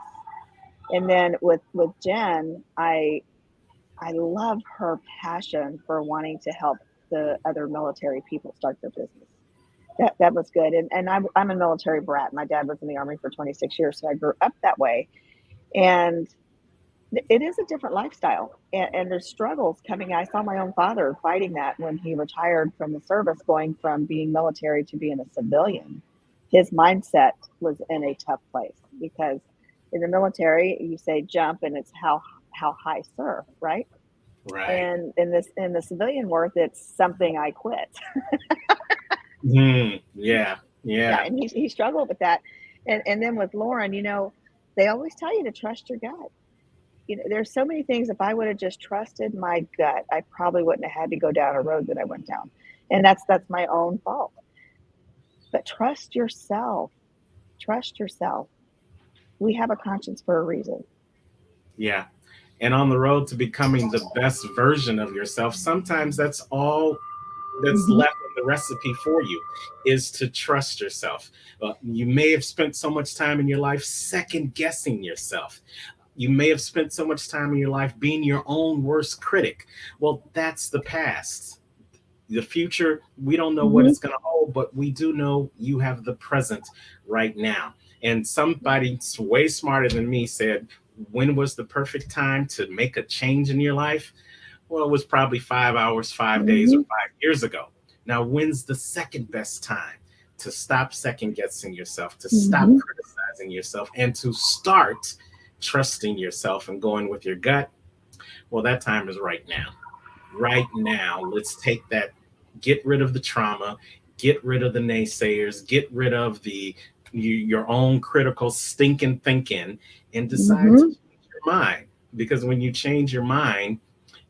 And then with Jen, I love her passion for wanting to help the other military people start their business. That was good. And I'm a military brat. My dad was in the Army for 26 years, so I grew up that way. And it is a different lifestyle, and there's struggles coming. I saw my own father fighting that when he retired from the service, going from being military to being a civilian. His mindset was in a tough place because in the military, you say jump and it's how high serve, right? Right. And in the civilian world, it's something I quit. Yeah. And he struggled with that. And then with Lauren, they always tell you to trust your gut. There's so many things. If I would have just trusted my gut, I probably wouldn't have had to go down a road that I went down. And that's my own fault. But trust yourself. Trust yourself. We have a conscience for a reason. Yeah. And on the road to becoming the best version of yourself, sometimes that's all that's left in the recipe for you, is to trust yourself. You may have spent so much time in your life second guessing yourself. You may have spent so much time in your life being your own worst critic. Well, that's the past. The future, we don't know what it's going to hold, but we do know you have the present right now. And somebody way smarter than me said, when was the perfect time to make a change in your life? Well, it was probably 5 hours, 5 days, or 5 years ago. Now, when's the second best time to stop second guessing yourself, to stop criticizing yourself, and to start trusting yourself and going with your gut, well, that time is right now. Right now, let's take that, get rid of the trauma, get rid of the naysayers, get rid of your own critical stinking thinking, and decide to change your mind. Because when you change your mind,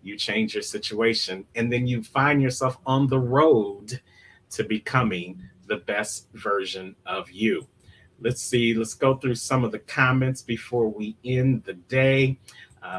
you change your situation, and then you find yourself on the road to becoming the best version of you. Let's see, let's go through some of the comments before we end the day.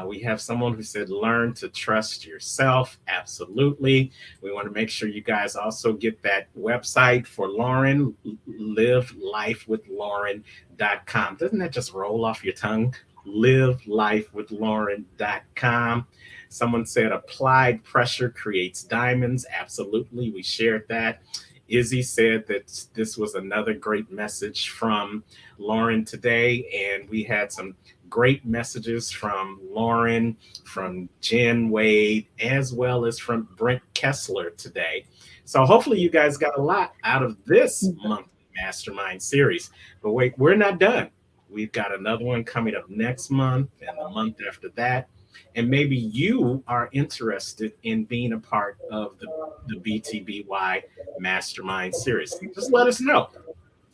We have someone who said, learn to trust yourself. Absolutely. We want to make sure you guys also get that website for Lauren, livelifewithlauren.com. Doesn't that just roll off your tongue? livelifewithlauren.com. Someone said, applied pressure creates diamonds. Absolutely. We shared that. Izzy said that this was another great message from Lauren today, and we had some great messages from Lauren, from Jen Wade, as well as from Brent Kessler today. So hopefully you guys got a lot out of this monthly mastermind series. But wait, we're not done. We've got another one coming up next month and the month after that. And maybe you are interested in being a part of the BTBY Mastermind series. Just let us know.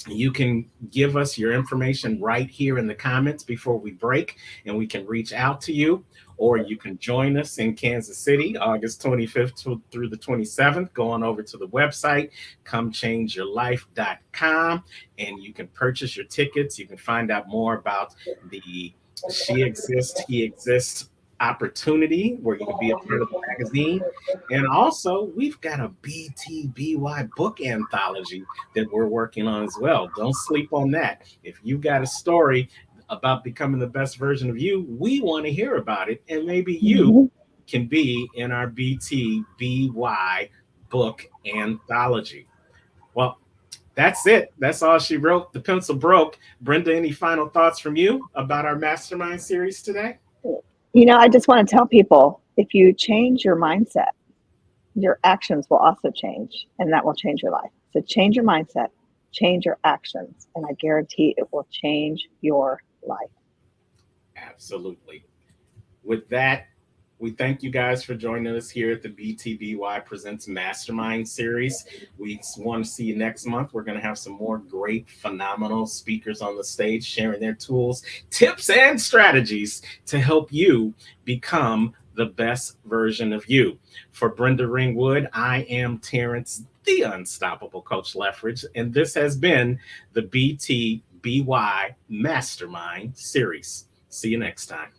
You can give us your information right here in the comments before we break, and we can reach out to you. Or you can join us in Kansas City, August 25th through the 27th. Go on over to the website, comechangeyourlife.com, and you can purchase your tickets. You can find out more about the She Exists, He Exists opportunity where you can be a part of the magazine. And also, we've got a BTBY book anthology that we're working on as well. Don't sleep on that. If you got a story about becoming the best version of you, we want to hear about it. And maybe you can be in our BTBY book anthology. Well, that's it. That's all she wrote. The pencil broke. Brenda, any final thoughts from you about our mastermind series today? You know, I just want to tell people, if you change your mindset, your actions will also change, and that will change your life. So change your mindset, change your actions, and I guarantee it will change your life. Absolutely. With that, we thank you guys for joining us here at the BTBY Presents Mastermind series. We want to see you next month. We're going to have some more great, phenomenal speakers on the stage sharing their tools, tips, and strategies to help you become the best version of you. For Brenda Ringwood, I am Terrance, the Unstoppable Coach Leftridge, and this has been the BTBY Mastermind series. See you next time.